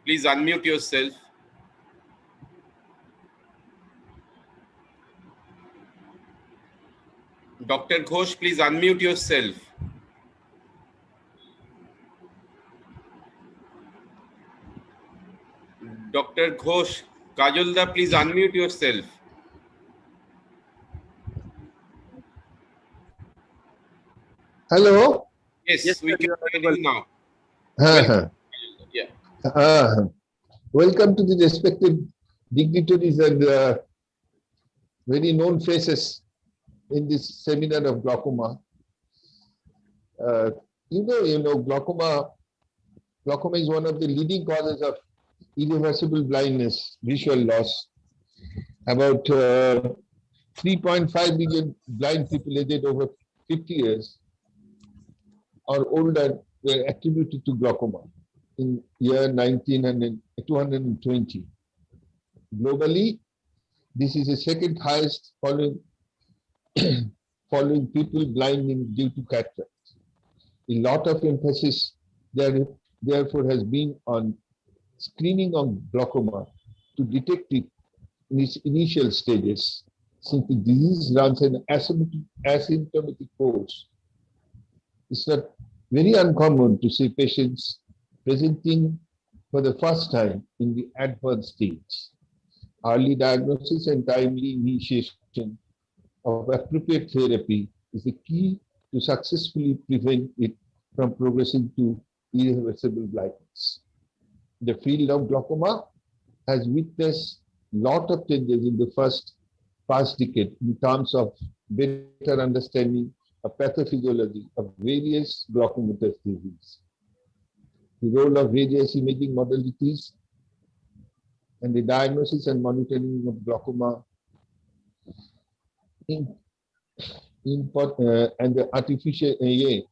please unmute yourself. Dr. Ghosh, please unmute yourself. Dr. Ghosh, Kajolda, please unmute yourself. Hello. Yes, we can hear you now. Welcome to the respected dignitaries and very known faces in this seminar of glaucoma. Glaucoma is one of the leading causes of irreversible blindness, visual loss. About 3.5 million blind people aged over 50 years or older were attributed to glaucoma in year 220. Globally, this is the second highest following people blinding due to cataract. A lot of emphasis therefore has been on screening of glaucoma to detect it in its initial stages, since the disease runs an asymptomatic course. It's not very uncommon to see patients presenting for the first time in the advanced stage. Early diagnosis and timely initiation of appropriate therapy is the key to successfully prevent it from progressing to irreversible blindness. The field of glaucoma has witnessed a lot of changes in the past decade in terms of better understanding of pathophysiology of various glaucomatous diseases. The role of various imaging modalities and the diagnosis and monitoring of glaucoma and the artificial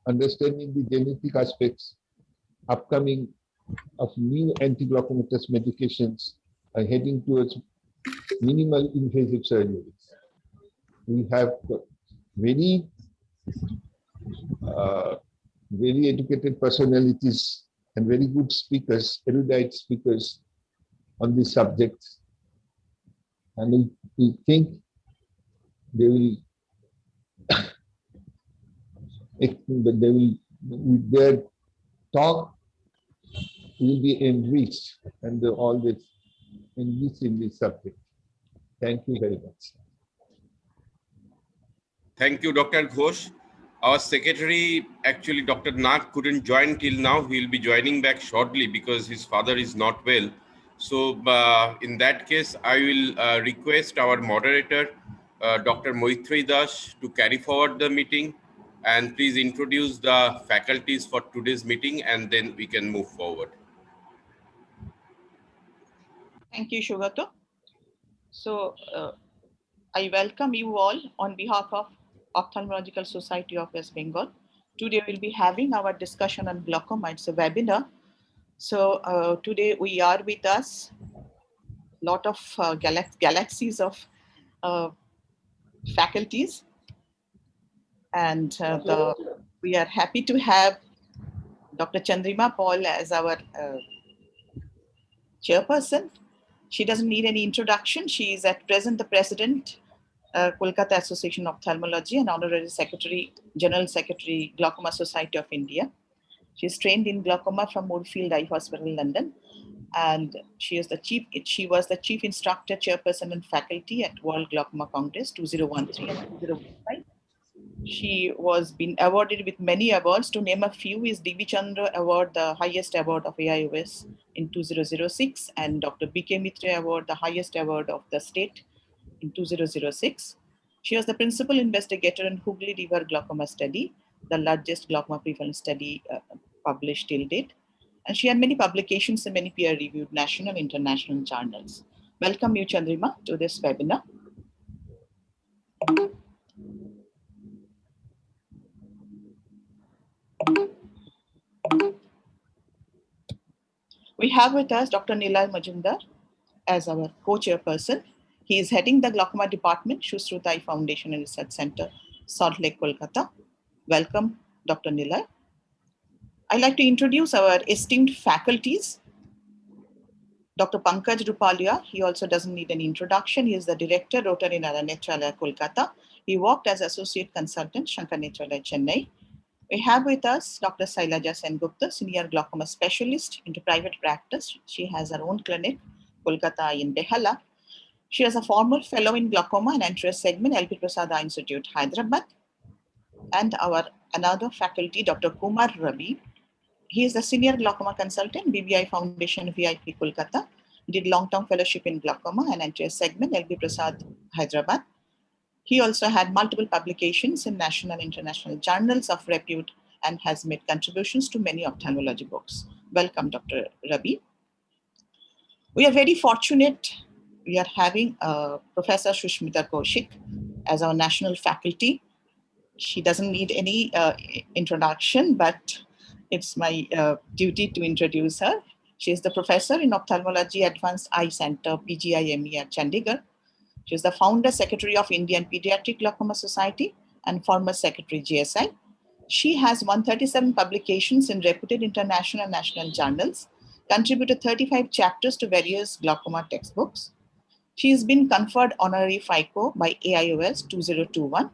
understanding the genetic aspects upcoming of new anti-glaucomatous medications are heading towards minimal invasive surgeries. We have very educated personalities and very good speakers, erudite speakers on this subject. And we think they will, with their talk will be enriched and all this enriched in this subject. Thank you very much. Thank you, Dr. Ghosh. Our secretary, actually, Dr. Nag couldn't join till now. He'll be joining back shortly because his father is not well. So in that case, I will request our moderator, Dr. Moitri Das, to carry forward the meeting. And please introduce the faculties for today's meeting, and then we can move forward. Thank you, Shugato. So I welcome you all on behalf of Ophthalmological Society of West Bengal. Today we'll be having our discussion on glaucoma. It's a webinar. So today we are with us a lot of galaxies of faculties, and we are happy to have Dr. Chandrima Paul as our chairperson. She doesn't need any introduction. She is at present the president, Kolkata Association of Ophthalmology, and honorary secretary, general secretary, Glaucoma Society of India. She is trained in glaucoma from Moorfield Eye Hospital, London, and she was the chief instructor, chairperson, and faculty at World Glaucoma Congress 2013 and 2015. She was been awarded with many awards. To name a few is D.V. Chandra Award, the highest award of AIOS in 2006, and Dr. B.K. Mitre Award, the highest award of the state in 2006. She was the principal investigator in Hooghly River Glaucoma Study, the largest glaucoma prevalence study published till date. And she had many publications in many peer-reviewed national and international journals. Welcome you, Chandrima, to this webinar. We have with us Dr. Nilay Majumdar as our co-chairperson. He is heading the glaucoma department, Shushruta Eye Foundation and Research Center, Salt Lake, Kolkata. Welcome, Dr. Nilay. I'd like to introduce our esteemed faculties. Dr. Pankaj Rupalia, he also doesn't need an introduction. He is the director, Rotary Nara Netralaya, Kolkata. He worked as associate consultant, Shankar Netralaya, Chennai. We have with us Dr. Sailaja Sengupta, senior glaucoma specialist into private practice. She has her own clinic, Kolkata in Behala. She is a former fellow in glaucoma and anterior segment, LP Prasad Eye Institute, Hyderabad. And our another faculty, Dr. Kumar Ravi. He is a senior glaucoma consultant, BBI Foundation, VIP, Kolkata. Did long-term fellowship in glaucoma and anterior segment, LP Prasad, Hyderabad. He also had multiple publications in national and international journals of repute and has made contributions to many ophthalmology books. Welcome, Dr. Ravi. We are very fortunate. We are having Professor Shushmita Kaushik as our national faculty. She doesn't need any introduction, but it's my duty to introduce her. She is the professor in Ophthalmology Advanced Eye Center, PGIME at Chandigarh. She is the founder secretary of Indian Pediatric Glaucoma Society and former secretary GSI. She has 137 publications in reputed international and national journals, contributed 35 chapters to various glaucoma textbooks. She has been conferred honorary FICO by AIOS 2021,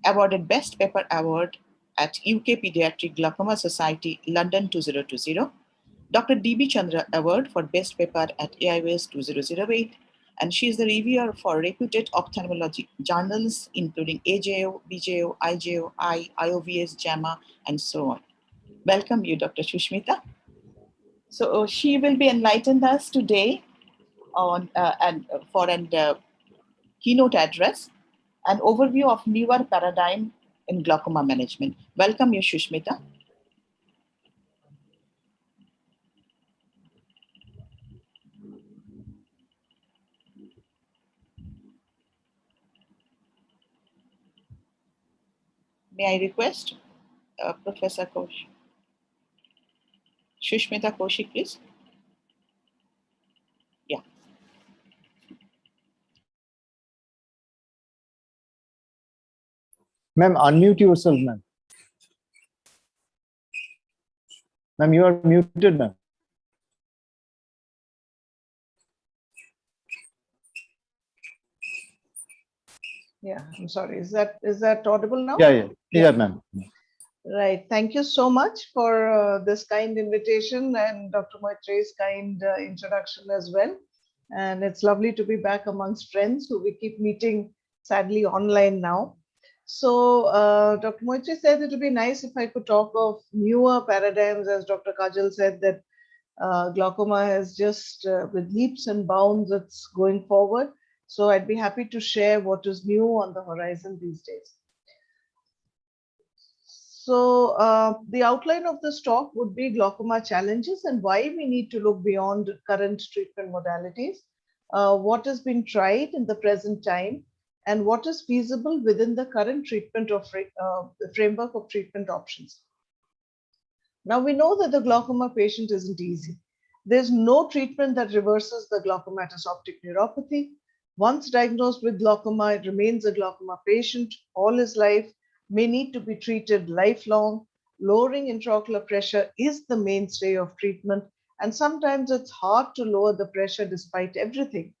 awarded Best Paper Award at UK Pediatric Glaucoma Society, London 2020, Dr. D.B. Chandra Award for Best Paper at AIOS 2008, and she is the reviewer for reputed ophthalmology journals, including AJO, BJO, IJO, IOVS, JAMA, and so on. Welcome you, Dr. Shushmita. So she will be enlightening us today on for a keynote address, an overview of newer paradigm in glaucoma management. Welcome you, Shushmita. May I request Professor Kaushik? Shushmita Kaushik, please. Yeah. Ma'am, unmute yourself, ma'am. Ma'am, you are muted, ma'am. Yeah, I'm sorry. Is that audible now? Yeah, ma'am. Right. Thank you so much for this kind invitation and Dr. Maitre's kind introduction as well. And it's lovely to be back amongst friends who we keep meeting, sadly, online now. So Dr. Maitre said it would be nice if I could talk of newer paradigms, as Dr. Kajal said, that glaucoma has just, with leaps and bounds, it's going forward. So I'd be happy to share what is new on the horizon these days. So the outline of this talk would be glaucoma challenges and why we need to look beyond current treatment modalities, what has been tried in the present time, and what is feasible within the current treatment of the framework of treatment options. Now we know that the glaucoma patient isn't easy. There's no treatment that reverses the glaucomatous optic neuropathy. Once diagnosed with glaucoma, it remains a glaucoma patient all his life, may need to be treated lifelong. Lowering intraocular pressure is the mainstay of treatment, and sometimes it's hard to lower the pressure despite everything.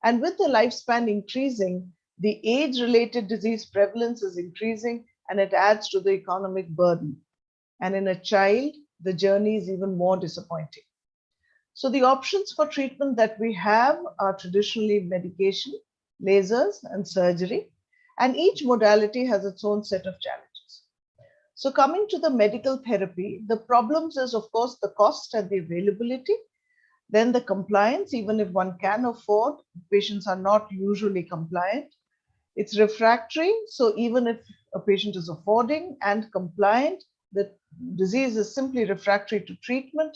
And with the lifespan increasing, the age-related disease prevalence is increasing, and it adds to the economic burden. And in a child, the journey is even more disappointing. So the options for treatment that we have are traditionally medication, lasers, and surgery, and each modality has its own set of challenges. So coming to the medical therapy, the problems is, of course, the cost and the availability, then the compliance. Even if one can afford, patients are not usually compliant. It's refractory, so even if a patient is affording and compliant, the disease is simply refractory to treatment.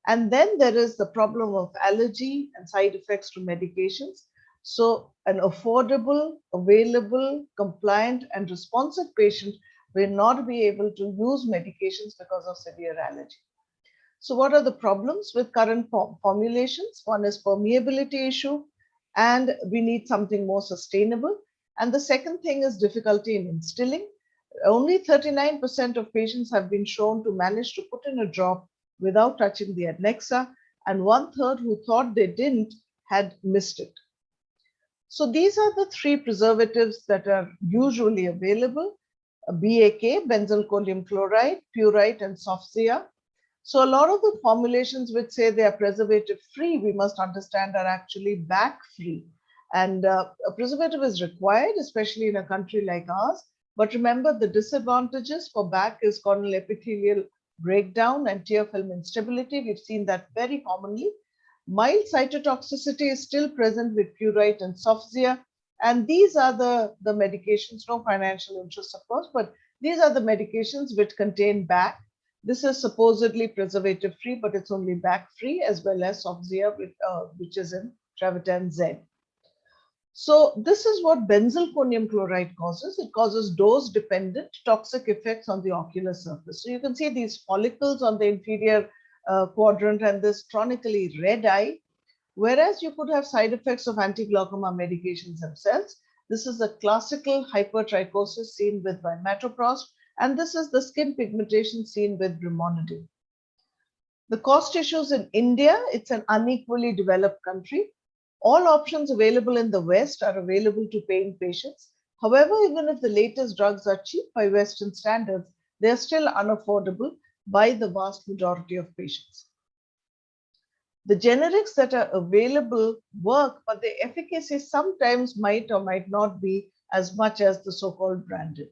And then there is the problem of allergy and side effects to medications. So an affordable, available, compliant, and responsive patient will not be able to use medications because of severe allergy. So what are the problems with current formulations? One is permeability issue, and we need something more sustainable. And the second thing is difficulty in instilling. Only 39% of patients have been shown to manage to put in a drop without touching the adnexa, and 1/3 who thought they didn't had missed it. So these are the three preservatives that are usually available: BAK, benzyl cholium chloride, purite, and Softsia. So a lot of the formulations which say they are preservative free, we must understand, are actually BAK free. And a preservative is required, especially in a country like ours. But remember, the disadvantages for BAK is corneal epithelial breakdown and tear film instability. We've seen that very commonly. Mild cytotoxicity is still present with purite and Softsia. And these are the medications, no financial interest, of course, but these are the medications which contain BAK. This is supposedly preservative free, but it's only BAK free, as well as Softsia, which is in Travitan Z. So this is what benzyl cholium chloride causes. It causes dose-dependent toxic effects on the ocular surface. So you can see these follicles on the inferior quadrant and this chronically red eye, whereas you could have side effects of anti-glaucoma medications themselves. This is a classical hypertrichosis seen with vimatoprost, and this is the skin pigmentation seen with brimonidine. The cost issues in India, it's an unequally developed country. All options available in the West are available to paying patients. However, even if the latest drugs are cheap by Western standards, they are still unaffordable by the vast majority of patients. The generics that are available work, but the efficacy sometimes might or might not be as much as the so-called branded.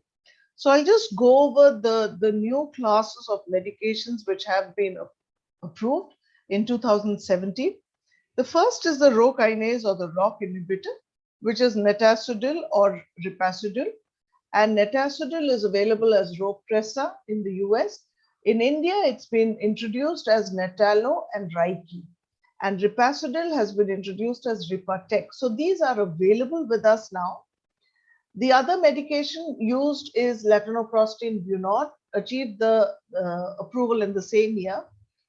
So I'll just go over the new classes of medications which have been approved in 2017. The first is the Rho kinase or the ROCK inhibitor, which is netasodil or ripasodil. And netasodil is available as Ropressa in the US. In India, it's been introduced as Netalo and Reiki. And ripasodil has been introduced as Ripatec. So these are available with us now. The other medication used is latanoprostene bunod, achieved the approval in the same year.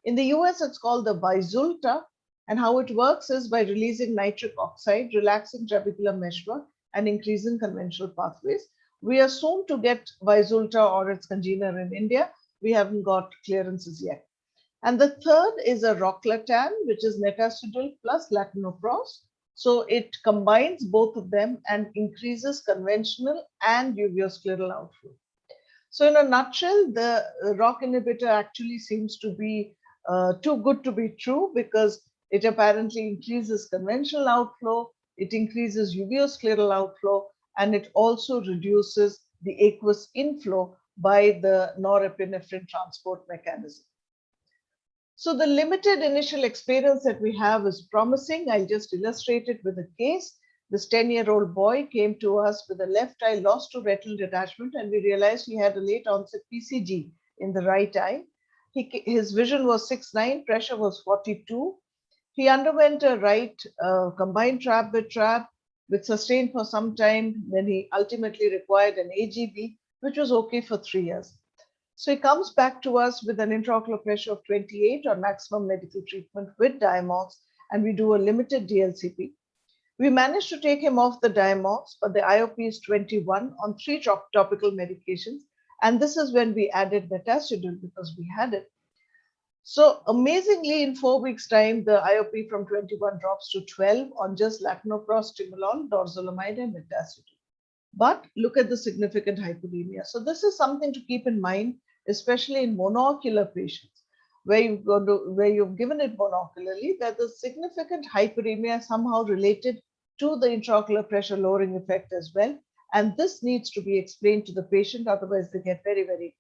In the US, it's called the Vyzulta. And how it works is by releasing nitric oxide, relaxing trabecular meshwork, and increasing conventional pathways. We are soon to get Vyzulta or its congener in India. We haven't got clearances yet. And the third is a Rocklatan, which is netasodil plus latanoprost. So it combines both of them and increases conventional and uveoscleral outflow. So in a nutshell, the ROCK inhibitor actually seems to be too good to be true, because it apparently increases conventional outflow, it increases uveoscleral outflow, and it also reduces the aqueous inflow by the norepinephrine transport mechanism. So the limited initial experience that we have is promising. I'll just illustrate it with a case. This 10-year-old boy came to us with a left eye lost to retinal detachment, and we realized he had a late onset PCG in the right eye. His vision was 6/9, pressure was 42. He underwent a right combined trap which sustained for some time. Then he ultimately required an AGB, which was okay for 3 years. So he comes back to us with an intraocular pressure of 28 on maximum medical treatment with Diamox, and we do a limited DLCP. We managed to take him off the Diamox, but the IOP is 21 on 3 topical medications. And this is when we added netasodil because we had it. So amazingly, in 4 weeks' time, the IOP from 21 drops to 12 on just latanoprost, timolol, dorzolamide, and netasodil. But look at the significant hyperemia. So this is something to keep in mind, especially in monocular patients, where you've given it monocularly, that the significant hyperemia is somehow related to the intraocular pressure lowering effect as well. And this needs to be explained to the patient, otherwise they get very, very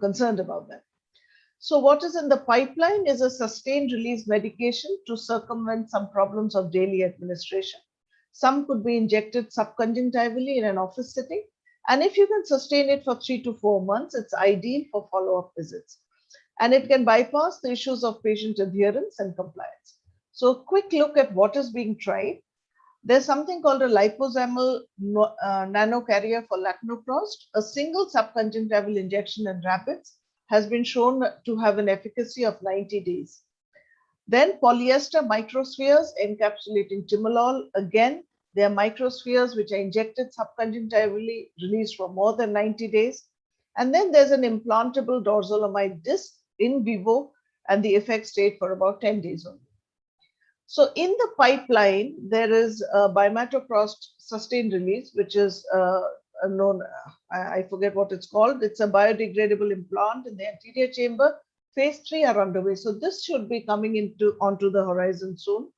concerned about that. So what is in the pipeline is a sustained release medication to circumvent some problems of daily administration. Some could be injected subconjunctivally in an office setting. And if you can sustain it for 3 to 4 months, it's ideal for follow-up visits. And it can bypass the issues of patient adherence and compliance. So a quick look at what is being tried. There's something called a liposomal nanocarrier for latanoprost. A single subconjunctival injection in rabbits has been shown to have an efficacy of 90 days. Then polyester microspheres encapsulating timolol. Again, they are microspheres which are injected subconjunctivally, released for more than 90 days. And then there's an implantable dorzolamide disc in vivo, and the effect stayed for about 10 days only. So in the pipeline, there is a bimatoprost sustained release, which is known, I forget what it's called. It's a biodegradable implant in the anterior chamber. Phase 3 are underway. So this should be coming onto the horizon soon.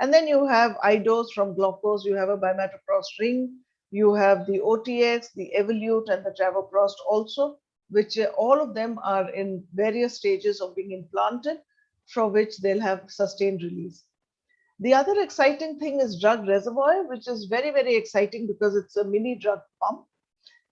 And then you have iDose from Glaukos, you have a bimatoprost ring, you have the OTX, the Evolute, and the Travoprost also, which all of them are in various stages of being implanted, from which they'll have sustained release. The other exciting thing is drug reservoir, which is very, very exciting because it's a mini drug pump.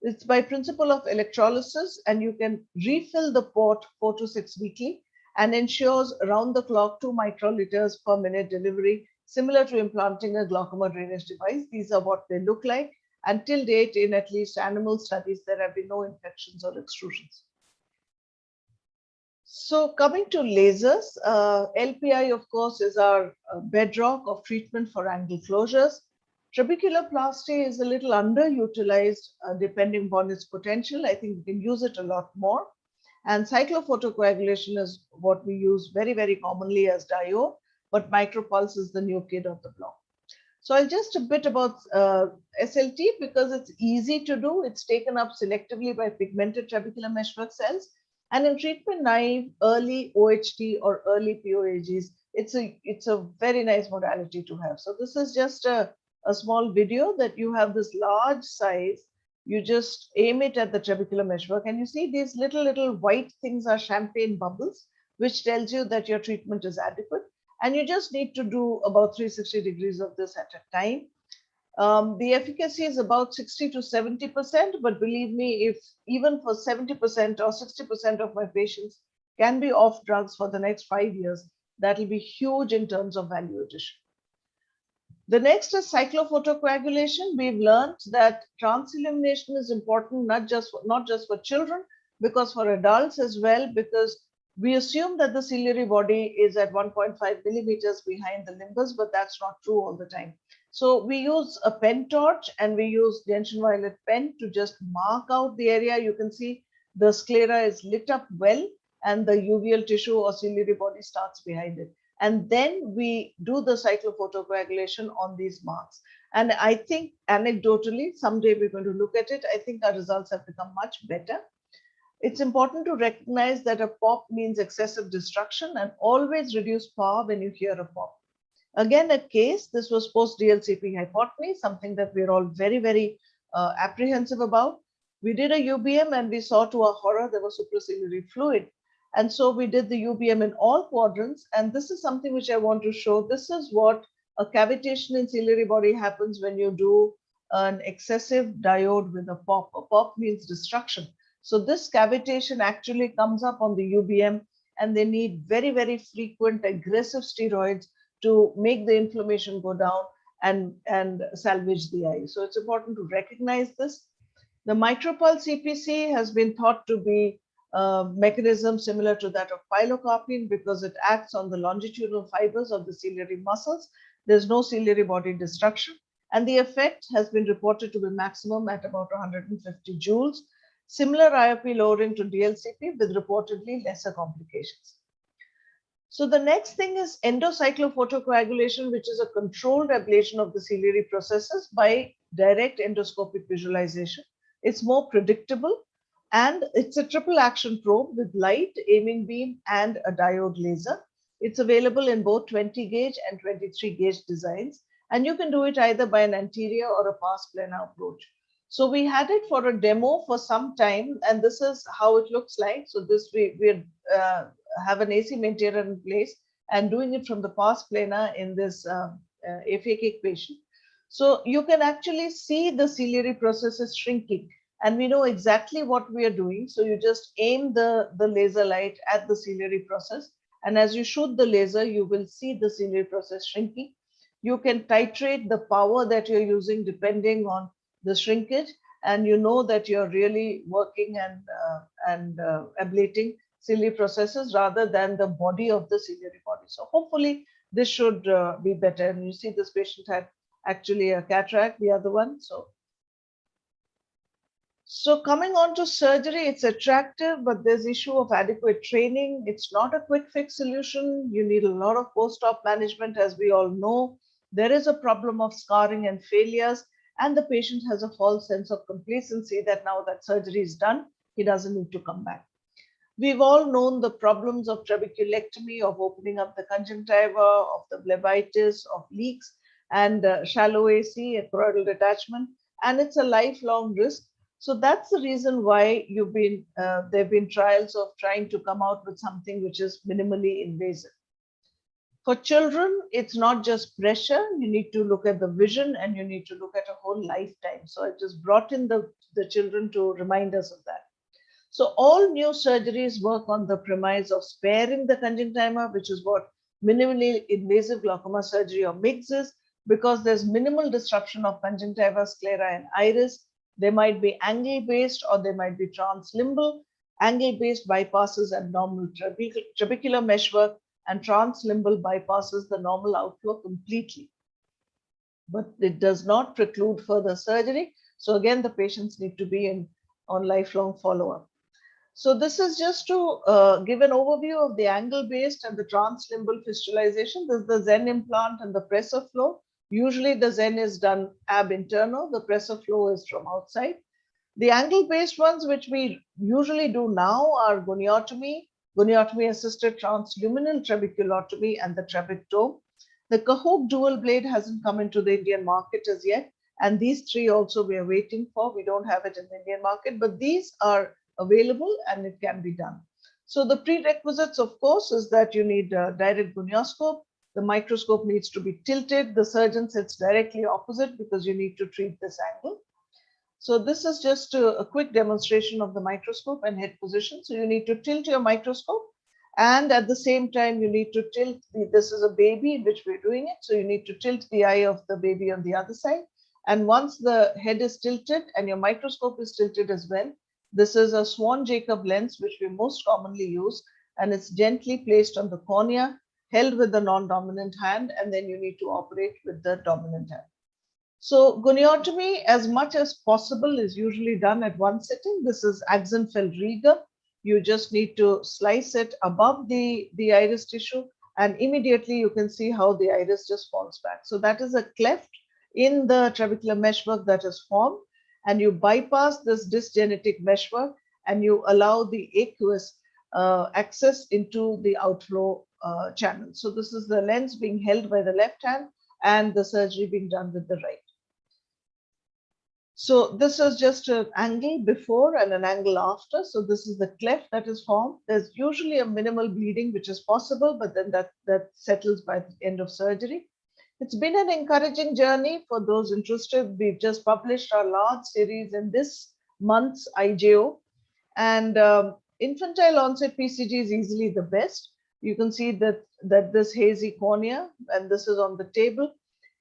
It's by principle of electrolysis, and you can refill the port 4 to 6 weekly and ensures round the clock 2 microliters per minute delivery, similar to implanting a glaucoma drainage device. These are what they look like. And till date, in at least animal studies, there have been no infections or extrusions. So coming to lasers, LPI, of course, is our bedrock of treatment for angle closures. Trabeculoplasty is a little underutilized depending upon its potential. I think we can use it a lot more. And cyclophotocoagulation is what we use very, very commonly as diode, but micropulse is the new kid of the block. So I'll just a bit about SLT because it's easy to do. It's taken up selectively by pigmented trabecular meshwork cells. And in treatment naive, early OHT or early POAGs, it's a very nice modality to have. So this is just a small video that you have this large size. You just aim it at the trabecular meshwork, and you see these little white things are champagne bubbles, which tells you that your treatment is adequate. And you just need to do about 360 degrees of this at a time. The efficacy is about 60 to 70%, but believe me, if even for 70% or 60% of my patients can be off drugs for the next 5 years, that will be huge in terms of value addition. The next is cyclophotocoagulation. We've learned that transillumination is important, not just for children, because for adults as well, because we assume that the ciliary body is at 1.5 millimeters behind the limbus, but that's not true all the time. So we use a pen torch and we use gentian violet pen to just mark out the area. You can see the sclera is lit up well and the uveal tissue or ciliary body starts behind it. And then we do the cyclophotocoagulation on these marks. And I think anecdotally, someday we're going to look at it. I think our results have become much better. It's important to recognize that a pop means excessive destruction and always reduce power when you hear a pop. Again, a case, this was post-DLCP hypotony, something that we're all very, very apprehensive about. We did a UBM and we saw to our horror there was supraciliary fluid. And so we did the UBM in all quadrants. And this is something which I want to show. This is what a cavitation in ciliary body happens when you do an excessive diode with a pop. A pop means destruction. So this cavitation actually comes up on the UBM, and they need very, very frequent aggressive steroids to make the inflammation go down and salvage the eye. So it's important to recognize this. The micropulse CPC has been thought to be a mechanism similar to that of pilocarpine because it acts on the longitudinal fibers of the ciliary muscles. There's no ciliary body destruction, and the effect has been reported to be maximum at about 150 joules. Similar IOP lowering to DLCP with reportedly lesser complications. So the next thing is endocyclophotocoagulation, which is a controlled ablation of the ciliary processes by direct endoscopic visualization. It's more predictable, and it's a triple action probe with light, aiming beam, and a diode laser. It's available in both 20 gauge and 23 gauge designs, and you can do it either by an anterior or a pars plana approach. So we had it for a demo for some time, and this is how it looks like. So this we have an AC maintainer in place and doing it from the pars plana in this aphakic patient. So you can actually see the ciliary processes shrinking, and we know exactly what we are doing. So you just aim the laser light at the ciliary process, and as you shoot the laser, you will see the ciliary process shrinking. You can titrate the power that you're using depending on the shrinkage, and you know that you're really working and ablating ciliary processes rather than the body of the ciliary body. So hopefully this should be better. And you see this patient had actually a cataract, the other one. So So coming on to surgery, it's attractive, but there's issue of adequate training. It's not a quick fix solution. You need a lot of post-op management, as we all know. There is a problem of scarring and failures, and the patient has a false sense of complacency that now that surgery is done, he doesn't need to come back. We've all known the problems of trabeculectomy, of opening up the conjunctiva, of the blebitis, of leaks, and shallow AC and choroidal detachment, and it's a lifelong risk. So that's the reason why there have been trials of trying to come out with something which is minimally invasive. For children, it's not just pressure. You need to look at the vision and you need to look at a whole lifetime. So I just brought in the children to remind us of that. So all new surgeries work on the premise of sparing the conjunctiva, which is what minimally invasive glaucoma surgery or MIGS is, because there's minimal disruption of conjunctiva, sclera, and iris. They might be angle-based or they might be translimbal. Angle-based bypasses abnormal trabecular meshwork, and translimbal bypasses the normal outflow completely. But it does not preclude further surgery. So again, the patients need to be on lifelong follow-up. So this is just to give an overview of the angle-based and the translimbal fistulization. This is the Zen implant and the pressor flow. Usually the Zen is done ab interno, the pressor flow is from outside. The angle-based ones, which we usually do now, are goniotomy, goniotomy-assisted transluminal trabeculotomy, and the trabectome. The Cahoog dual blade hasn't come into the Indian market as yet, and these three also we are waiting for. We don't have it in the Indian market, but these are available and it can be done. So the prerequisites, of course, is that you need a direct gonioscope. The microscope needs to be tilted. The surgeon sits directly opposite because you need to treat this angle. So this is just a quick demonstration of the microscope and head position. So you need to tilt your microscope, and at the same time you need to tilt this is a baby in which we're doing it. So you need to tilt the eye of the baby on the other side. And once the head is tilted and your microscope is tilted as well, this is a Swan-Jacob lens, which we most commonly use, and it's gently placed on the cornea, held with the non-dominant hand, and then you need to operate with the dominant hand. So goniotomy, as much as possible, is usually done at one sitting. This is Axenfeld-Rieger. You just need to slice it above the iris tissue, and immediately you can see how the iris just falls back. So that is a cleft in the trabecular meshwork that is formed, and you bypass this dysgenetic meshwork and you allow the aqueous access into the outflow channel. So this is the lens being held by the left hand and the surgery being done with the right. So this is just an angle before and an angle after. So this is the cleft that is formed. There's usually a minimal bleeding, which is possible, but then that settles by the end of surgery. It's been an encouraging journey for those interested. We've just published our large series in this month's IJO, and infantile onset PCG is easily the best. You can see that this hazy cornea, and this is on the table.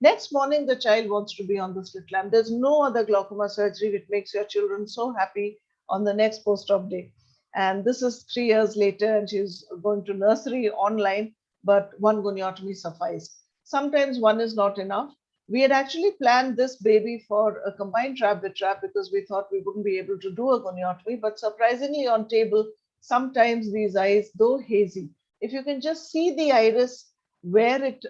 Next morning, the child wants to be on the slit lamp. There's no other glaucoma surgery which makes your children so happy on the next post-op day. And this is 3 years later, and she's going to nursery online, but one goniotomy sufficed. Sometimes one is not enough. We had actually planned this baby for a combined trab with trab because we thought we wouldn't be able to do a goniotomy, but surprisingly on table, sometimes these eyes, though hazy, if you can just see the iris where it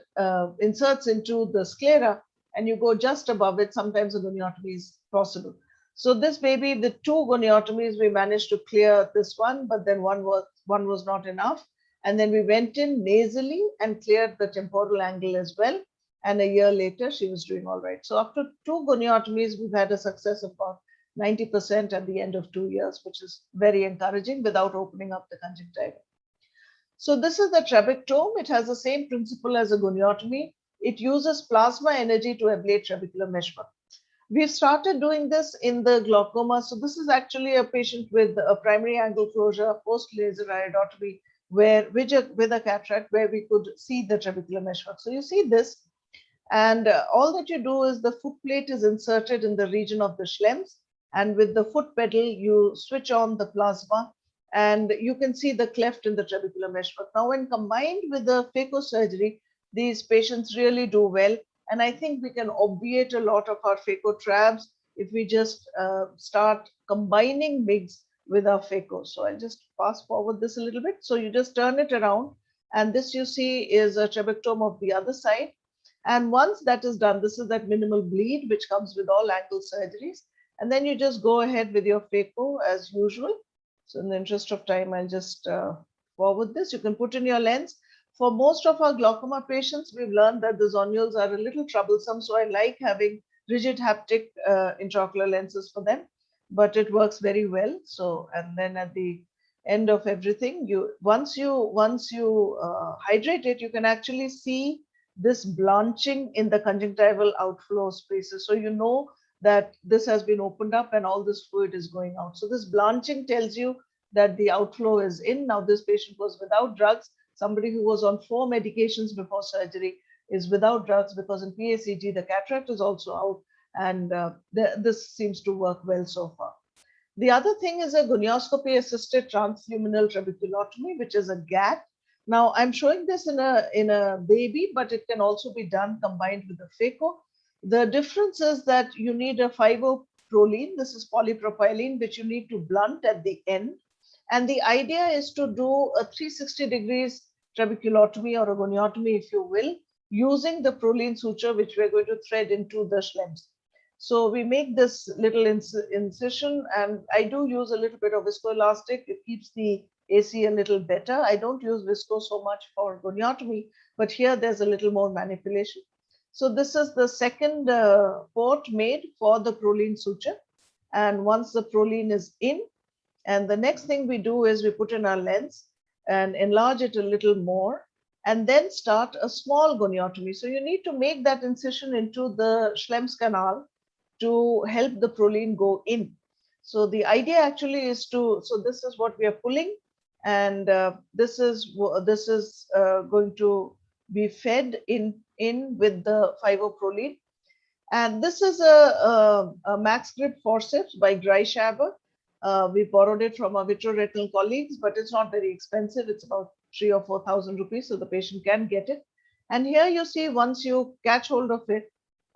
inserts into the sclera and you go just above it, sometimes a goniotomy is possible. So this baby, the 2 goniotomies, we managed to clear this one, but then one was not enough. And then we went in nasally and cleared the temporal angle as well. And a year later, she was doing all right. So after 2 goniotomies, we've had a success of about 90% at the end of 2 years, which is very encouraging without opening up the conjunctiva. So this is the trabectome. It has the same principle as a goniotomy. It uses plasma energy to ablate trabecular meshwork. We've started doing this in the glaucoma. So this is actually a patient with a primary angle closure, post-laser iridotomy, with a cataract, where we could see the trabecular meshwork. So you see this, and all that you do is the foot plate is inserted in the region of the Schlemms, and with the foot pedal, you switch on the plasma, and you can see the cleft in the trabecular meshwork. Now, when combined with the phacosurgery, these patients really do well. And I think we can obviate a lot of our phacotrabs if we just start combining MIGS with our phaco. So I'll just fast forward this a little bit. So you just turn it around, and this you see is a trabeculotomy of the other side. And once that is done, this is that minimal bleed which comes with all angle surgeries. And then you just go ahead with your phaco as usual. So in the interest of time, I'll just forward this. You can put in your lens. For most of our glaucoma patients, we've learned that the zonules are a little troublesome. So I like having rigid haptic intraocular lenses for them, but it works very well. So, and then at the end of everything, once you hydrate it, you can actually see this blanching in the conjunctival outflow spaces. So you know that this has been opened up and all this fluid is going out. So this blanching tells you that the outflow is in. Now this patient was without drugs. Somebody who was on 4 medications before surgery is without drugs, because in PACG, the cataract is also out, and this seems to work well so far. The other thing is a gonioscopy assisted transluminal trabeculotomy, which is a GAT. Now I'm showing this in a baby, but it can also be done combined with a phaco. The difference is that you need a 5-proline. This is polypropylene, which you need to blunt at the end. And the idea is to do a 360 degrees trabeculotomy or a goniotomy, if you will, using the proline suture, which we're going to thread into the schlems. So we make this little incision, and I do use a little bit of viscoelastic. It keeps the AC a little better. I don't use visco so much for goniotomy, but here there's a little more manipulation. So this is the second port made for the proline suture. And once the proline is in, and the next thing we do is we put in our lens and enlarge it a little more, and then start a small goniotomy. So you need to make that incision into the Schlem's canal to help the proline go in. So the idea actually is to, so this is what we are pulling, and this is going to be fed in with the 5-proline. And this is a max grip forceps by Greishaber. We borrowed it from our vitreoretinal colleagues, but it's not very expensive. It's about 3,000 or 4,000 rupees, so the patient can get it. And here you see, once you catch hold of it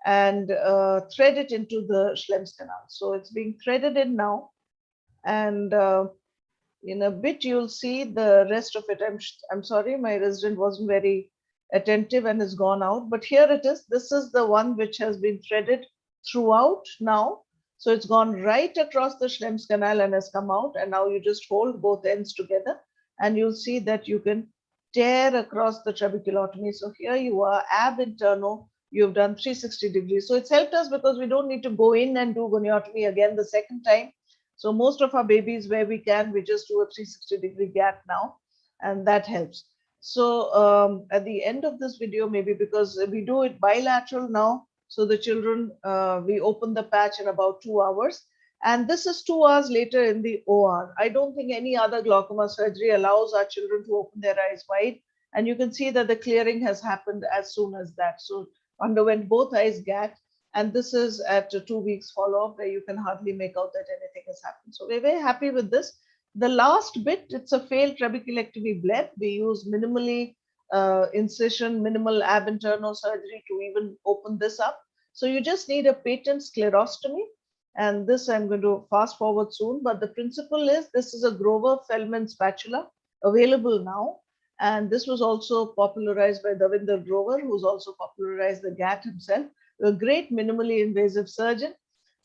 and thread it into the Schlem's canal. So it's being threaded in now, and in a bit you'll see the rest of it. I'm sorry, my resident wasn't very attentive and has gone out, but here it is. This is the one which has been threaded throughout now. So it's gone right across the Schlem's canal and has come out, and now you just hold both ends together, and you'll see that you can tear across the trabeculotomy. So here you are, ab interno, you've done 360 degrees. So it's helped us because we don't need to go in and do goniotomy again the second time. So most of our babies, where we can, we just do a 360 degree gap now, and that helps. So at the end of this video, maybe because we do it bilateral now, so the children, we open the patch in about 2 hours. And this is 2 hours later in the OR. I don't think any other glaucoma surgery allows our children to open their eyes wide. And you can see that the clearing has happened as soon as that. So underwent both eyes GAT. And this is at 2 weeks follow-up, where you can hardly make out that anything has happened. So we're very happy with this. The last bit, it's a failed trabeculectomy bleb. We use minimally incision, minimal ab interno surgery to even open this up. So you just need a patent sclerostomy. And this I'm going to fast forward soon. But the principle is, this is a Grover-Feldman spatula available now. And this was also popularized by Davinder Grover, who's also popularized the GAT himself, a great minimally invasive surgeon.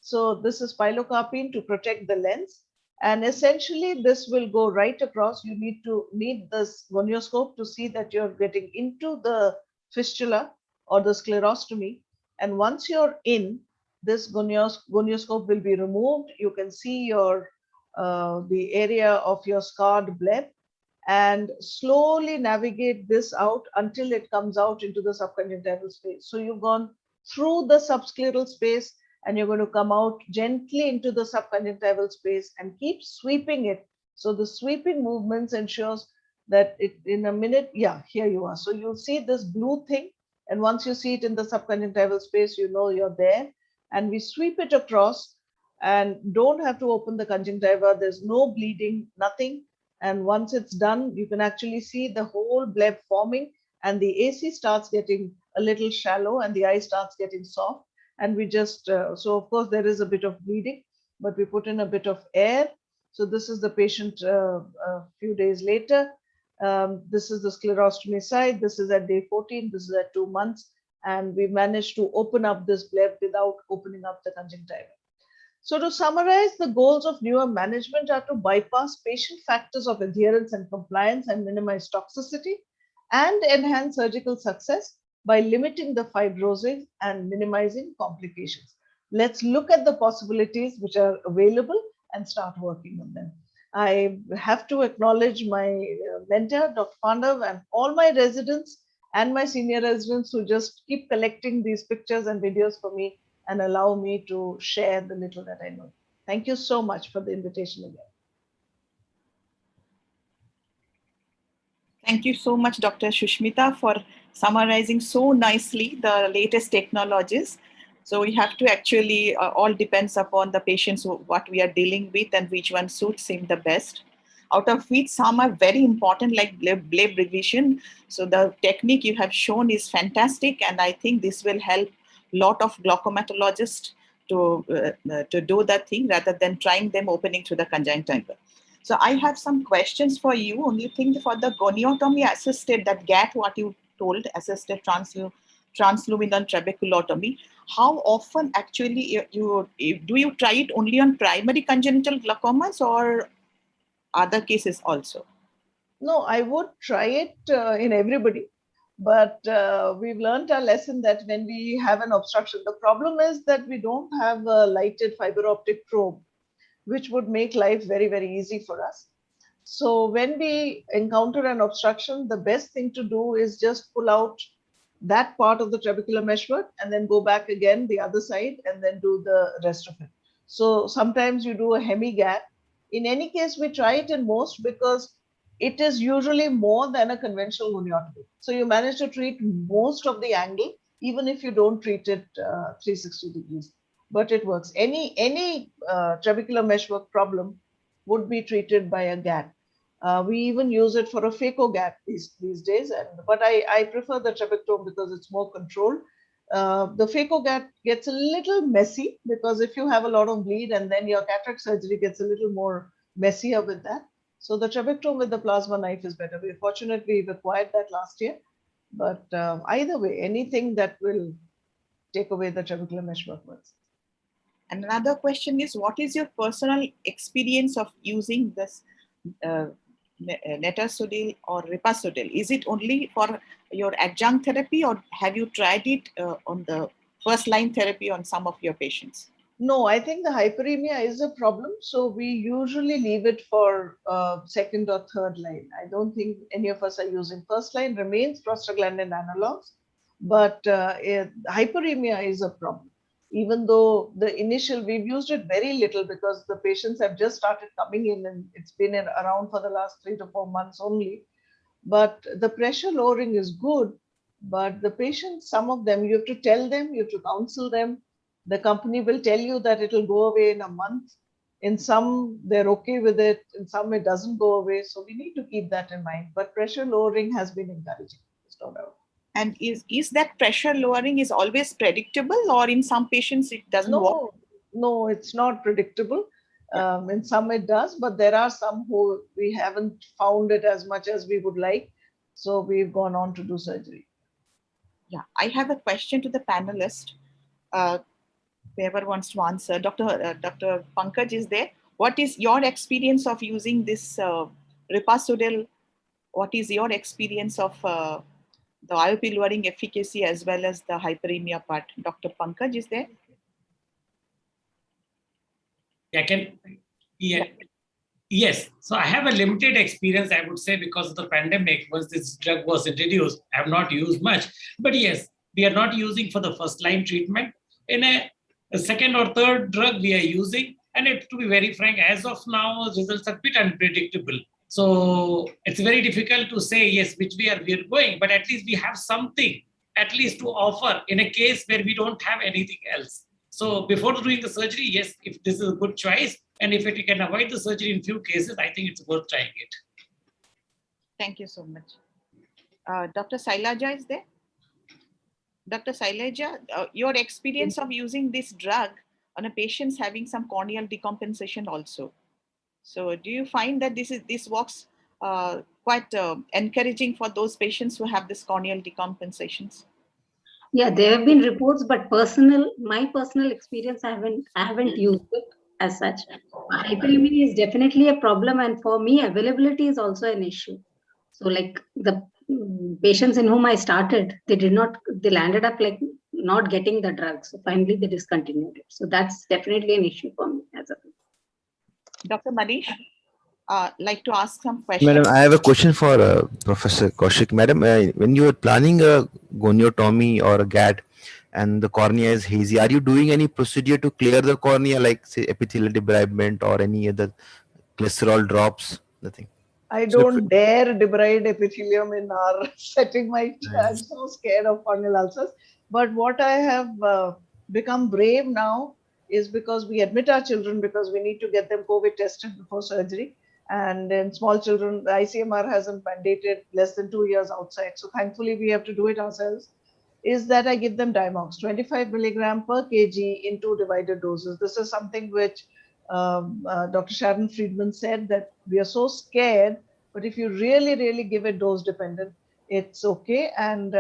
So this is pilocarpine to protect the lens. And essentially, this will go right across. You need this gonioscope to see that you're getting into the fistula or the sclerostomy. And once you're in, this gonioscope will be removed. You can see your the area of your scarred bleb, and slowly navigate this out until it comes out into the subconjunctival space. So you've gone through the subscleral space, and you're going to come out gently into the subconjunctival space and keep sweeping it. So the sweeping movements ensures that it, in a minute, yeah, here you are. So you'll see this blue thing, and once you see it in the subconjunctival space, you know you're there. And we sweep it across, and don't have to open the conjunctiva. There's no bleeding, nothing. And once it's done, you can actually see the whole bleb forming, and the AC starts getting a little shallow and the eye starts getting soft. and we just, so of course there is a bit of bleeding, but we put in a bit of air. So this is the patient a few days later. This is the sclerostomy side. This is at day 14. This is at 2 months. And we managed to open up this bleb without opening up the conjunctiva. So to summarize, the goals of newer management are to bypass patient factors of adherence and compliance and minimize toxicity, and enhance surgical success by limiting the fibrosis and minimizing complications. Let's look at the possibilities which are available and start working on them. I have to acknowledge my mentor, Dr. Pandav, and all my residents and my senior residents who just keep collecting these pictures and videos for me and allow me to share the little that I know. Thank you so much for the invitation again. Thank you so much, Dr. Shushmita, for summarizing so nicely the latest technologies. So we have to actually, all depends upon the patients, what we are dealing with and which one suits him the best. Out of which some are very important, like bleb revision. So the technique you have shown is fantastic, and I think this will help a lot of glaucomatologists to do that thing rather than trying them opening through the conjunctiva. So I have some questions for you. Only thing for the goniotomy assisted, that GAT, what you told, assisted transluminal trabeculotomy, how often actually do you try it only on primary congenital glaucomas or other cases also? No, I would try it in everybody, but we've learned our lesson that when we have an obstruction, the problem is that we don't have a lighted fiber optic probe, which would make life very, very easy for us. So when we encounter an obstruction, the best thing to do is just pull out that part of the trabecular meshwork and then go back again the other side and then do the rest of it. So sometimes you do a hemi-GAT. In any case, we try it in most because it is usually more than a conventional goniotomy. So you manage to treat most of the angle, even if you don't treat it 360 degrees, but it works. Any trabecular meshwork problem would be treated by a GAT. We even use it for a phaco-GAT these days, but I prefer the trabectome because it's more controlled. The phaco-GAT gets a little messy because if you have a lot of bleed and then your cataract surgery gets a little more messier with that. So the trabectome with the plasma knife is better. We're fortunate we've acquired that last year, but either way, anything that will take away the trabecular meshwork works. And another question is, what is your personal experience of using this Netasodil or Ripasodil? Is it only for your adjunct therapy, or have you tried it on the first line therapy on some of your patients? No, I think the hyperemia is a problem. So we usually leave it for second or third line. I don't think any of us are using first line, remains prostaglandin analogs, but hyperemia is a problem. Even though the initial, we've used it very little because the patients have just started coming in and it's been around for the last 3 to 4 months only. But the pressure lowering is good, but the patients, some of them, you have to tell them, you have to counsel them. The company will tell you that it will go away in a month. In some, they're okay with it. In some, it doesn't go away. So we need to keep that in mind. But pressure lowering has been encouraging, there's no doubt. And is that pressure lowering is always predictable, or in some patients it doesn't work? No, it's not predictable. In some it does, but there are some who we haven't found it as much as we would like. So we've gone on to do surgery. Yeah, I have a question to the panelist. Whoever wants to answer. Dr. Pankaj is there. What is your experience of using this Ripasodil? What is your experience of the IOP lowering efficacy as well as the hyperemia part? Dr. Pankaj is there? Yes. So I have a limited experience, I would say, because of the pandemic. Once this drug was introduced, I have not used much. But yes, we are not using for the first line treatment. In a second or third drug we are using. And to be very frank, as of now, results are a bit unpredictable. So it's very difficult to say, yes, which way we are going. But at least we have something, at least to offer in a case where we don't have anything else. So before doing the surgery, yes, if this is a good choice, and if it can avoid the surgery in few cases, I think it's worth trying it. Thank you so much. Dr. Sailaja is there? Dr. Saileja, your experience of using this drug on a patients having some corneal decompensation also. So do you find that this works quite encouraging for those patients who have this corneal decompensations? Yeah, there have been reports, but my personal experience, I haven't used it as such. Hyperemia is definitely a problem, and for me, availability is also an issue. So, like the patients in whom I started, they landed up like not getting the drug. So finally, they discontinued it. So that's definitely an issue for me as a. Dr. Manish, like to ask some questions. Madam, I have a question for Professor Kaushik. Madam, when you are planning a goniotomy or a GAD and the cornea is hazy, are you doing any procedure to clear the cornea, like say epithelial debridement or any other glycerol drops? Nothing. I So don't dare debride epithelium in our setting. I'm so scared of corneal ulcers. But what I have become brave now is because we admit our children because we need to get them COVID tested before surgery. And in small children, the ICMR hasn't mandated less than 2 years outside. So thankfully, we have to do it ourselves. Is that I give them Dimox, 25 milligram per kg in 2 divided doses. This is something which Dr. Sharon Friedman said, that we are so scared, but if you really, really give it dose dependent, it's okay. And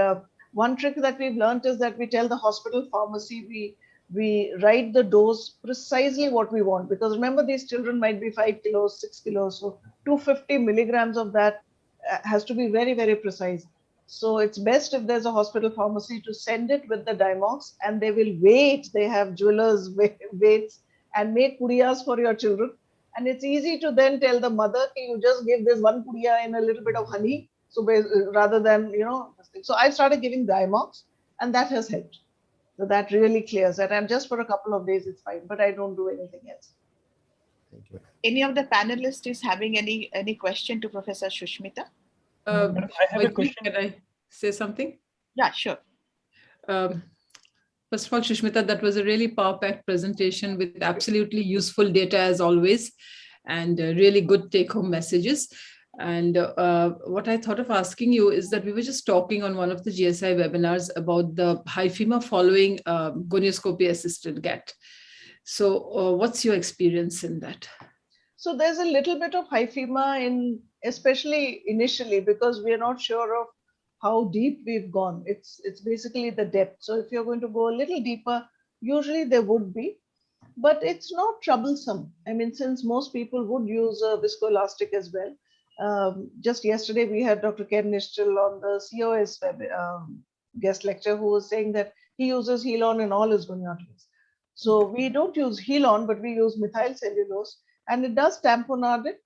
one trick that we've learned is that we tell the hospital pharmacy, we write the dose precisely what we want, because remember, these children might be 5 kilos, 6 kilos, so 250 milligrams of that has to be very, very precise. So it's best if there's a hospital pharmacy to send it with the Dimox, and they will wait. They have jewelers weights and make pudiyas for your children. And it's easy to then tell the mother, you just give this one pudiya in a little bit of honey. So rather than, so I started giving Dimox, and that has helped. So that really clears it. And just for a couple of days, it's fine, but I don't do anything else. thank you. Any of the panelists is having any question to Professor Shushmita? Madam, I have a question. Can I say something? Yeah, sure. First of all, Shushmita, that was a really power-packed presentation with absolutely useful data as always, and really good take-home messages. And what I thought of asking you is that we were just talking on one of the GSI webinars about the hyphema following gonioscopy-assisted GAT. So what's your experience in that? So there's a little bit of hyphema especially initially, because we are not sure of how deep we've gone. It's basically the depth. So if you're going to go a little deeper, usually there would be, but it's not troublesome. I mean, since most people would use a viscoelastic as well. Just yesterday, we had Dr. Ken Nischel on the COS guest lecture, who was saying that he uses Helon in all his goniotomies. So we don't use Helon, but we use methyl cellulose, and it does tamponade it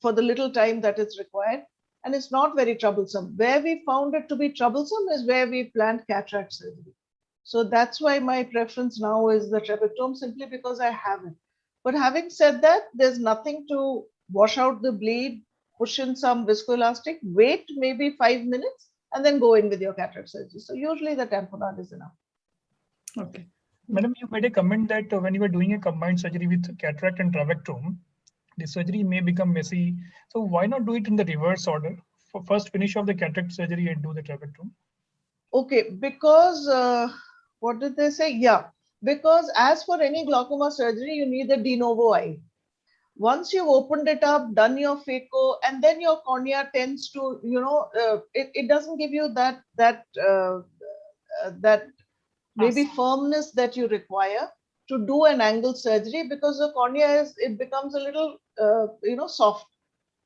for the little time that it's required. And it's not very troublesome. Where we found it to be troublesome is where we planned cataract surgery. So that's why my preference now is the trabectome, simply because I have it. But having said that, there's nothing to wash out the bleed, push in some viscoelastic, wait maybe 5 minutes, and then go in with your cataract surgery. So usually the tamponade is enough. Okay. Madam, you made a comment that when you were doing a combined surgery with cataract and trabectome, the surgery may become messy. So why not do it in the reverse order? First finish off the cataract surgery and do the trabectome? Okay, because what did they say? Yeah, because as for any glaucoma surgery, you need the de novo eye. Once you've opened it up, done your phaco, and then your cornea tends to, it doesn't give you that maybe firmness that you require to do an angle surgery, because the cornea becomes a little, soft.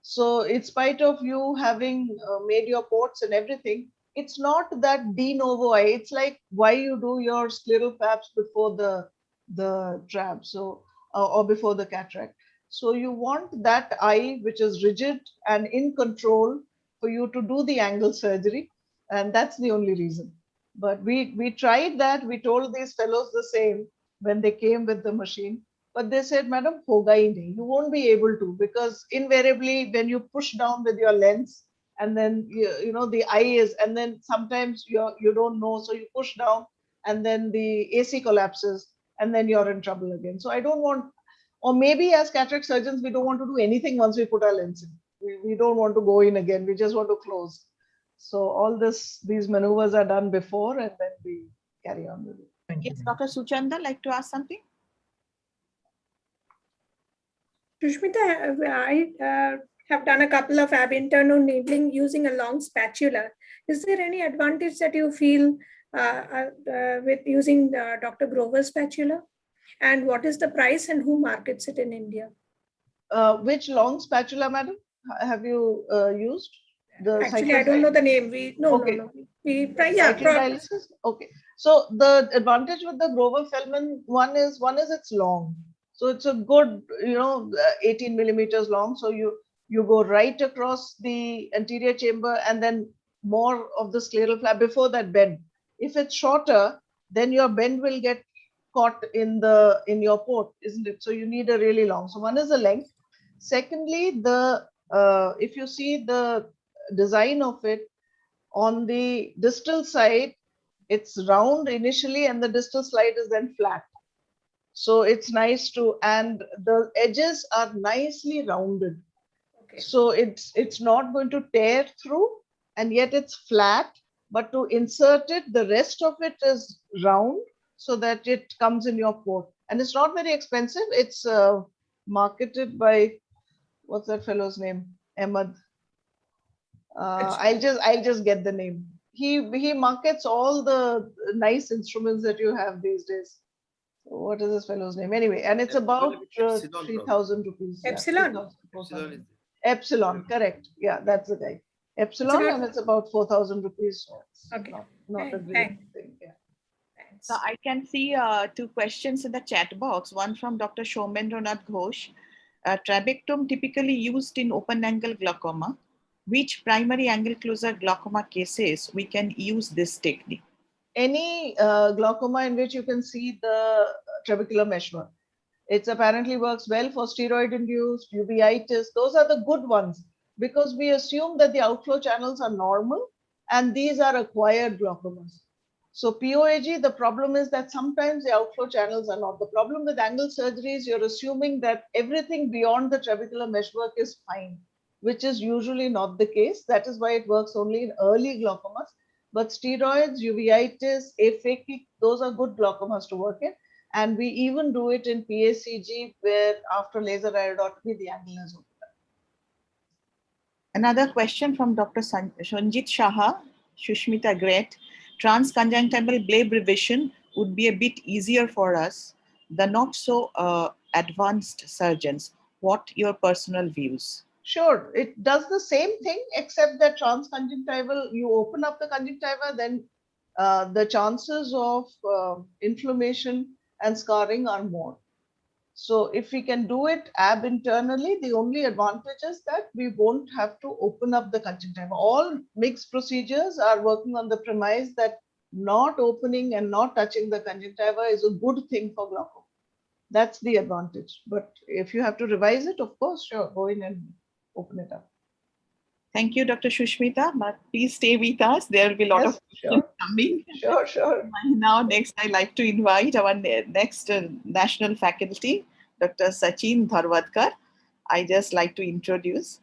So in spite of you having made your ports and everything, it's not that de novo eye. It's like why you do your scleral paps before the trab, so or before the cataract. So you want that eye which is rigid and in control for you to do the angle surgery, and that's the only reason. But we tried that. We told these fellows the same when they came with the machine. But they said, Madam, hoga hi nahi. You won't be able to, because invariably when you push down with your lens, and then the eye is, and then sometimes you don't know, so you push down, and then the AC collapses, and then you're in trouble again. So I don't want, or maybe as cataract surgeons, we don't want to do anything once we put our lens in. We don't want to go in again. We just want to close. So all these maneuvers are done before, and then we carry on with it. Thank you. Yes, Dr. Suchanda, like to ask something? Sushmita, I have done a couple of ab internal needling using a long spatula. Is there any advantage that you feel with using Dr. Grover's spatula? And what is the price and who markets it in India? Which long spatula, madam, have you used? The Actually, I don't know the name. No. Cyclodialysis? Okay. So the advantage with the Grover Feldman one is it's long. So it's a good, 18 millimeters long. So you go right across the anterior chamber and then more of the scleral flap before that bend. If it's shorter, then your bend will get caught in your port, isn't it? So you need a really long. So one is the length. Secondly, if you see the design of it, on the distal side, it's round initially and the distal side is then flat. So it's nice and the edges are nicely rounded. Okay. So it's not going to tear through, and yet it's flat, but to insert it, the rest of it is round so that it comes in your port. And it's not very expensive. It's marketed by, what's that fellow's name? Ahmed. I'll just get the name. He markets all the nice instruments that you have these days. What is this fellow's name? Anyway, and it's about 3,000 rupees. Epsilon. Yeah, Epsilon, correct. Yeah, that's the guy. Epsilon, and it's about 4,000 rupees. So it's Okay. not a great thing. Yeah. So I can see two questions in the chat box. One from Dr. Shomendranath Ghosh. Trabectome typically used in open angle glaucoma. Which primary angle closure glaucoma cases we can use this technique? Any glaucoma in which you can see the trabecular meshwork. It apparently works well for steroid-induced uveitis. Those are the good ones because we assume that the outflow channels are normal and these are acquired glaucomas. So POAG, the problem is that sometimes the outflow channels are not. The problem with angle surgery is you're assuming that everything beyond the trabecular meshwork is fine, which is usually not the case. That is why it works only in early glaucomas. But steroids, uveitis, aphakic, those are good glaucomas to work in. And we even do it in PACG where after laser iridotomy, the angle is open. Another question from Dr. Sanjit Shaha, Shushmita, great. Transconjunctival blade revision would be a bit easier for us, the not so advanced surgeons. What your personal views? Sure, it does the same thing except that transconjunctival, you open up the conjunctiva, then the chances of inflammation and scarring are more. So if we can do it ab internally, the only advantage is that we won't have to open up the conjunctiva. All mixed procedures are working on the premise that not opening and not touching the conjunctiva is a good thing for glaucoma. That's the advantage. But if you have to revise it, of course, sure, go in and open it up. Thank you, Dr. Shushmita. But please stay with us. There will be a lot of questions coming. Sure. Now, next, I'd like to invite our next national faculty, Dr. Sachin Dharwadkar. I just like to introduce.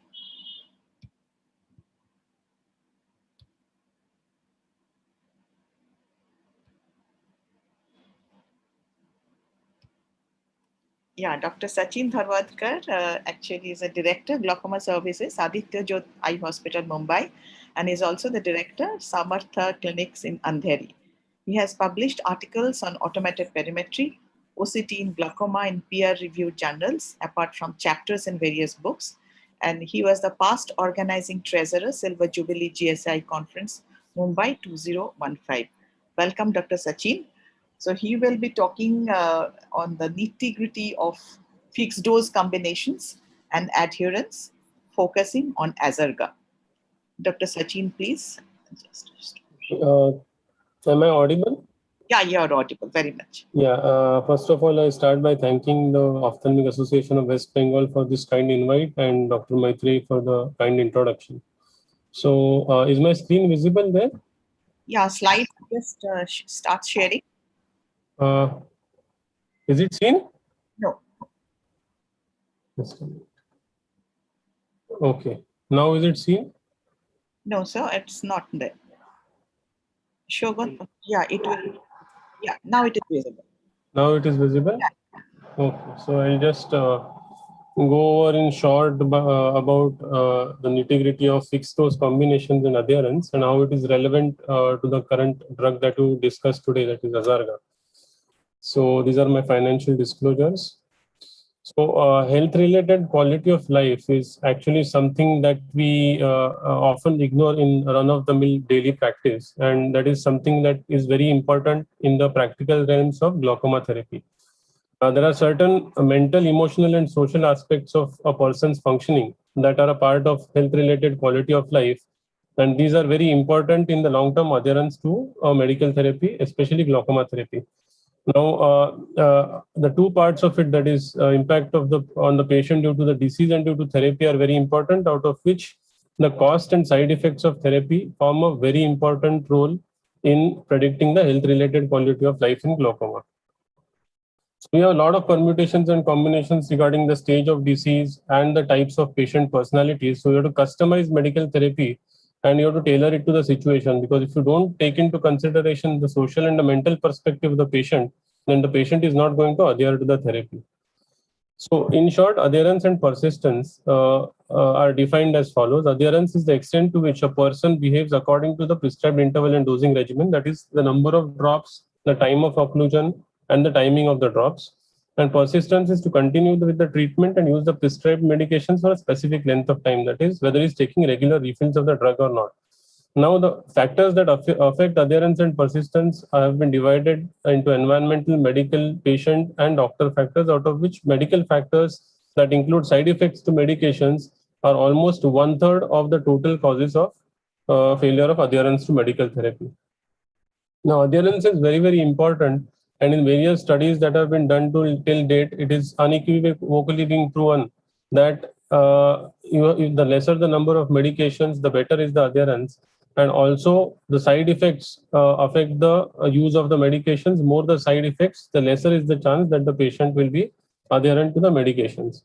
Yeah, Dr. Sachin Dharwadkar actually is a director, Glaucoma Services, Aditya Jyot Eye Hospital, Mumbai, and is also the director, Samartha Clinics in Andheri. He has published articles on automated perimetry, OCT in glaucoma in peer-reviewed journals, apart from chapters in various books. And he was the past organizing treasurer, Silver Jubilee GSI Conference, Mumbai 2015. Welcome, Dr. Sachin. So he will be talking on the nitty-gritty of fixed dose combinations and adherence, focusing on Azarga. Dr. Sachin, please. Am I audible? Yeah, you're audible, very much. Yeah, first of all, I start by thanking the Ophthalmic Association of West Bengal for this kind invite and Dr. Maitri for the kind introduction. So is my screen visible there? Yeah, slide, just start sharing. Is it seen? No. Just a minute. Okay, now is it seen? No, sir, it's not there. Shogun, yeah, it will. Yeah, now it is visible. Now it is visible? Okay, so I'll just go over in short about the nitty-gritty of fixed dose combinations and adherence and how it is relevant to the current drug that we discussed today, that is Azarga. So these are my financial disclosures. So health-related quality of life is actually something that we often ignore in run-of-the-mill daily practice, and that is something that is very important in the practical realms of glaucoma therapy. There are certain mental, emotional, and social aspects of a person's functioning that are a part of health-related quality of life, and these are very important in the long-term adherence to medical therapy, especially glaucoma therapy. Now, the two parts of it, that is impact of on the patient due to the disease and due to therapy, are very important, out of which the cost and side effects of therapy form a very important role in predicting the health-related quality of life in glaucoma. So we have a lot of permutations and combinations regarding the stage of disease and the types of patient personalities. So you have to customize medical therapy and you have to tailor it to the situation, because if you don't take into consideration the social and the mental perspective of the patient, then the patient is not going to adhere to the therapy. So in short, adherence and persistence are defined as follows. Adherence is the extent to which a person behaves according to the prescribed interval and dosing regimen, that is the number of drops, the time of occlusion, and the timing of the drops. And persistence is to continue with the treatment and use the prescribed medications for a specific length of time, that is whether he's taking regular refills of the drug or not. Now, the factors that affect adherence and persistence have been divided into environmental, medical, patient, and doctor factors, out of which medical factors that include side effects to medications are almost 1/3 of the total causes of failure of adherence to medical therapy. Now, adherence is very, very important, and in various studies that have been done till date, it is unequivocally being proven that the lesser the number of medications, the better is the adherence. And also the side effects affect the use of the medications. More the side effects, the lesser is the chance that the patient will be adherent to the medications.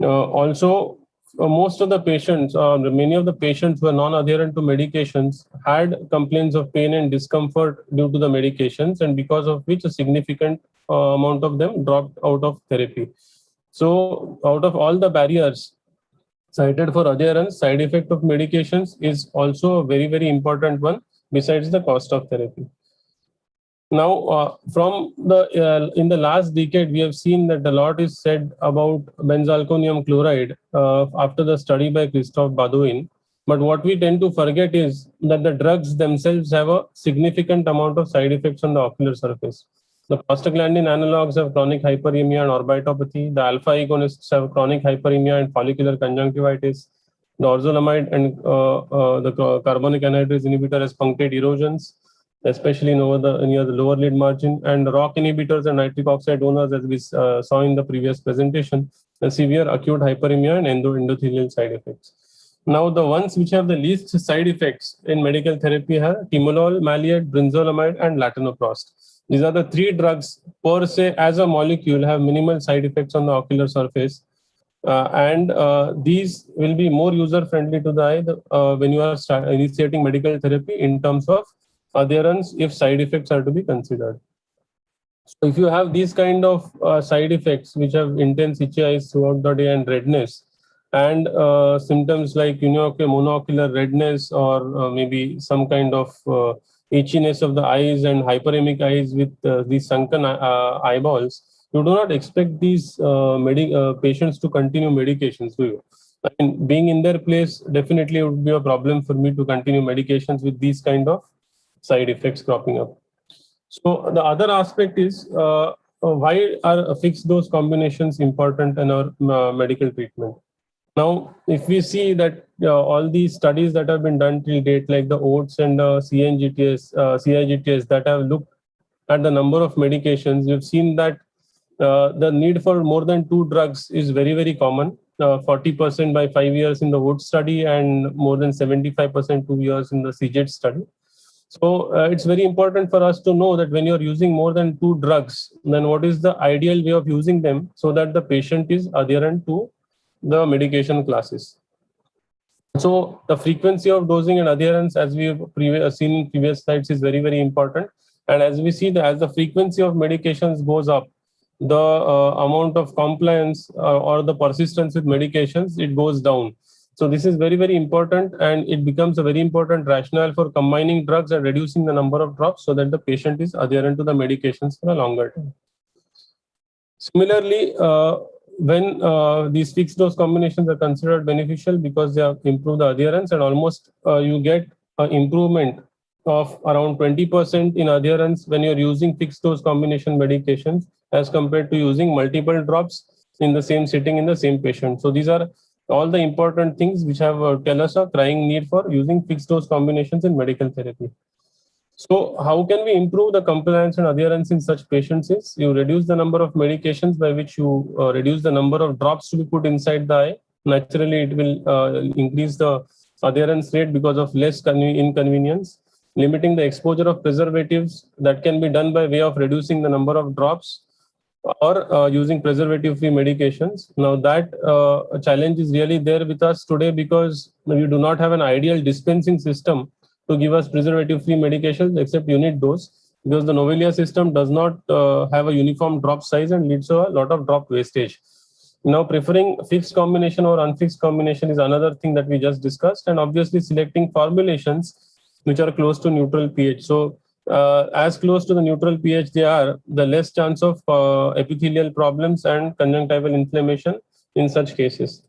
Also, most of the patients, many of the patients who are non-adherent to medications had complaints of pain and discomfort due to the medications, and because of which a significant amount of them dropped out of therapy. So out of all the barriers cited for adherence, side effect of medications is also a very, very important one, besides the cost of therapy. Now, in the last decade, we have seen that a lot is said about benzalkonium chloride after the study by Christophe Baudouin. But what we tend to forget is that the drugs themselves have a significant amount of side effects on the ocular surface. The prostaglandin analogs have chronic hyperemia and orbitopathy. The alpha agonists have chronic hyperemia and follicular conjunctivitis. The orzolamide and the carbonic anhydrase inhibitor has punctate erosions, especially near the lower lid margin. And ROCK inhibitors and nitric oxide donors, as we saw in the previous presentation, the severe acute hyperemia and endothelial side effects. Now, the ones which have the least side effects in medical therapy are timolol, maleate, brinzolamide, and latanoprost. These are the three drugs per se as a molecule have minimal side effects on the ocular surface. These will be more user-friendly to the eye when you are initiating medical therapy in terms of adherence if side effects are to be considered. So if you have these kind of side effects which have intense itchy eyes throughout the day and redness, and symptoms like monocular redness, or maybe some kind of itchiness of the eyes and hyperemic eyes with these sunken eyeballs, you do not expect these patients to continue medications, do you? I mean, being in their place, definitely it would be a problem for me to continue medications with these kind of side effects cropping up. So the other aspect is why are fixed dose combinations important in our medical treatment? Now, if we see that all these studies that have been done till date, like the OATS and CIGTS that have looked at the number of medications, we've seen that the need for more than 2 drugs is very, very common. 40% by 5 years in the OATS study and more than 75% 2 years in the CGT study. So it's very important for us to know that when you're using more than 2 drugs, then what is the ideal way of using them so that the patient is adherent to the medication classes. So the frequency of dosing and adherence, as we have seen in previous slides, is very, very important. And as we see that as the frequency of medications goes up, the amount of compliance or the persistence with medications, it goes down. So this is very, very important, and it becomes a very important rationale for combining drugs and reducing the number of drops so that the patient is adherent to the medications for a longer time. Similarly, when these fixed dose combinations are considered beneficial because they improve the adherence, and almost you get an improvement of around 20% in adherence when you're using fixed dose combination medications as compared to using multiple drops in the same sitting in the same patient. So these are all the important things which have tell us a crying need for using fixed dose combinations in medical therapy. So how can we improve the compliance and adherence in such patients? Is you reduce the number of medications by which you reduce the number of drops to be put inside the eye. Naturally, it will increase the adherence rate because of less inconvenience. Limiting the exposure of preservatives, that can be done by way of reducing the number of drops or using preservative-free medications. Now that challenge is really there with us today because we do not have an ideal dispensing system to give us preservative-free medications except unit dose, because the Novelia system does not have a uniform drop size and leads to a lot of drop wastage. Now, preferring fixed combination or unfixed combination is another thing that we just discussed, and obviously selecting formulations which are close to neutral pH. So as close to the neutral pH they are, the less chance of epithelial problems and conjunctival inflammation in such cases.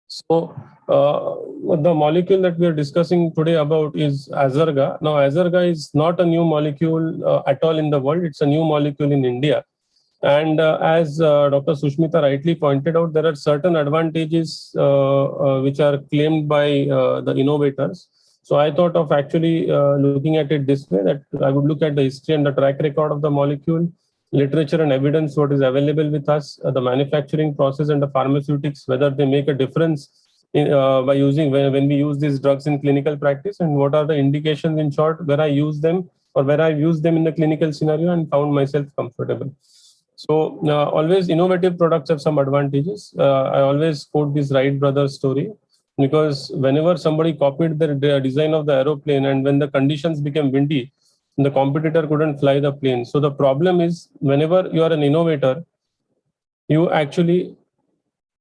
So the molecule that we are discussing today about is Azarga. Now, Azarga is not a new molecule at all in the world. It's a new molecule in India. And as Dr. Sushmita rightly pointed out, there are certain advantages which are claimed by the innovators. So I thought of actually looking at it this way, that I would look at the history and the track record of the molecule, literature and evidence, what is available with us, the manufacturing process and the pharmaceutics, whether they make a difference in, by using when we use these drugs in clinical practice, and what are the indications in short where I use them or where I've used them in the clinical scenario and found myself comfortable. So always innovative products have some advantages. I always quote this Wright brothers story, because whenever somebody copied the design of the aeroplane and when the conditions became windy, the competitor couldn't fly the plane. So the problem is, whenever you are an innovator, you actually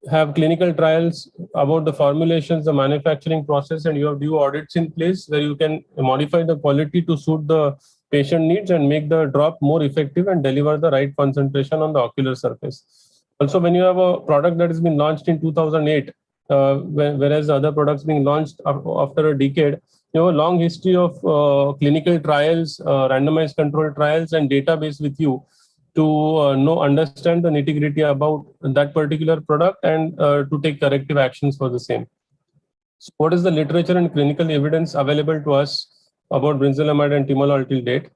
have clinical trials about the formulations, the manufacturing process, and you have due audits in place where you can modify the quality to suit the patient needs and make the drop more effective and deliver the right concentration on the ocular surface. Also, when you have a product that has been launched in 2008, whereas other products being launched after a decade, you have a long history of clinical trials, randomized controlled trials, and database with you to understand the nitty-gritty about that particular product and to take corrective actions for the same. So what is the literature and clinical evidence available to us about brinzolamide and timolol till date?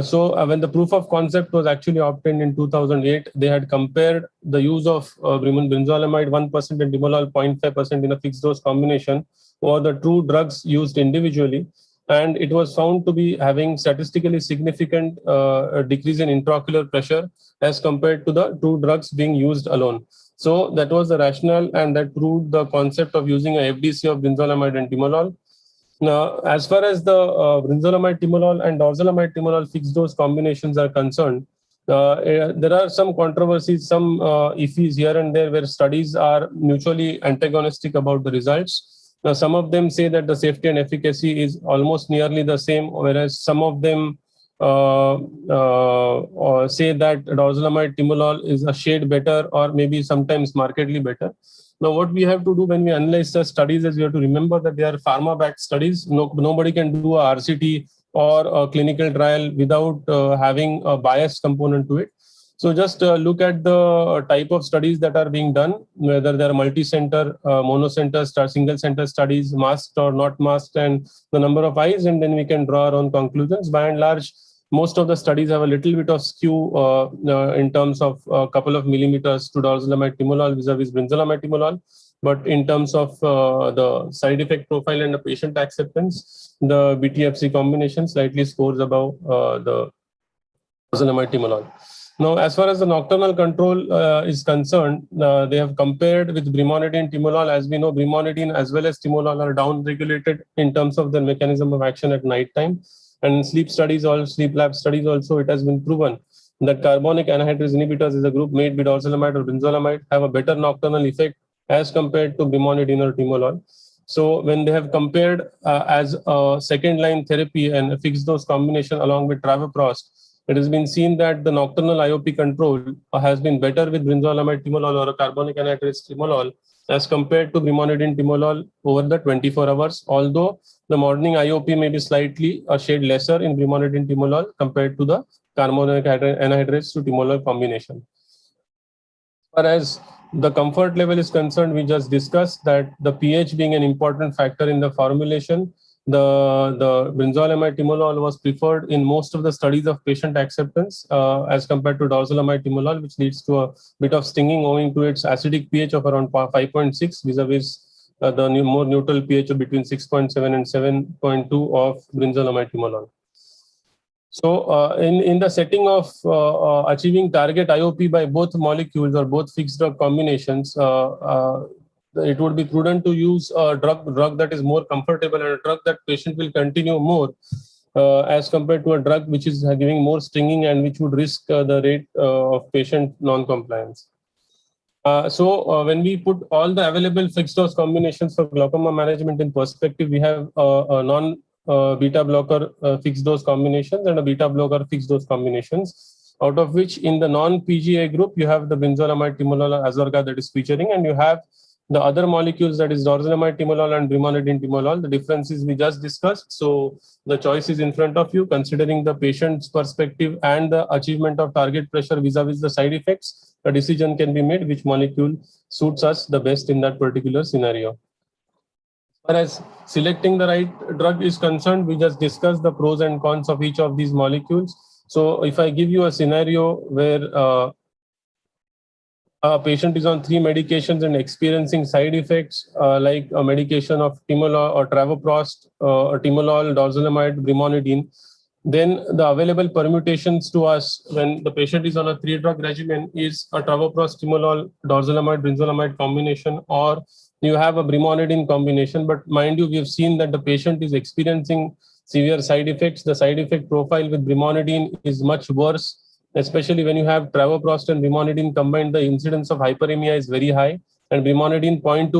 So when the proof of concept was actually obtained in 2008, they had compared the use of brinzolamide 1% and timolol 0.5% in a fixed dose combination or the two drugs used individually. And it was found to be having statistically significant decrease in intraocular pressure as compared to the two drugs being used alone. So that was the rationale, and that proved the concept of using a FDC of brinzolamide and timolol. Now, as far as the brinzolamide timolol and dorzolamide timolol fixed dose combinations are concerned, there are some controversies, some ifs here and there where studies are mutually antagonistic about the results. Now, some of them say that the safety and efficacy is almost nearly the same, whereas some of them say that dorzolamide timolol is a shade better or maybe sometimes markedly better. Now, what we have to do when we analyze the studies is we have to remember that they are pharma-backed studies. Nobody can do a RCT or a clinical trial without having a bias component to it. So just look at the type of studies that are being done, whether they are multi-center, monocenter, single-center studies, masked or not masked, and the number of eyes, and then we can draw our own conclusions. By and large, most of the studies have a little bit of skew in terms of a couple of millimeters to dorzolamide timolol vis-a-vis brinzolamide timolol. But in terms of the side effect profile and the patient acceptance, the BTFC combination slightly scores above the dorzolamide timolol. Now, as far as the nocturnal control is concerned, they have compared with brimonidine, timolol. As we know, brimonidine as well as timolol are down-regulated in terms of their mechanism of action at night time. And in sleep studies, or sleep lab studies also, it has been proven that carbonic anhydrase inhibitors is a group made with dorzolamide or brinzolamide have a better nocturnal effect as compared to brimonidine or timolol. So when they have compared as a second-line therapy and a fixed dose combination along with travoprost, it has been seen that the nocturnal IOP control has been better with brinzolamide timolol or a carbonic anhydrase timolol as compared to brimonidine timolol over the 24 hours, although the morning IOP may be slightly a shade lesser in brimonidine timolol compared to the carbonic anhydrase to timolol combination. As far as the comfort level is concerned, we just discussed that the pH being an important factor in the formulation, the brinzolamide timolol was preferred in most of the studies of patient acceptance as compared to dorzolamide timolol, which leads to a bit of stinging owing to its acidic pH of around 5.6 vis-a-vis the more neutral pH of between 6.7 and 7.2 of brinzolamide timolol. So in the setting of achieving target IOP by both molecules or both fixed drug combinations, it would be prudent to use a drug that is more comfortable and a drug that patient will continue more as compared to a drug which is giving more stinging and which would risk the rate of patient non-compliance. So when we put all the available fixed dose combinations for glaucoma management in perspective, we have a non-beta blocker fixed dose combinations and a beta blocker fixed dose combinations, out of which in the non-PGA group, you have the brinzolamide timolol Azorga that is featuring, and you have the other molecules, that is dorzolamide timolol and brimonidine timolol. The differences we just discussed. So the choice is in front of you, considering the patient's perspective and the achievement of target pressure vis-a-vis the side effects. A decision can be made which molecule suits us the best in that particular scenario. As far as selecting the right drug is concerned, we just discussed the pros and cons of each of these molecules. So if I give you a scenario where a patient is on 3 medications and experiencing side effects like a medication of timolol or travoprost, or timolol, dorzolamide, brimonidine, then the available permutations to us when the patient is on a 3-drug regimen is a travoprost, timolol, dorzolamide, brinzolamide combination, or you have a brimonidine combination. But mind you, we have seen that the patient is experiencing severe side effects. The side effect profile with brimonidine is much worse. Especially when you have travoprost and brimonidine combined, the incidence of hyperemia is very high, and brimonidine 0.2%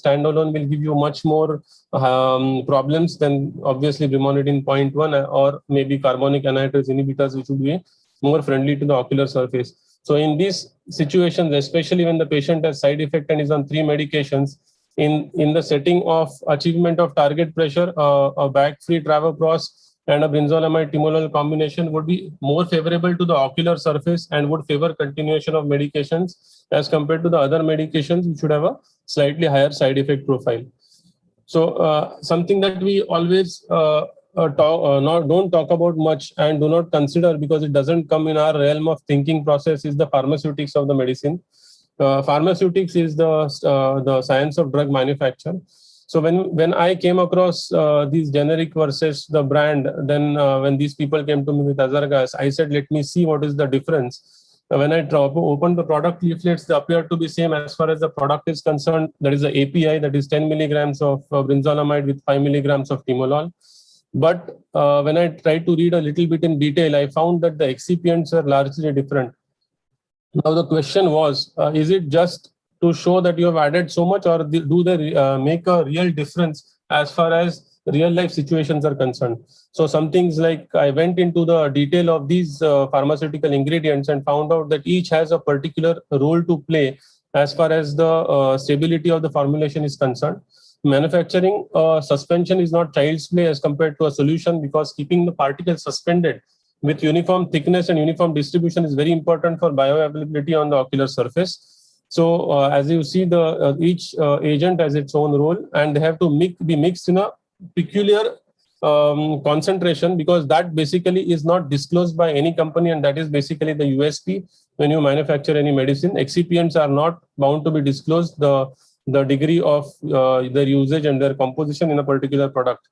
standalone will give you much more problems than obviously brimonidine 0.1 or maybe carbonic anhydrase inhibitors, which would be more friendly to the ocular surface. So in these situations, especially when the patient has side effect and is on 3 medications, in the setting of achievement of target pressure, a bag-free travoprost and a brinzolamide timolol combination would be more favorable to the ocular surface and would favor continuation of medications as compared to the other medications which should have a slightly higher side effect profile. So something that we always don't talk about much and do not consider because it doesn't come in our realm of thinking process is the pharmaceutics of the medicine. Pharmaceutics is the science of drug manufacture. So when I came across these generic versus the brand, then when these people came to me with Azargas, I said, let me see what is the difference. When I opened the product leaflets, they appear to be same as far as the product is concerned. There is the API that is 10 milligrams of brinzolamide with 5 milligrams of timolol. But when I tried to read a little bit in detail, I found that the excipients are largely different. Now the question was, is it just to show that you have added so much, or do they make a real difference as far as real life situations are concerned? So some things like I went into the detail of these pharmaceutical ingredients and found out that each has a particular role to play as far as the stability of the formulation is concerned. Manufacturing suspension is not child's play as compared to a solution, because keeping the particles suspended with uniform thickness and uniform distribution is very important for bioavailability on the ocular surface. So as you see, each agent has its own role, and they have to be mixed in a peculiar concentration, because that basically is not disclosed by any company, and that is basically the USP when you manufacture any medicine. Excipients are not bound to be disclosed, the degree of their usage and their composition in a particular product.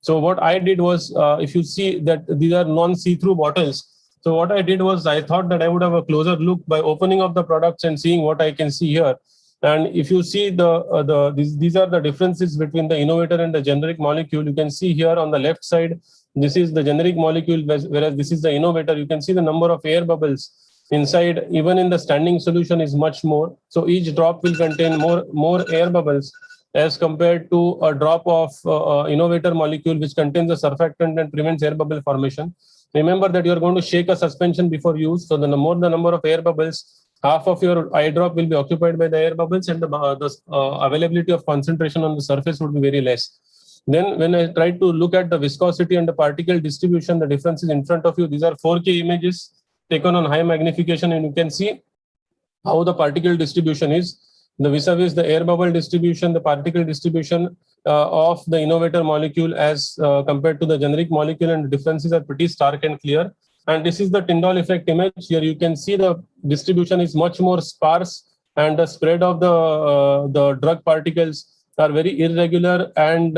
So what I did was, if you see that these are non-see-through bottles, So what I did was I thought that I would have a closer look by opening up the products and seeing what I can see here. And if you see these are the differences between the innovator and the generic molecule. You can see here on the left side, this is the generic molecule, whereas this is the innovator. You can see the number of air bubbles inside, even in the standing solution, is much more. So each drop will contain more air bubbles as compared to a drop of innovator molecule, which contains a surfactant and prevents air bubble formation. Remember that you are going to shake a suspension before use. So the more the number of air bubbles, half of your eye drop will be occupied by the air bubbles, and the availability of concentration on the surface would be very less. Then when I try to look at the viscosity and the particle distribution, the difference is in front of you. These are 4K images taken on high magnification, and you can see how the particle distribution is. The vis-a-vis the air bubble distribution, the particle distribution of the innovator molecule as compared to the generic molecule, and the differences are pretty stark and clear. And this is the Tyndall effect image. Here you can see the distribution is much more sparse, and the spread of the drug particles are very irregular and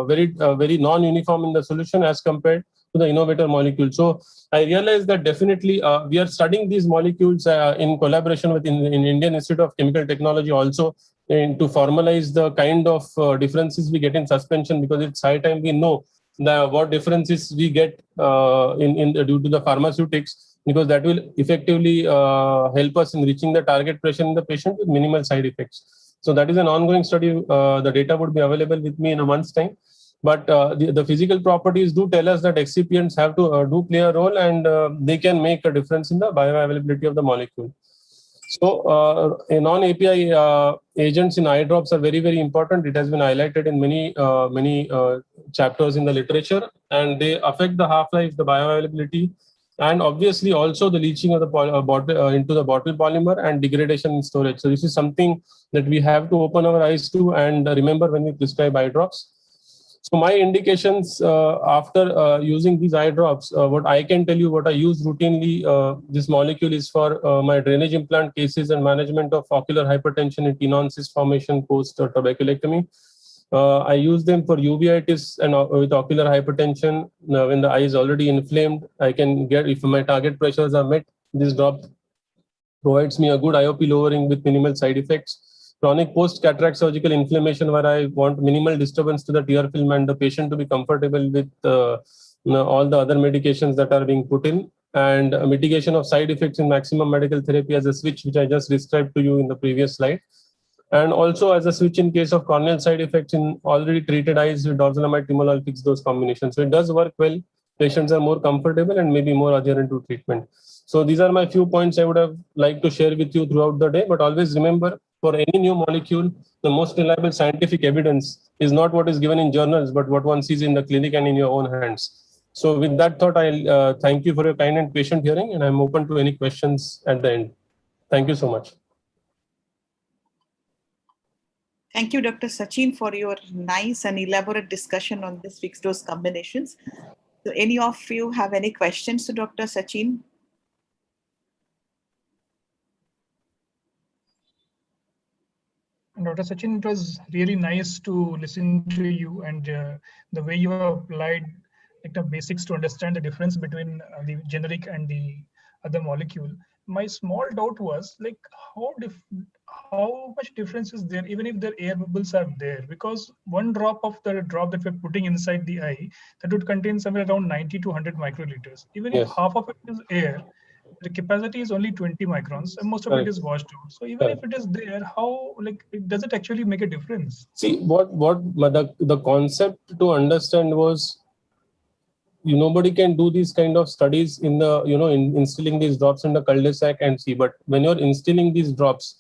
very non-uniform in the solution as compared to the innovator molecule. So I realized that definitely we are studying these molecules in collaboration with in Indian Institute of Chemical Technology also to formalize the kind of differences we get in suspension, because it's high time we know what differences we get due to the pharmaceutics, because that will effectively help us in reaching the target pressure in the patient with minimal side effects. So that is an ongoing study. The data would be available with me in a month's time. But the physical properties do tell us that excipients have to do play a role, and they can make a difference in the bioavailability of the molecule. So non-API agents in eye drops are very, very important. It has been highlighted in many chapters in the literature, and they affect the half-life, the bioavailability, and obviously also the leaching of the bottle into the bottle polymer and degradation in storage. So this is something that we have to open our eyes to and remember when we prescribe eye drops. So my indications after using these eye drops, what I can tell you, what I use routinely, this molecule is for my drainage implant cases and management of ocular hypertension and tenon cyst formation post trabeculectomy. I use them for uveitis and with ocular hypertension. When the eye is already inflamed, I can get, if my target pressures are met, this drop provides me a good IOP lowering with minimal side effects. Chronic post-cataract surgical inflammation, where I want minimal disturbance to the tear film and the patient to be comfortable with all the other medications that are being put in, and mitigation of side effects in maximum medical therapy as a switch, which I just described to you in the previous slide. And also as a switch in case of corneal side effects in already treated eyes with dorzolamide timolol fixed dose combination. So it does work well. Patients are more comfortable and maybe more adherent to treatment. So these are my few points I would have liked to share with you throughout the day. But always remember, for any new molecule, the most reliable scientific evidence is not what is given in journals, but what one sees in the clinic and in your own hands. So with that thought, I'll thank you for your kind and patient hearing, and I'm open to any questions at the end. Thank you so much. Thank you, Dr. Sachin, for your nice and elaborate discussion on this fixed dose combinations. So any of you have any questions to Dr. Sachin? Dr. Sachin, it was really nice to listen to you, and the way you have applied like the basics to understand the difference between the generic and the other molecule. My small doubt was like how much difference is there even if the air bubbles are there, because one drop of the drop that we're putting inside the eye, that would contain somewhere around 90 to 100 microliters. Even if half of it is air, the capacity is only 20 microns and most of it is washed out. So even if it is there, how does it actually make a difference? See, what the concept to understand was, nobody can do these kind of studies in the instilling these drops in the cul-de-sac and see. But when you're instilling these drops,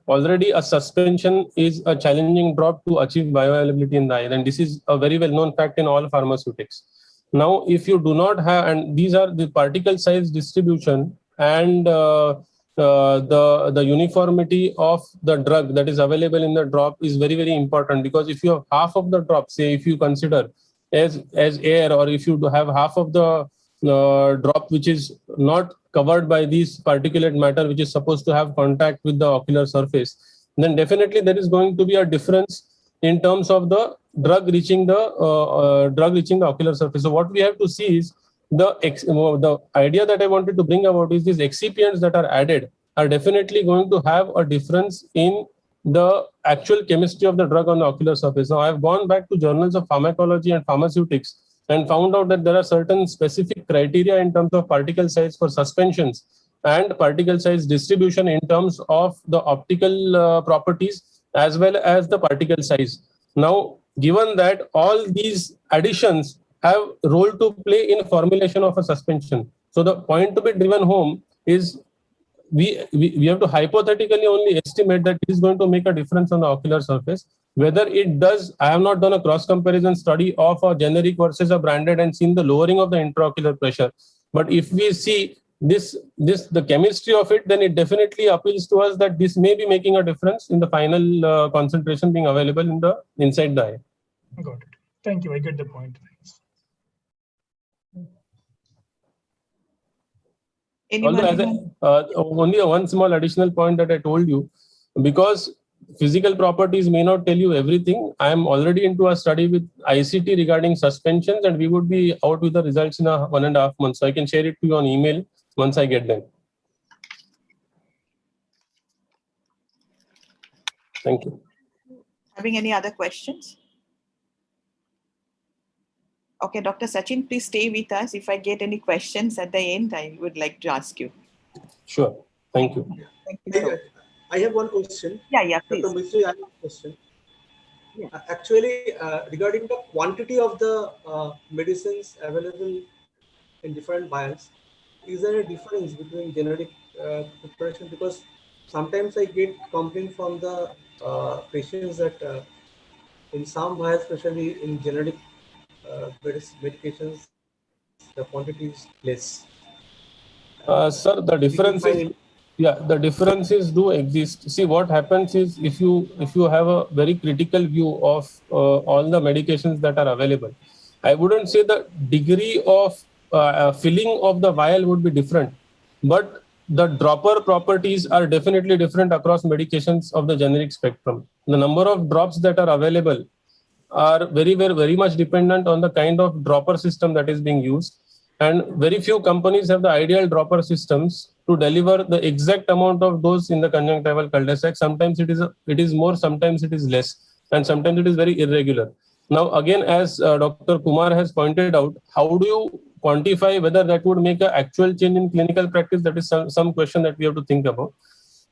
already a suspension is a challenging drop to achieve bioavailability in the eye, and this is a very well known fact in all pharmaceutics. Now, if you do not have, and these are the particle size distribution and the uniformity of the drug that is available in the drop is very, very important, because if you have half of the drop, say if you consider as air, or if you have half of the drop which is not covered by this particulate matter which is supposed to have contact with the ocular surface, then definitely there is going to be a difference in terms of the drug reaching the ocular surface. So what we have to see is the idea that I wanted to bring about is these excipients that are added are definitely going to have a difference in the actual chemistry of the drug on the ocular surface. Now, I've gone back to journals of pharmacology and pharmaceutics and found out that there are certain specific criteria in terms of particle size for suspensions and particle size distribution in terms of the optical properties as well as the particle size. Now, given that all these additions have role to play in formulation of a suspension, so the point to be driven home is we have to hypothetically only estimate that it is going to make a difference on the ocular surface. Whether it does, I have not done a cross comparison study of a generic versus a branded and seen the lowering of the intraocular pressure. But if we see the chemistry of it, then it definitely appeals to us that this may be making a difference in the final concentration being available in the inside the eye. Got it. Thank you. I get the point. Although, only one small additional point that I told you, because physical properties may not tell you everything. I am already into a study with ICT regarding suspensions, and we would be out with the results in 1.5 months. So I can share it to you on email once I get them. Thank you. Having any other questions? Okay, Dr. Sachin, please stay with us. If I get any questions at the end, I would like to ask you. Sure. Thank you. Thank you so much. I have one question. Yeah, please. Dr. Mistry, I have a question. Yeah. Actually, regarding the quantity of the medicines available in different vials, is there a difference between generic preparation? Because sometimes I get complaint from the patients that in some vials, especially in generic medications, the quantity is less. Sir, the differences, the differences do exist. See, what happens is if you have a very critical view of all the medications that are available, I wouldn't say the degree of filling of the vial would be different, but the dropper properties are definitely different across medications of the generic spectrum. The number of drops that are available are very much dependent on the kind of dropper system that is being used. And very few companies have the ideal dropper systems to deliver the exact amount of dose in the conjunctival cul-de-sac. Sometimes it is more, sometimes it is less, and sometimes it is very irregular. Now, again, as Dr. Kumar has pointed out, how do you quantify whether that would make an actual change in clinical practice? That is some question that we have to think about.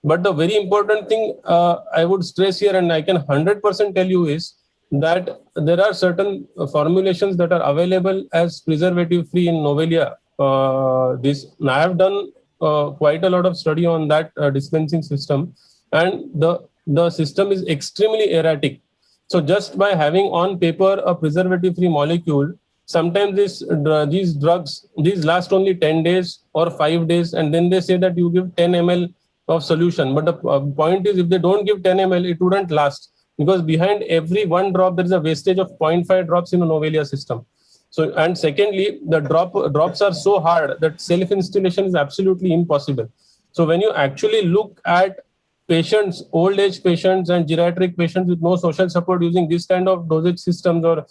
But the very important thing I would stress here, and I can 100% tell you, is that there are certain formulations that are available as preservative-free in Novelia. I have done quite a lot of study on that dispensing system, and the system is extremely erratic. So just by having on paper a preservative-free molecule, sometimes these drugs, these last only 10 days or 5 days, and then they say that you give 10 ml of solution. But the point is, if they don't give 10 ml, it wouldn't last, because behind every one drop, there is a wastage of 0.5 drops in a Novelia system. So, and secondly, the drops are so hard that self-installation is absolutely impossible. So when you actually look at patients, old age patients and geriatric patients with no social support using this kind of dosage systems or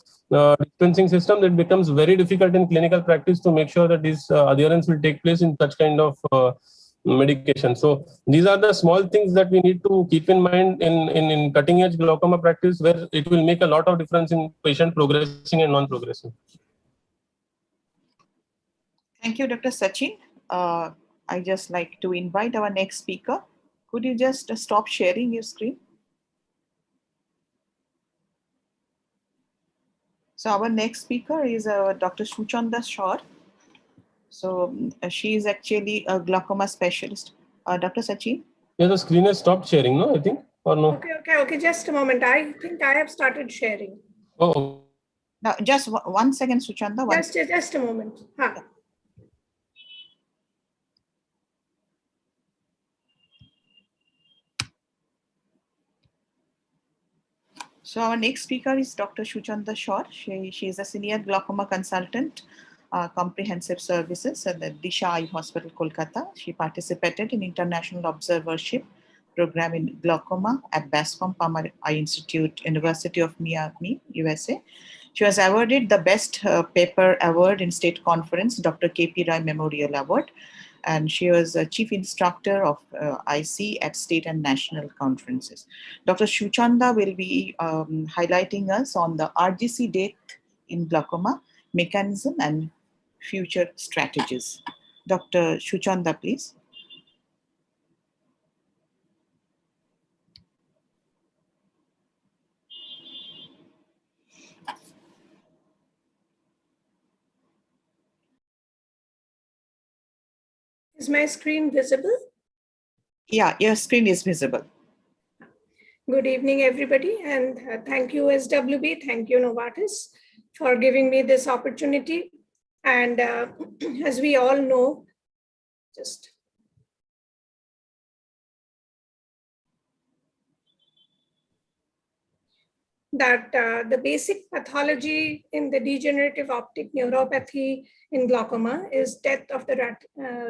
dispensing systems, it becomes very difficult in clinical practice to make sure that this adherence will take place in such kind of medication. So these are the small things that we need to keep in mind in cutting edge glaucoma practice, where it will make a lot of difference in patient progressing and non-progressing. Thank you, Dr. Sachin. I just like to invite our next speaker. Could you just stop sharing your screen? So our next speaker is Dr. Shuchanda Shor. So she is actually a glaucoma specialist. Dr. Sachin? Yeah, the screen has stopped sharing, no, I think, or no? Okay, just a moment. I think I have started sharing. Oh. Now, just 1 second, Shuchanda. Just a moment. Huh. So our next speaker is Dr. Shuchanda Shor. She is a senior glaucoma consultant, comprehensive services at the Disha Eye Hospital, Kolkata. She participated in international observership program in glaucoma at Bascom Palmer Eye Institute, University of Miami, USA. She was awarded the Best Paper Award in State Conference, Dr. K.P. Rai Memorial Award, and she was a chief instructor of IC at state and national conferences. Dr. Shuchanda will be highlighting us on the RGC death in glaucoma, mechanism and future strategies. Dr. Shuchanda, please. Is my screen visible? Yeah, your screen is visible. Good evening, everybody, and thank you, OSWB, thank you, Novartis, for giving me this opportunity. And as we all know, that the basic pathology in the degenerative optic neuropathy in glaucoma is death of the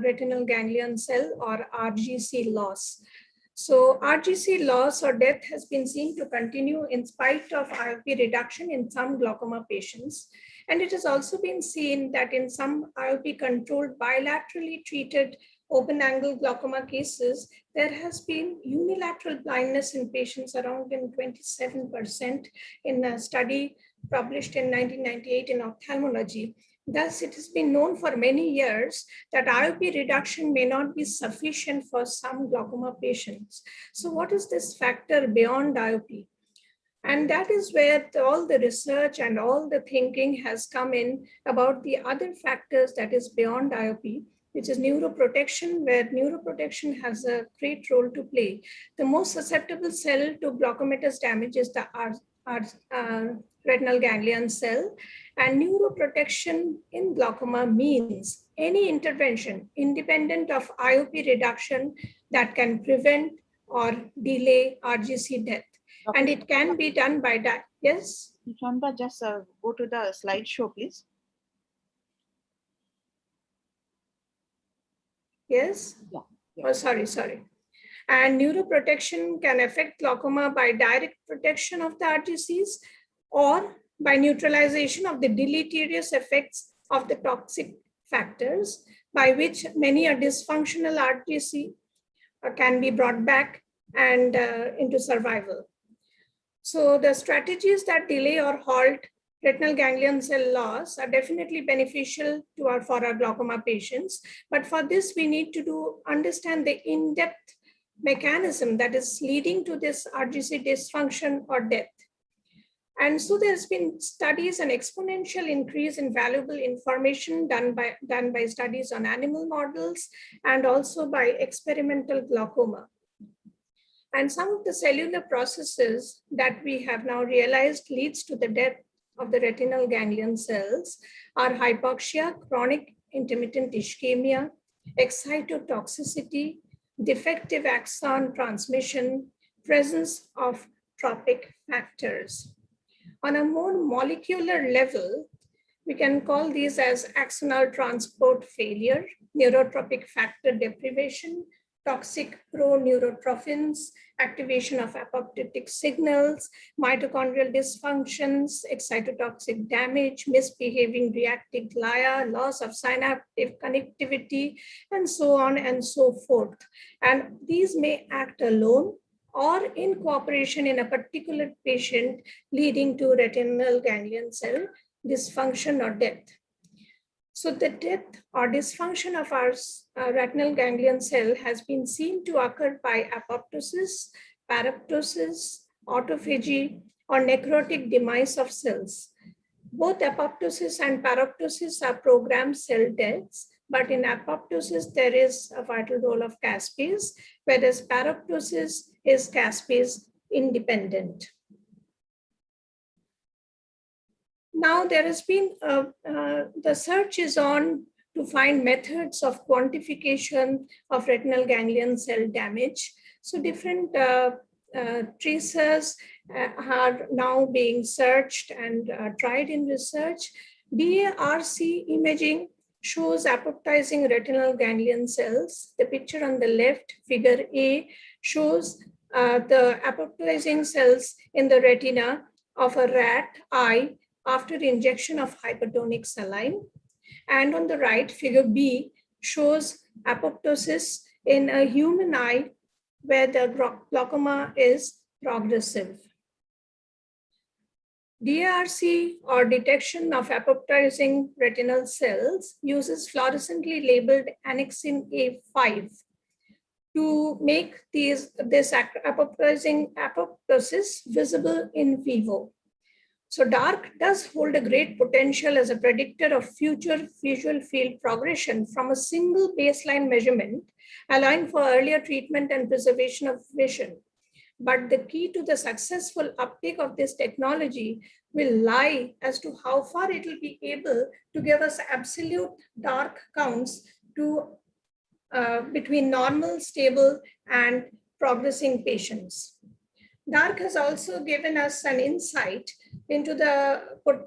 retinal ganglion cell, or RGC loss. So RGC loss or death has been seen to continue in spite of IOP reduction in some glaucoma patients. And it has also been seen that in some IOP controlled bilaterally treated open angle glaucoma cases, there has been unilateral blindness in patients around 27% in a study published in 1998 in ophthalmology. Thus, it has been known for many years that IOP reduction may not be sufficient for some glaucoma patients. So what is this factor beyond IOP? And that is where all the research and all the thinking has come in about the other factors that is beyond IOP, which is neuroprotection, where neuroprotection has a great role to play. The most susceptible cell to glaucomatous damage is the retinal ganglion cell, and neuroprotection in glaucoma means any intervention independent of IOP reduction that can prevent or delay RGC death. And it can be done by that. Yes? Chanda, just go to the slideshow, please. Yes? Yeah. Oh, sorry. And neuroprotection can affect glaucoma by direct protection of the RGCs or by neutralization of the deleterious effects of the toxic factors, by which many a dysfunctional RGC can be brought back and into survival. So the strategies that delay or halt retinal ganglion cell loss are definitely beneficial for our glaucoma patients. But for this, we need to understand the in-depth mechanism that is leading to this RGC dysfunction or death. And so there's been studies and exponential increase in valuable information done by studies on animal models and also by experimental glaucoma. And some of the cellular processes that we have now realized leads to the death of the retinal ganglion cells are hypoxia, chronic intermittent ischemia, excitotoxicity, defective axon transmission, presence of tropic factors. On a more molecular level, we can call these as axonal transport failure, neurotropic factor deprivation, toxic pro-neurotrophins, activation of apoptotic signals, mitochondrial dysfunctions, excitotoxic damage, misbehaving reactive glia, loss of synaptic connectivity, and so on and so forth. And these may act alone or in cooperation in a particular patient, leading to retinal ganglion cell dysfunction or death. So the death or dysfunction of our retinal ganglion cell has been seen to occur by apoptosis, paroptosis, autophagy, or necrotic demise of cells. Both apoptosis and paroptosis are programmed cell deaths, but in apoptosis, there is a vital role of caspase, whereas paroptosis is caspase independent. Now there has been, the search is on to find methods of quantification of retinal ganglion cell damage. So different tracers are now being searched and tried in research. DARC imaging shows apoptizing retinal ganglion cells. The picture on the left, figure A, shows the apoptizing cells in the retina of a rat eye after injection of hypertonic saline. And on the right, figure B shows apoptosis in a human eye where the glaucoma is progressive. DARC, or detection of apoptizing retinal cells, uses fluorescently labeled annexin A5 to make this apoptosis visible in vivo. So DARC does hold a great potential as a predictor of future visual field progression from a single baseline measurement, allowing for earlier treatment and preservation of vision. But the key to the successful uptake of this technology will lie as to how far it will be able to give us absolute DARC counts to between normal, stable, and progressing patients. DARC has also given us an insight into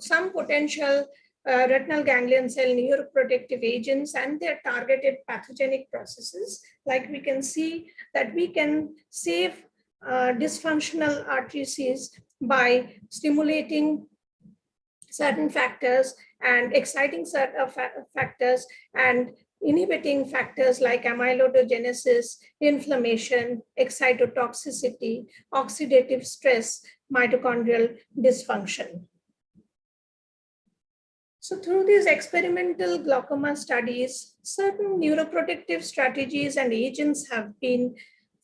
some potential retinal ganglion cell neuroprotective agents and their targeted pathogenic processes. Like we can see that we can save dysfunctional arteries by stimulating certain factors and exciting certain factors and inhibiting factors like amyloidogenesis, inflammation, excitotoxicity, oxidative stress, mitochondrial dysfunction. So through these experimental glaucoma studies, certain neuroprotective strategies and agents have been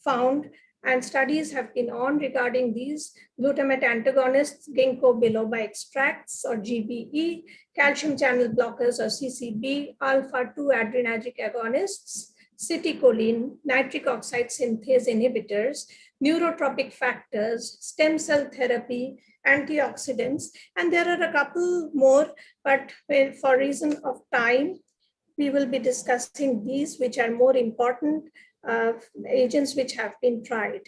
found, and studies have been on regarding these glutamate antagonists, ginkgo biloba extracts or GBE, calcium channel blockers or CCB, alpha-2 adrenergic agonists, citicoline, nitric oxide synthase inhibitors, neurotropic factors, stem cell therapy, antioxidants, and there are a couple more, but for reason of time, we will be discussing these, which are more important agents which have been tried.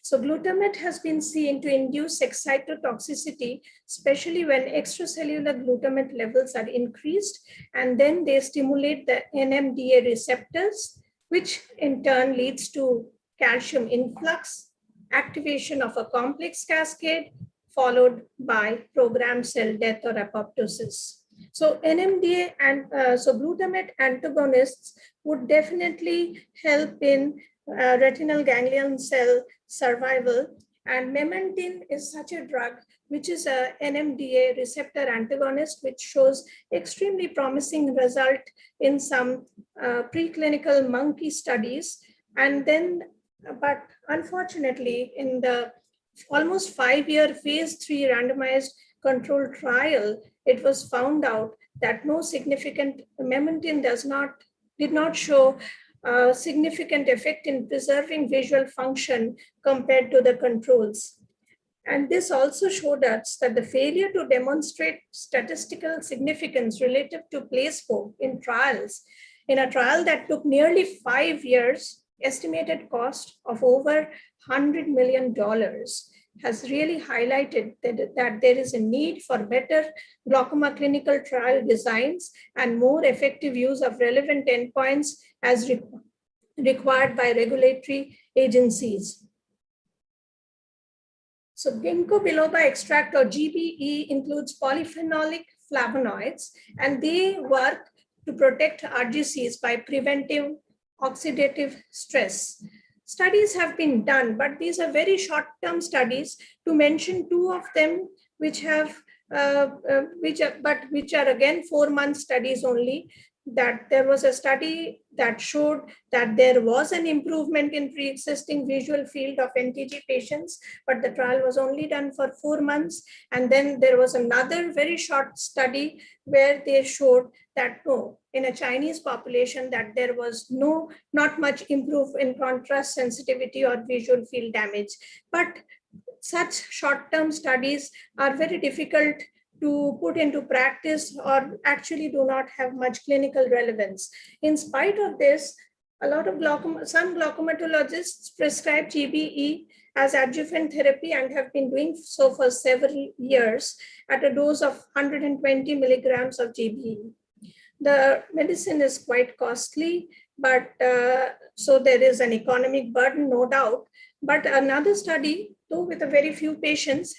So glutamate has been seen to induce excitotoxicity, especially when extracellular glutamate levels are increased, and then they stimulate the NMDA receptors, which in turn leads to calcium influx, activation of a complex cascade, followed by programmed cell death or apoptosis. So NMDA and so glutamate antagonists would definitely help in retinal ganglion cell survival, and memantine is such a drug which is a NMDA receptor antagonist, which shows extremely promising result in some preclinical monkey studies. And then, but unfortunately, in the almost 5-year phase 3 randomized controlled trial, it was found out that no significant memantine did not show a significant effect in preserving visual function compared to the controls. And this also showed us that the failure to demonstrate statistical significance relative to placebo in trials, in a trial that took nearly 5 years, estimated cost of over $100 million, has really highlighted that there is a need for better glaucoma clinical trial designs and more effective use of relevant endpoints as required by regulatory agencies. So ginkgo biloba extract or GBE includes polyphenolic flavonoids, and they work to protect RGCs by preventing oxidative stress. Studies have been done, but these are very short-term studies. To mention 2 of them, which are again 4-month studies only. That there was a study that showed that there was an improvement in pre-existing visual field of NTG patients, but the trial was only done for 4 months. And then there was another very short study where they showed that no, in a Chinese population, that there was not much improvement in contrast sensitivity or visual field damage. But such short-term studies are very difficult to put into practice or actually do not have much clinical relevance. In spite of this, a lot of some glaucomatologists prescribe GBE as adjuvant therapy and have been doing so for several years at a dose of 120 milligrams of GBE. The medicine is quite costly, but so there is an economic burden, no doubt. But another study, though with a very few patients,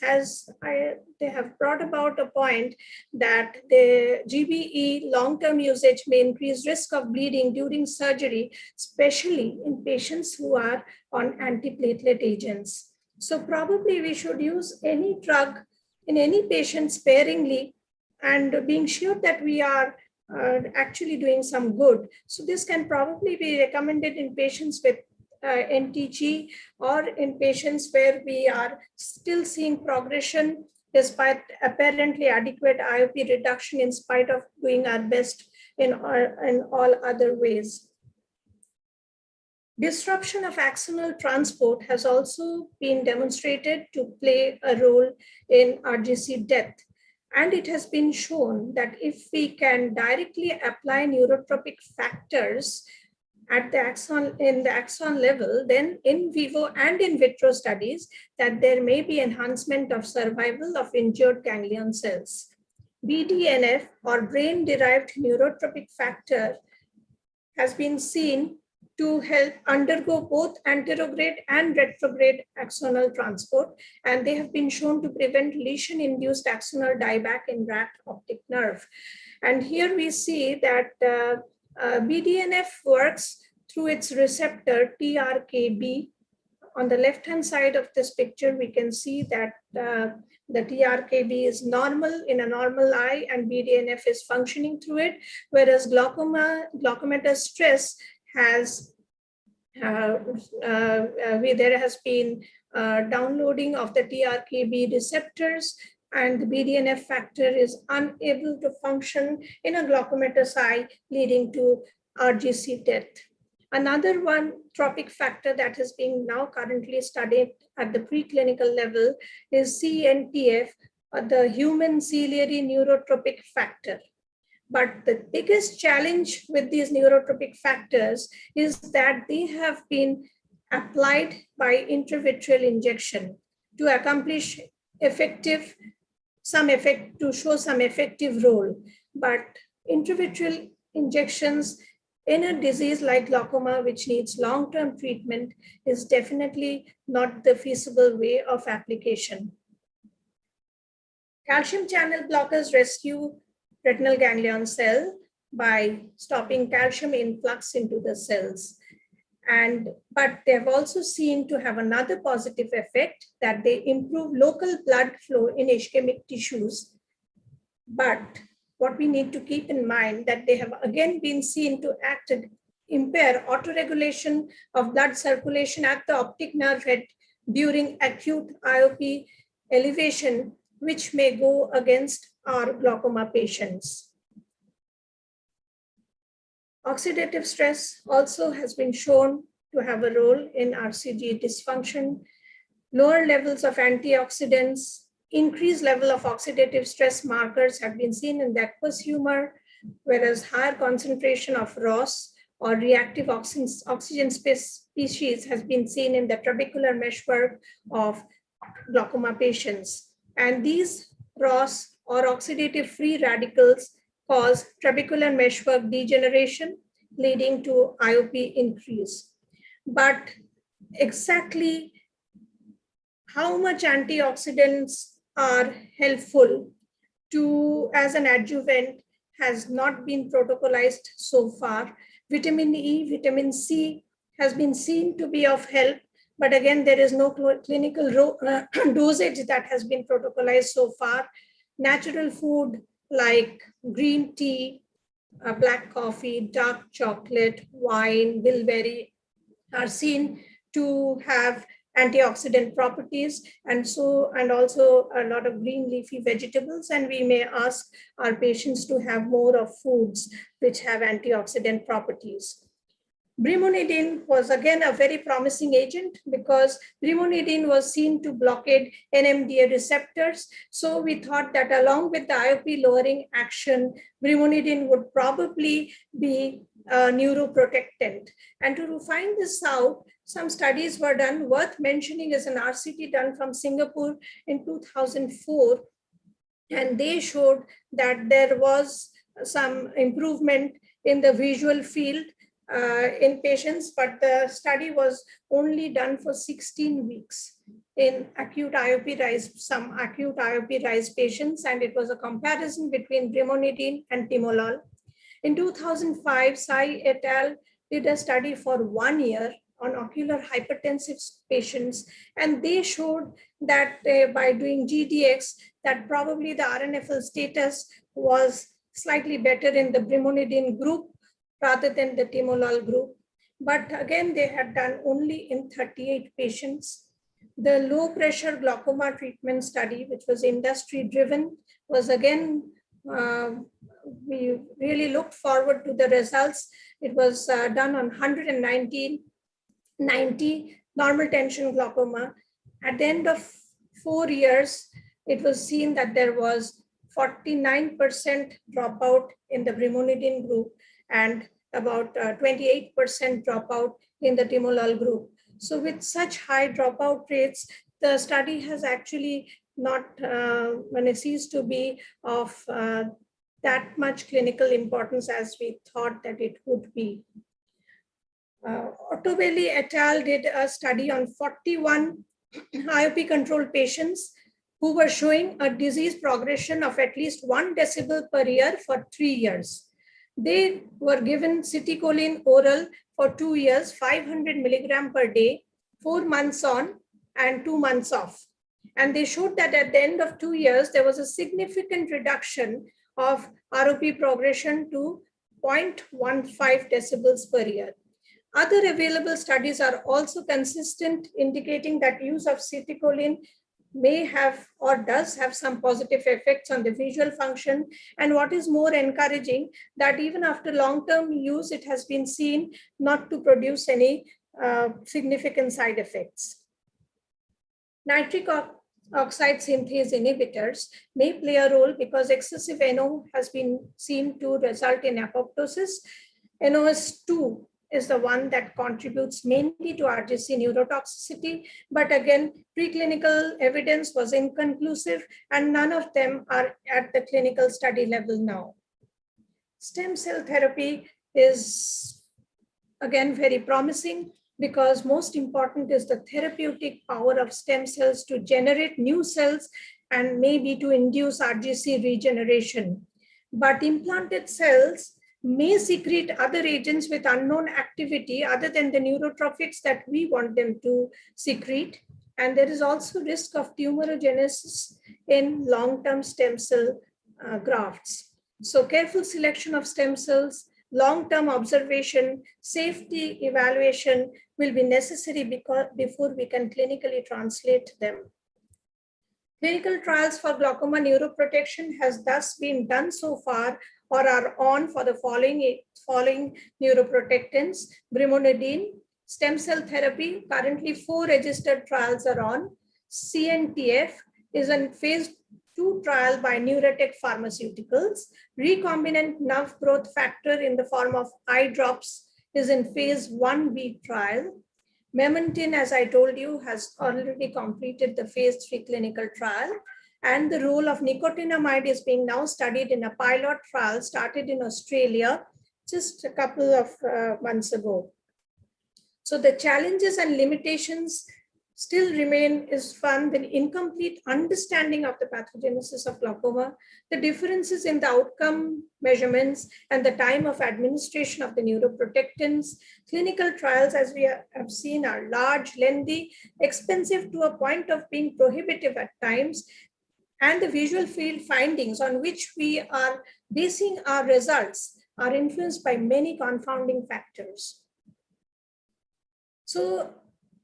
they have brought about a point that the GBE long-term usage may increase risk of bleeding during surgery, especially in patients who are on antiplatelet agents. So probably we should use any drug in any patient sparingly and being sure that we are actually doing some good. So this can probably be recommended in patients with NTG or in patients where we are still seeing progression despite apparently adequate IOP reduction in spite of doing our best in all other ways. Disruption of axonal transport has also been demonstrated to play a role in RGC death. And it has been shown that if we can directly apply neurotropic factors at the axon level, then in vivo and in vitro studies, that there may be enhancement of survival of injured ganglion cells. BDNF, or brain-derived neurotropic factor, has been seen to help undergo both anterograde and retrograde axonal transport, and they have been shown to prevent lesion-induced axonal dieback in rat optic nerve. And here we see that BDNF works through its receptor TRKB. On the left-hand side of this picture, we can see that the TRKB is normal in a normal eye and BDNF is functioning through it, whereas glaucomatous stress has, there has been downloading of the TRKB receptors, and the BDNF factor is unable to function in a glaucomatous eye, leading to RGC death. Another one tropic factor that is being now currently studied at the preclinical level is CNTF, the human ciliary neurotropic factor. But the biggest challenge with these neurotropic factors is that they have been applied by intravitreal injection to accomplish to show some effective role. But intravitreal injections in a disease like glaucoma, which needs long-term treatment, is definitely not the feasible way of application. Calcium channel blockers rescue retinal ganglion cell by stopping calcium influx into the cells. But they've also seen to have another positive effect, that they improve local blood flow in ischemic tissues. But what we need to keep in mind that they have again been seen to act and impair autoregulation of blood circulation at the optic nerve head during acute IOP elevation, which may go against our glaucoma patients. Oxidative stress also has been shown to have a role in RCG dysfunction. Lower levels of antioxidants, increased level of oxidative stress markers have been seen in the aqueous humor, whereas higher concentration of ROS or reactive oxygen species has been seen in the trabecular meshwork of glaucoma patients. And these ROS or oxidative free radicals cause trabecular meshwork degeneration, leading to IOP increase. But exactly how much antioxidants are helpful as an adjuvant has not been protocolized so far. Vitamin E, vitamin C has been seen to be of help, but again, there is no clinical dosage that has been protocolized so far. Natural food like green tea, black coffee, dark chocolate, wine, bilberry are seen to have antioxidant properties, and also a lot of green leafy vegetables, and we may ask our patients to have more of foods which have antioxidant properties. Brimonidine was again a very promising agent because brimonidine was seen to blockade NMDA receptors. So we thought that along with the IOP lowering action, brimonidine would probably be a neuroprotectant. And to find this out, some studies were done. Worth mentioning is an RCT done from Singapore in 2004. And they showed that there was some improvement in the visual field in patients, but the study was only done for 16 weeks in acute IOP rise, some acute IOP rise patients, and it was a comparison between brimonidine and timolol. In 2005, Sai et al. Did a study for 1 year on ocular hypertensive patients, and they showed that by doing GDX, that probably the RNFL status was slightly better in the brimonidine group rather than the timolol group. But again, they had done only in 38 patients. The low pressure glaucoma treatment study, which was industry driven, was again, we really looked forward to the results. It was done on 190 normal tension glaucoma. At the end of 4 years, it was seen that there was 49% dropout in the brimonidine group and about 28% dropout in the timolol group. So with such high dropout rates, the study has actually not ceased to be of that much clinical importance as we thought that it would be. Ottobelli et al. Did a study on 41 IOP controlled patients who were showing a disease progression of at least 1 decibel per year for 3 years. They were given citicoline oral for 2 years, 500 milligram per day, 4 months on and 2 months off. And they showed that at the end of 2 years, there was a significant reduction of ROP progression to 0.15 decibels per year. Other available studies are also consistent, indicating that use of citicoline may have or does have some positive effects on the visual function. And what is more encouraging, that even after long-term use, it has been seen not to produce any significant side effects. Nitric oxide synthase inhibitors may play a role because excessive NO has been seen to result in apoptosis. NOS2 is the one that contributes mainly to RGC neurotoxicity, but again, preclinical evidence was inconclusive and none of them are at the clinical study level now. Stem cell therapy is again very promising because most important is the therapeutic power of stem cells to generate new cells and maybe to induce RGC regeneration. But implanted cells may secrete other agents with unknown activity other than the neurotrophics that we want them to secrete. And there is also risk of tumorigenesis in long-term stem cell grafts. So careful selection of stem cells, long-term observation, safety evaluation will be necessary before we can clinically translate them. Clinical trials for glaucoma neuroprotection has thus been done so far or are on for the following neuroprotectants: brimonidine, stem cell therapy. Currently 4 registered trials are on. CNTF is in phase 2 trial by Neurotech Pharmaceuticals. Recombinant nerve growth factor in the form of eye drops is in phase 1B trial. Memantine, as I told you, has already completed the phase 3 clinical trial. And the role of nicotinamide is being now studied in a pilot trial started in Australia just a couple of months ago. So the challenges and limitations still remain is one, the incomplete understanding of the pathogenesis of glaucoma, the differences in the outcome measurements and the time of administration of the neuroprotectants. Clinical trials, as we have seen, are large, lengthy, expensive to a point of being prohibitive at times, and the visual field findings on which we are basing our results are influenced by many confounding factors. So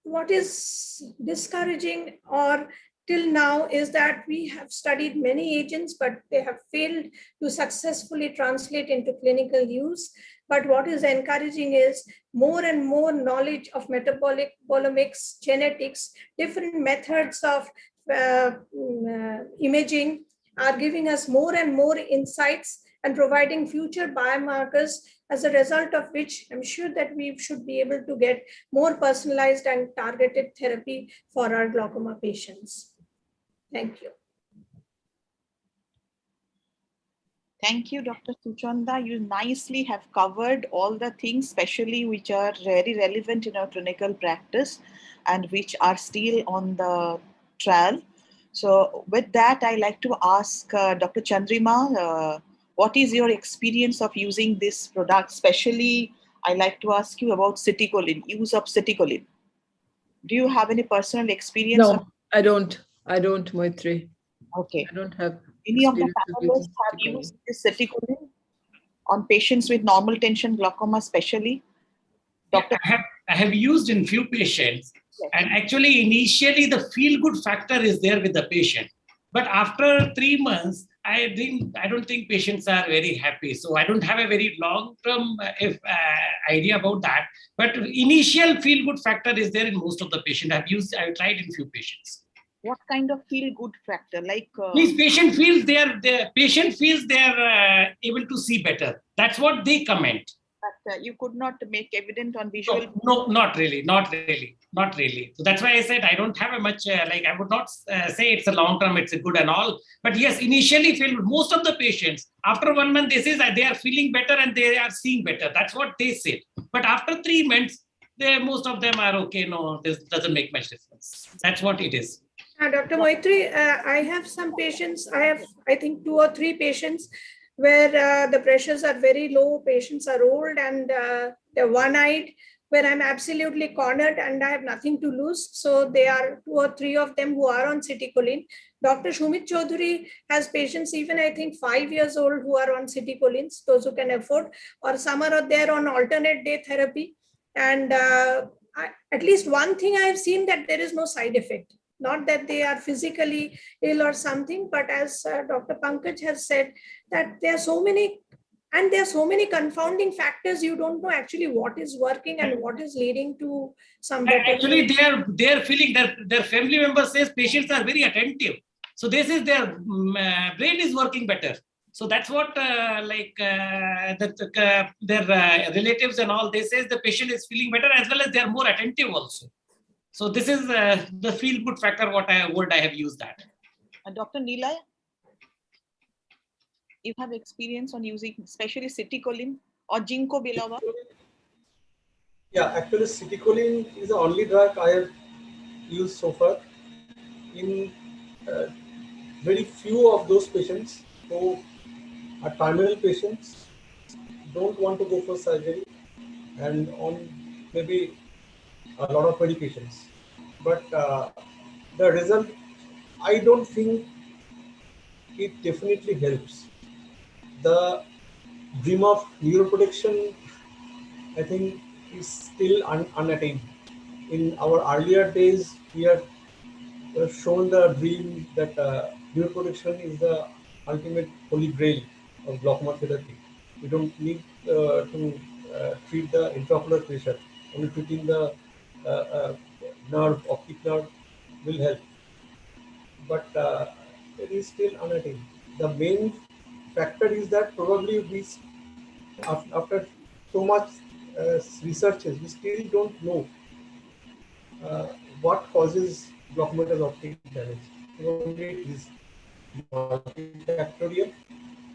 what is discouraging or till now is that we have studied many agents, but they have failed to successfully translate into clinical use. But what is encouraging is more and more knowledge of metabolic bolomics, genetics, different methods of imaging are giving us more and more insights and providing future biomarkers, as a result of which I'm sure that we should be able to get more personalized and targeted therapy for our glaucoma patients. Thank you. Thank you, Dr. Suchanda. You nicely have covered all the things, especially which are very relevant in our clinical practice and which are still on the trial. So with that, I like to ask Dr. Chandrima, what is your experience of using this product? Especially, I like to ask you about citicoline, use of citicoline. Do you have any personal experience? No, I don't. I don't, Moitri. Okay. I don't have Any of the experience of panelists using have citicoline. used this ceticoline on patients with normal tension glaucoma, especially? Doctor, I have used in few patients, yes. and actually initially the feel good factor is there with the patient, but after 3 months, I don't think patients are very happy. So I don't have a very long term idea about that. But initial feel good factor is there in most of the patients. I've tried in few patients. What kind of feel good factor? Like Means patient feels they are able to see better. That's what they comment. But you could not make evident on visual. No, not really. So that's why I said I don't have a much I would not say it's a long term, it's a good and all. But yes, initially feel most of the patients after 1 month they say that they are feeling better and they are seeing better. That's what they say. But after 3 months, most of them are okay. No, this doesn't make much difference. That's what it is. Dr. Moitri, I have some patients. I think 2 or 3 patients where the pressures are very low. Patients are old and they're one-eyed, where I'm absolutely cornered and I have nothing to lose. So there are 2 or 3 of them who are on citicoline. Dr. Shumit Chaudhary has patients, even I think 5 years old, who are on citicolines, those who can afford, or some are there on alternate day therapy. And at least one thing I have seen, that there is no side effect. Not that they are physically ill or something, but as Dr. Pankaj has said, that there are so many confounding factors. You don't know actually what is working and what is leading to some better. Actually, they are feeling that their family member says patients are very attentive. So this is their brain is working better. So that's what their relatives and all, they say the patient is feeling better, as well as they are more attentive also. So this is the feel good factor. What I have used that. Dr. Nilay, you have experience on using especially citicoline or ginkgo biloba? Yeah, actually citicoline is the only drug I have used so far in very few of those patients who are terminal patients, don't want to go for surgery, and on maybe a lot of medications. But the result, I don't think it definitely helps. The dream of neuroprotection, I think, is still unattained. In our earlier days, we have shown the dream that neuroprotection is the ultimate holy grail of glaucoma therapy. We don't need to treat the intraocular pressure. Only treating the nerve, optic nerve, will help. But it is still unattained. The main factor is that probably after so much researches, we still don't know what causes glaucomatous optic damage. Probably it is multifactorial,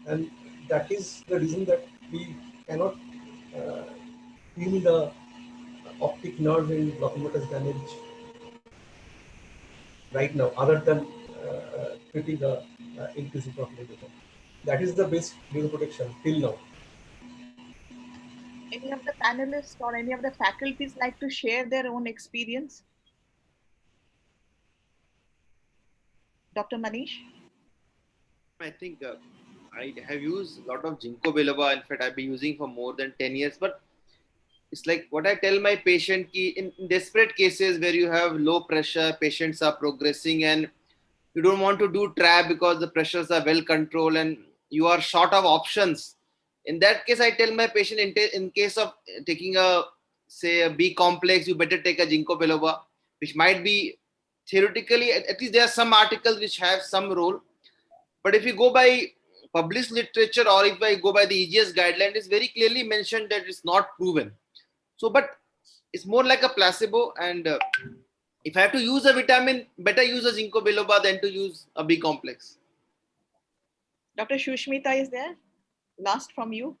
and that is the reason that we cannot heal the optic nerve in glaucomatous damage right now, other than treating the increasing glaucoma. That is the best neuroprotection till now. Any of the panelists or any of the faculties like to share their own experience? Dr. Manish? I think I have used a lot of ginkgo biloba. In fact, I've been using for more than 10 years. But it's like what I tell my patient, in desperate cases where you have low pressure, patients are progressing and you don't want to do trap because the pressures are well controlled and you are short of options. In that case, I tell my patient, in case of taking say a B complex, you better take a ginkgo biloba, which might be theoretically, at least there are some articles which have some role. But if you go by published literature or if I go by the EGS guideline, it's very clearly mentioned that it's not proven. So, but it's more like a placebo. And if I have to use a vitamin, better use a ginkgo biloba than to use a B complex. Dr. Shushmita is there? Last from you.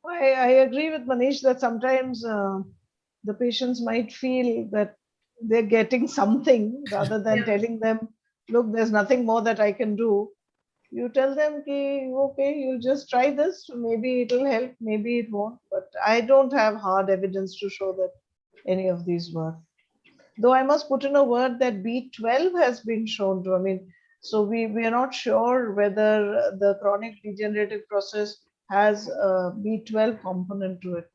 I agree with Manish that sometimes the patients might feel that they're getting something rather than telling them, look, there's nothing more that I can do. You tell them, okay, you just try this. Maybe it'll help, maybe it won't. But I don't have hard evidence to show that any of these work. Though I must put in a word that B12 has been shown to, I mean, so we are not sure whether the chronic degenerative process has a B12 component to it.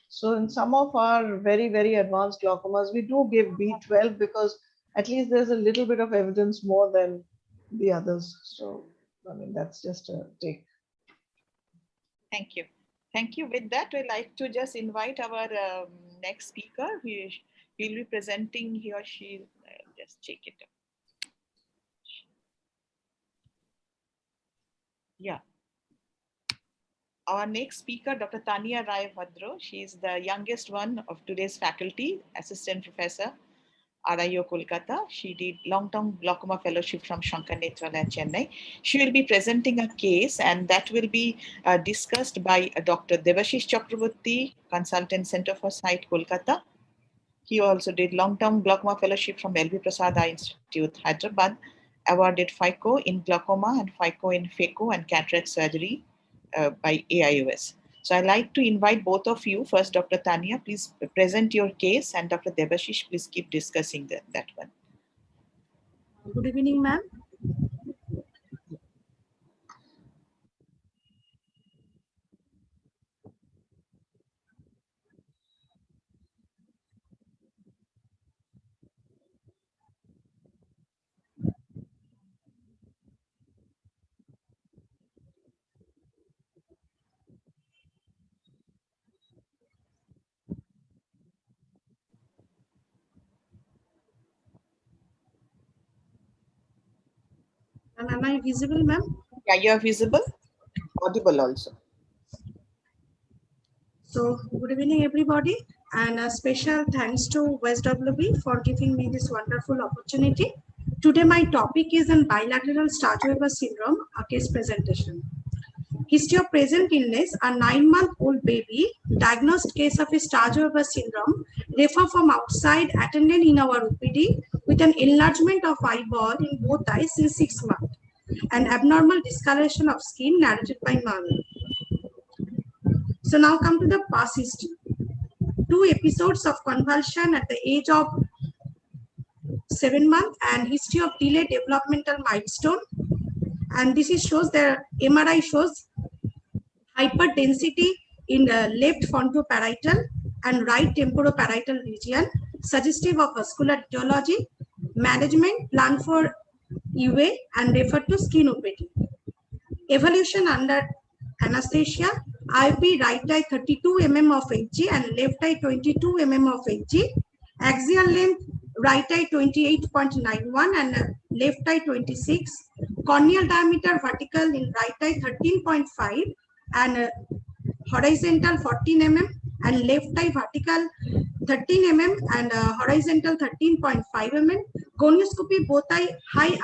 So in some of our very, very advanced glaucomas, we do give B12 because at least there's a little bit of evidence more than the others. So, I mean, that's just a take. Thank you. Thank you. With that, we'd like to just invite our next speaker. He'll be presenting, he or she, just check it out. Yeah. Our next speaker, Dr. Tania Rai Bhadro. She is the youngest one of today's faculty, assistant professor, RIO Kolkata. She did long-term glaucoma fellowship from Shankar Netralaya, Chennai. She will be presenting a case, and that will be discussed by Dr. Debashish Chakraborty, Consultant Center for Sight, Kolkata. He also did long-term glaucoma fellowship from LV Prasad Eye Institute, Hyderabad, awarded FICO in glaucoma and FICO in phaco and cataract surgery by AIOS. So I'd like to invite both of you. First, Dr. Tania, please present your case, and Dr. Debashish, please keep discussing that one. Good evening, ma'am. Am I visible, ma'am? Yeah, you are visible, audible also. So, good evening, everybody, and a special thanks to OSWB for giving me this wonderful opportunity. Today, my topic is on bilateral Sturge-Weber syndrome, a case presentation. History of present illness: a 9-month-old baby, diagnosed case of a Sturge-Weber syndrome, refer from outside, attended in our OPD with an enlargement of eyeball in both eyes since 6 months, and abnormal discoloration of skin narrated by mommy. So now come to the past history. 2 episodes of convulsion at the age of 7 months and history of delayed developmental milestone. And this is shows their MRI shows hyperdensity in the left frontoparietal and right temporoparietal region, suggestive of vascular etiology. Management plan for UA and refer to skin OPD. Evolution under anesthesia: IOP right eye 32 mm of Hg and left eye 22 mm of Hg. Axial length right eye 28.91 and left eye 26. Corneal diameter vertical in right eye 13.5 and horizontal 14 mm and left eye vertical 13 mm and horizontal 13.5 mm. Gonioscopy both eye high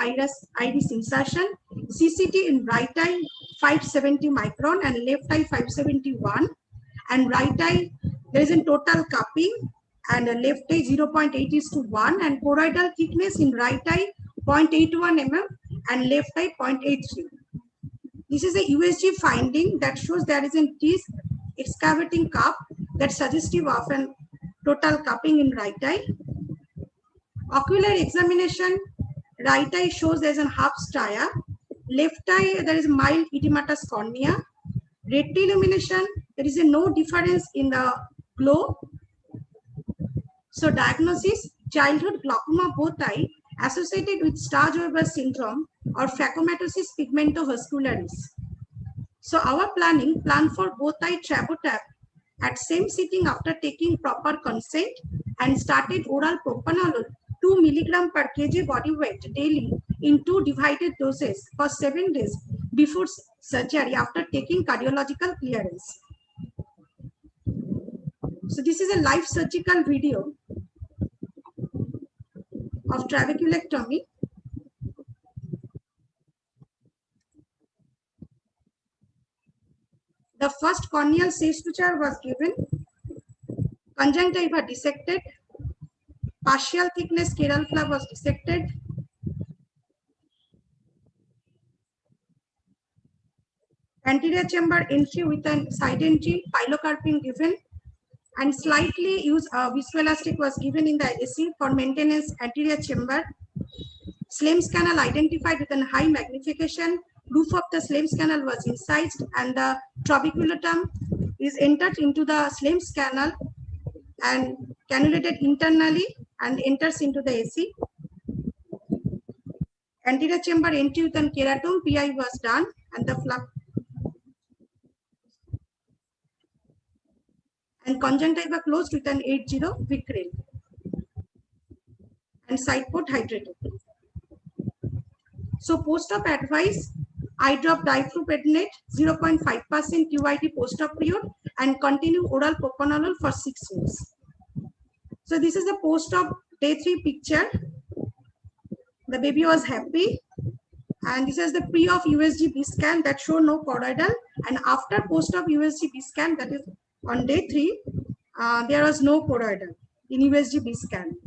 iris insertion. CCT in right eye 570 micron and left eye 571, and right eye there is a total cupping and left eye 0.8:1 and choroidal thickness in right eye 0.81 mm and left eye 0.83. This is a USG finding that shows there is a disc excavating cup that's suggestive of a total cupping in right eye. Ocular examination: right eye shows there's a half stria. Left eye there is mild edematous cornea. Retinal illumination, there is no difference in the glow. So diagnosis: childhood glaucoma both eye associated with Sturge-Weber syndrome or phacomatosis pigmentovascularis. So our plan for both eye travotab at same sitting after taking proper consent, and started oral propranolol 2 mg per kg body weight daily in 2 divided doses for 7 days before surgery after taking cardiological clearance. So this is a live surgical video of trabeculectomy. The first corneal suture was given, conjunctiva dissected, partial thickness chiral flap was dissected, anterior chamber entry with an side entry, pilocarpine given, and slightly used viscoelastic was given in the AC for maintenance anterior chamber. Slem's canal identified with a high magnification. Roof of the Slem's canal was incised and the trabeculotum is entered into the Slem's canal and cannulated internally and enters into the AC. Anterior chamber entry with an keratome PI was done and the flap and conjunctiva closed with an 80 Vicryl and side port hydrated. So post-op advice, eye drop difluprednate 0.5% QID post-op period and continue oral propranolol for 6 weeks. So this is the post-op day 3 picture. The baby was happy. And this is the pre of USG-B scan that show no choroidal, and after post-op USG-B scan, that is on day 3, there was no choroidal in USG-B scan.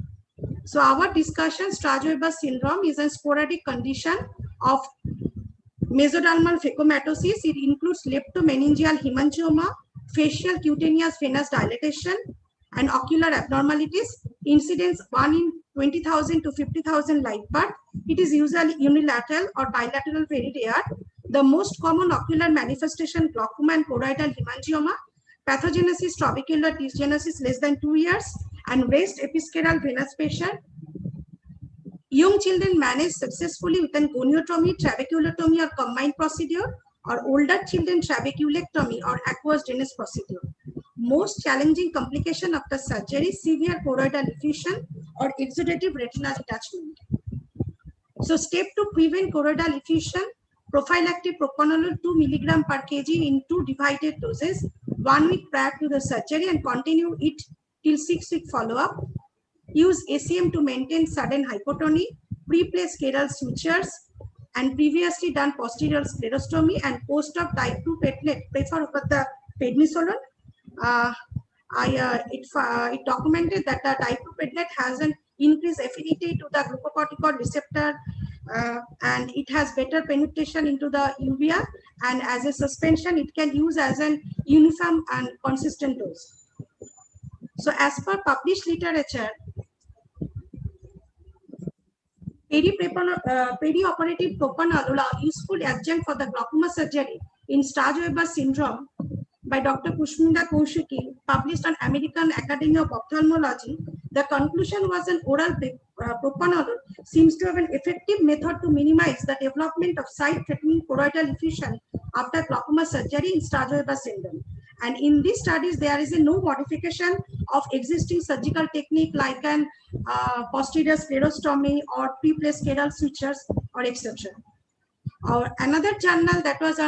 So our discussion, Sturge-Weber syndrome is a sporadic condition of mesodermal phakomatosis. It includes leptomeningeal hemangioma, facial cutaneous venous dilatation, and ocular abnormalities. Incidence 1 in 20,000 to 50,000 live birth. It is usually unilateral or bilateral, very rare. The most common ocular manifestation, glaucoma and choroidal hemangioma. Pathogenesis, trabecular dysgenesis less than 2 years, and raised episcleral venous pressure. Young children managed successfully with an goniotomy, trabeculotomy or combined procedure, or older children trabeculectomy or aqueous drainage procedure. Most challenging complication of the surgery, severe choroidal effusion or exudative retinal detachment. So step to prevent choroidal effusion, prophylactic propranolol 2 mg per kg in 2 divided doses, 1 week prior to the surgery and continue it till 6-week follow-up. Use ACM to maintain sudden hypotony, pre-placed chiral sutures, and previously done posterior sclerostomy and post-op type 2 platelet, prefer over the prednisolone. It documented that the type 2 platelet has an increased affinity to the glucocorticoid receptor and it has better penetration into the uvea, and as a suspension it can use as an uniform and consistent dose. So as per published literature, perioperative propranolol are useful adjunct for the glaucoma surgery in Sturge-Weber syndrome by Dr. Pushminda Kaushiki, published on American Academy of Ophthalmology. The conclusion was an oral propranolol seems to have an effective method to minimize the development of side-threatening choroidal effusion after glaucoma surgery in Sturge-Weber syndrome. And in these studies, there is no modification of existing surgical technique like an posterior sclerostomy or pre-placed chiral sutures or etc. Another journal that was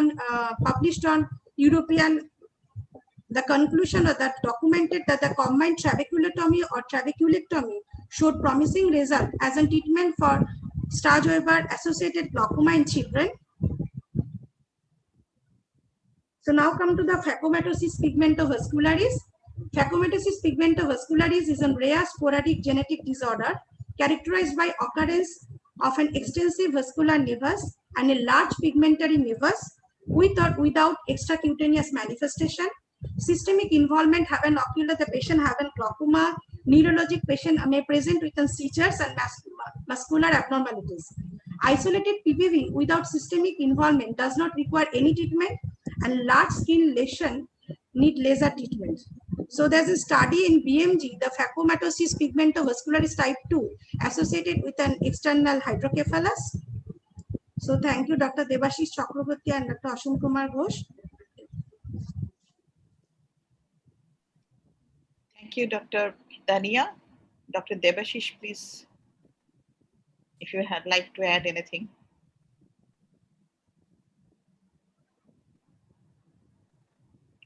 published on European, the conclusion of that documented that the combined trabeculotomy or trabeculectomy showed promising result as a treatment for Sturge-Weber associated glaucoma in children. So now come to the phacomatosis pigmentovascularis. Phacomatosis pigmentovascularis is a rare sporadic genetic disorder characterized by occurrence of an extensive vascular nevus and a large pigmentary nevus with or without extracutaneous manifestation. Systemic involvement have an ocular, the patient have an glaucoma, neurologic patient may present with seizures and muscular abnormalities. Isolated PPV without systemic involvement does not require any treatment, and large skin lesion need laser treatment. So there's a study in BMG, the phacomatosis pigmentovascularis type 2 associated with an external hydrocephalus. So thank you, Dr. Debashish Chakraborty and Dr. Ashwin Kumar Ghosh. Thank you, Dr. Dania. Dr. Debashish, please, if you had like to add anything.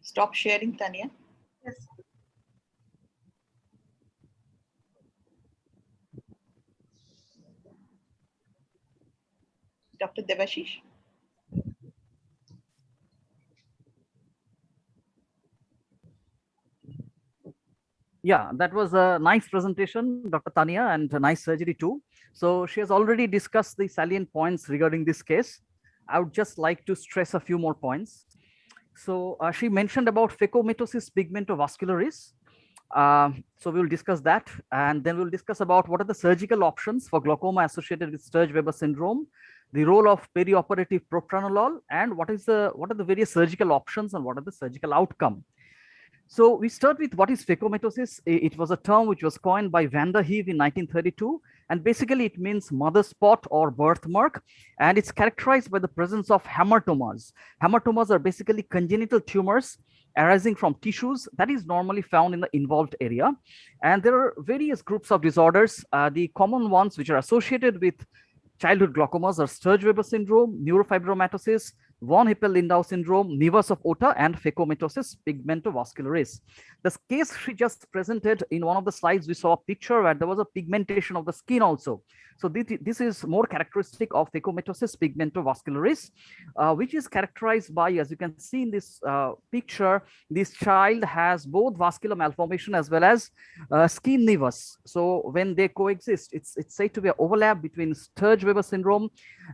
Stop sharing, Tanya. Yes. Dr. Debashish. Yeah, that was a nice presentation, Dr. Tania, and a nice surgery too. So she has already discussed the salient points regarding this case. I would just like to stress a few more points. So she mentioned about phacomatosis pigmentovascularis. So we'll discuss that, and then we'll discuss about what are the surgical options for glaucoma associated with Sturge-Weber syndrome, the role of perioperative propranolol, and what are the various surgical options and what are the surgical outcome. So we start with what is phacomatosis. It was a term which was coined by Van der Heeve in 1932, and basically it means mother spot or birthmark, and it's characterized by the presence of hamartomas. Hamartomas are basically congenital tumors arising from tissues that is normally found in the involved area. And there are various groups of disorders. The common ones which are associated with childhood glaucomas are Sturge-Weber syndrome, neurofibromatosis, von Hippel-Lindau syndrome, nevus of Ota, and phacomatosis pigmentovascularis. The case she just presented in one of the slides, we saw a picture where there was a pigmentation of the skin also. So this is more characteristic of phacomatosis pigmentovascularis, which is characterized by, as you can see in this picture, this child has both vascular malformation as well as skin nevus. So when they coexist, it's said to be an overlap between Sturge-Weber syndrome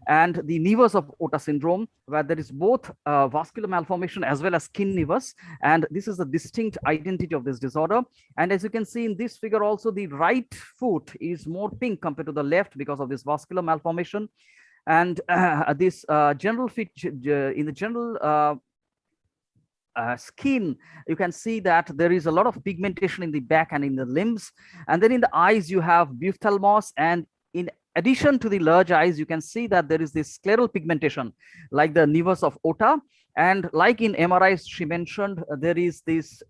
and the nevus of Ota syndrome, where there is both vascular malformation as well as skin nevus, and this is a distinct identity of this disorder. And as you can see in this figure also, the right foot is more pink compared to the left because of this vascular malformation. And this general feature in the general skin, you can see that there is a lot of pigmentation in the back and in the limbs. And then in the eyes, you have ophthalmos, and in addition to the large eyes, you can see that there is this scleral pigmentation like the nevus of Ota. And like in MRI, she mentioned there is this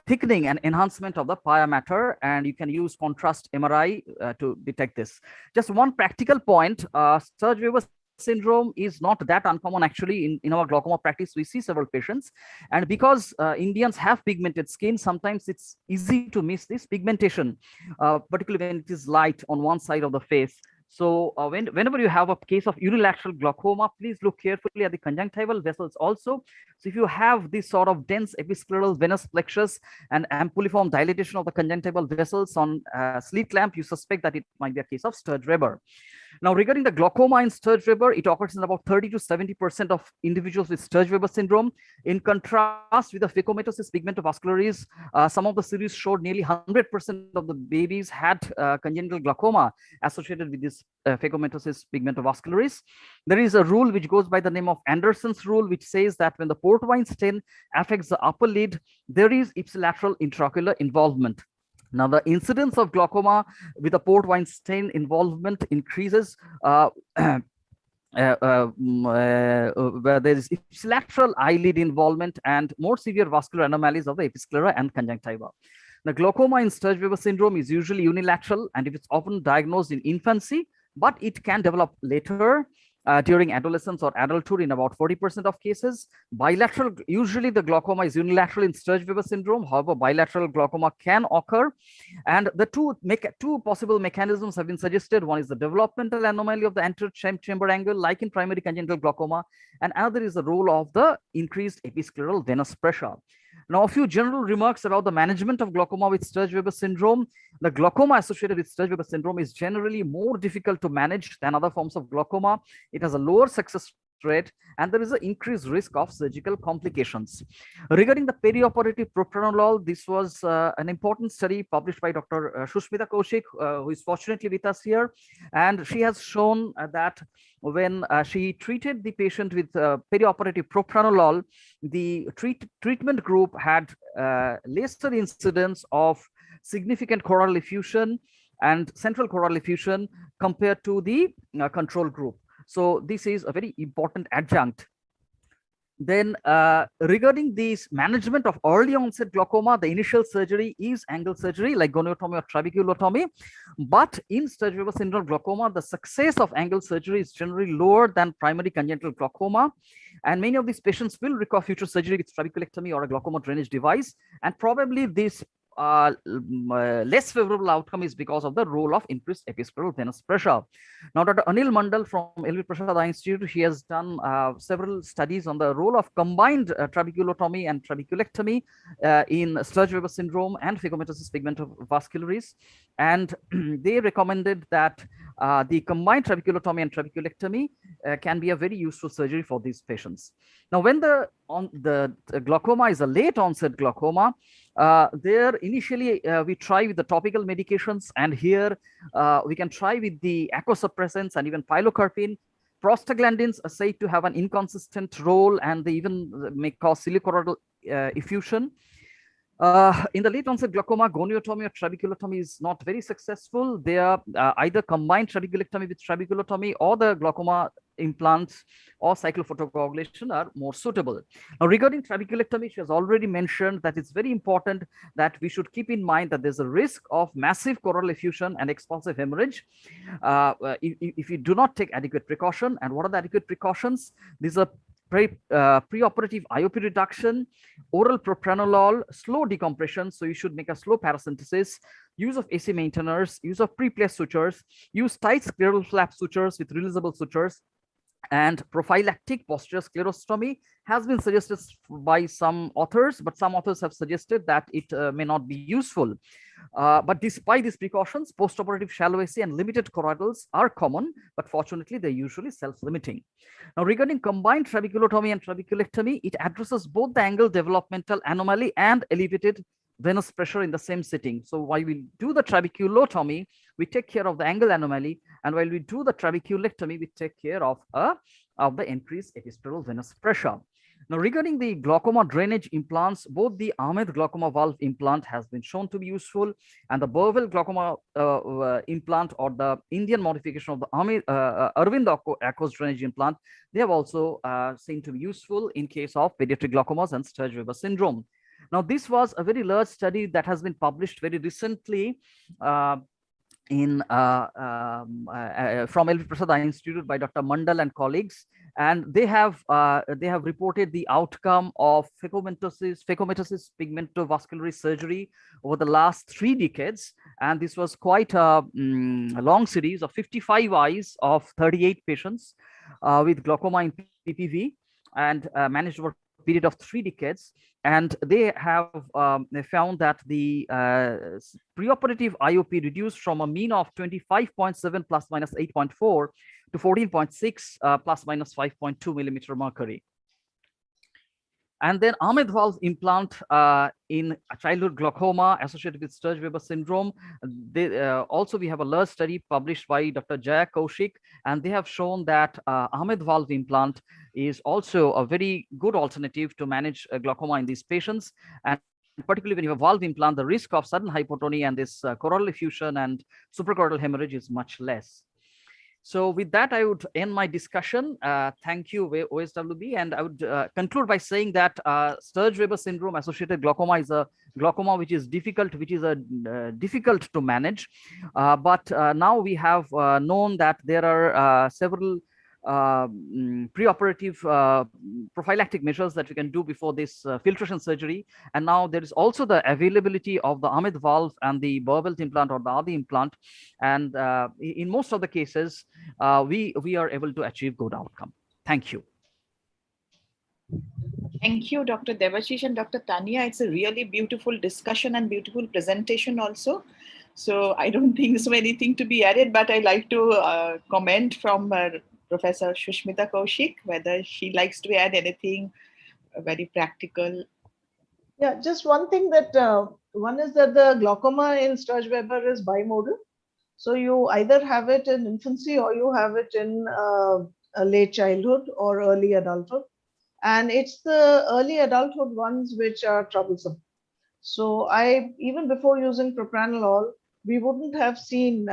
thickening and enhancement of the pia mater, and you can use contrast MRI to detect this. Just one practical point, Sturge-Weber syndrome is not that uncommon actually. In our glaucoma practice, we see several patients, and because Indians have pigmented skin, sometimes it's easy to miss this pigmentation, particularly when it is light on one side of the face. So whenever you have a case of unilateral glaucoma, please look carefully at the conjunctival vessels also. So if you have this sort of dense episcleral venous plexus and ampuliform dilatation of the conjunctival vessels on slit lamp, you suspect that it might be a case of Sturge-Weber. Now, regarding the glaucoma in Sturge-Weber, it occurs in about 30 to 70% of individuals with Sturge-Weber syndrome. In contrast with the phacomatosis pigmentovascularis, some of the series showed nearly 100% of the babies had congenital glaucoma associated with this phacomatosis pigmentovascularis. There is a rule which goes by the name of Anderson's rule, which says that when the portwine stain affects the upper lid, there is ipsilateral intraocular involvement. Now, the incidence of glaucoma with a portwine stain involvement increases where there is ipsilateral eyelid involvement and more severe vascular anomalies of the episclera and conjunctiva. The glaucoma in Sturge-Weber syndrome is usually unilateral, and it's often diagnosed in infancy, but it can develop later during adolescence or adulthood in about 40% of cases. Bilateral, usually the glaucoma is unilateral in Sturge-Weber syndrome. However, bilateral glaucoma can occur. And the two possible mechanisms have been suggested. One is the developmental anomaly of the anterior chamber angle, like in primary congenital glaucoma, and another is the role of the increased episcleral venous pressure. Now, a few general remarks about the management of glaucoma with Sturge-Weber syndrome. The glaucoma associated with Sturge-Weber syndrome is generally more difficult to manage than other forms of glaucoma. It has a lower success rate, and there is an increased risk of surgical complications. Regarding the perioperative propranolol, this was an important study published by Dr. Shushmita Kaushik, who is fortunately with us here. And she has shown that when she treated the patient with perioperative propranolol, the treatment group had lesser incidence of significant choroidal effusion and central choroidal effusion compared to the control group. So this is a very important adjunct. Then regarding this management of early onset glaucoma, the initial surgery is angle surgery like goniotomy or trabeculotomy. But in Sturge-Weber syndrome glaucoma, the success of angle surgery is generally lower than primary congenital glaucoma. And many of these patients will require future surgery with trabeculectomy or a glaucoma drainage device. And probably this less favorable outcome is because of the role of increased episcleral venous pressure. Now, Dr. Anil Mandal from LV Prasad Eye Institute, he has done several studies on the role of combined trabeculotomy and trabeculectomy in Sturge-Weber syndrome and phygomatosis pigmentovascularis, and they recommended that the combined trabeculotomy and trabeculectomy can be a very useful surgery for these patients. Now, when the glaucoma is a late onset glaucoma, there initially we try with the topical medications, and here we can try with the aquasuppressants and even pilocarpine. Prostaglandins are said to have an inconsistent role, and they even may cause silicoidal effusion. In the late onset glaucoma, goniotomy or trabeculotomy is not very successful. They are either combined trabeculectomy with trabeculotomy, or the glaucoma implants or cyclophotocoagulation are more suitable. Now, regarding trabeculectomy, she has already mentioned that it's very important that we should keep in mind that there's a risk of massive choroidal effusion and expulsive hemorrhage if you do not take adequate precaution. And what are the adequate precautions? These are preoperative IOP reduction, oral propranolol, slow decompression. So you should make a slow paracentesis, use of AC maintainers, use of pre-placed sutures, use tight scleral flap sutures with releasable sutures, and prophylactic posterior sclerostomy has been suggested by some authors, but some authors have suggested that it may not be useful. But despite these precautions, postoperative shallow AC and limited choroidals are common, but fortunately, they're usually self-limiting. Now, regarding combined trabeculotomy and trabeculectomy, it addresses both the angle developmental anomaly and elevated venous pressure in the same sitting. So while we do the trabeculotomy, we take care of the angle anomaly, and while we do the trabeculectomy, we take care of the increased episcleral venous pressure. Now, regarding the glaucoma drainage implants, both the Ahmed glaucoma valve implant has been shown to be useful, and the Burwell glaucoma implant, or the Indian modification of the Arvind aqueous drainage implant, they have also seen to be useful in case of pediatric glaucomas and Sturge-Weber syndrome. Now, this was a very large study that has been published very recently from LV Prasad Eye Institute by Dr. Mandal and colleagues, and they have reported the outcome of phygomatosis pigmentovascularis surgery over the last 3 decades, and this was quite a long series of 55 eyes of 38 patients with glaucoma in PPV, and managed over a period of 3 decades. And they have found that the preoperative IOP reduced from a mean of 25.7 plus minus 8.4 to 14.6 plus minus 5.2 millimeter mercury. And then Ahmed valve implant in childhood glaucoma associated with Sturge-Weber syndrome. Also, we have a large study published by Dr. Jaya Kaushik, and they have shown that Ahmed valve implant is also a very good alternative to manage glaucoma in these patients. And particularly when you have valve implant, the risk of sudden hypotony and this choroidal effusion and suprachoroidal hemorrhage is much less. So with that, I would end my discussion. Thank you, OSWB. And I would conclude by saying that Sturge-Weber syndrome associated glaucoma is a glaucoma which is difficult, difficult to manage. But now we have known that there are several preoperative prophylactic measures that we can do before this filtration surgery. And now there is also the availability of the Ahmed valve and the Burwell implant or the Adi implant. And in most of the cases, we are able to achieve good outcome. Thank you. Thank you, Dr. Devashish and Dr. Tanya. It's a really beautiful discussion and beautiful presentation also. So I don't think so anything to be added, but I like to comment from Professor Shushmita Kaushik, whether she likes to add anything very practical. Yeah, just one thing that one is that the glaucoma in Sturge-Weber is bimodal. So you either have it in infancy or you have it in a late childhood or early adulthood. And it's the early adulthood ones which are troublesome. So even before using propranolol, we wouldn't have seen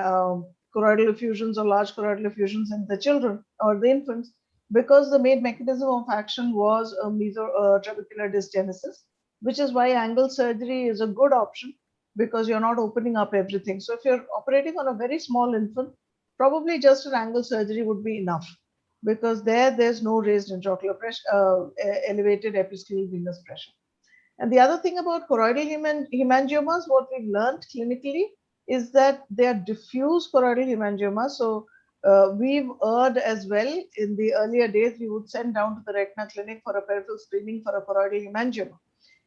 choroidal effusions or large choroidal effusions in the children or the infants, because the main mechanism of action was a trabecular dysgenesis, which is why angle surgery is a good option, because you're not opening up everything. So if you're operating on a very small infant, probably just an angle surgery would be enough, because there's no raised intraocular pressure, elevated episcleral venous pressure. And the other thing about choroidal hemangiomas, what we've learned clinically is that they are diffuse choroidal hemangiomas. So we've erred as well. In the earlier days, we would send down to the retina clinic for a peripheral screening for a choroidal hemangioma.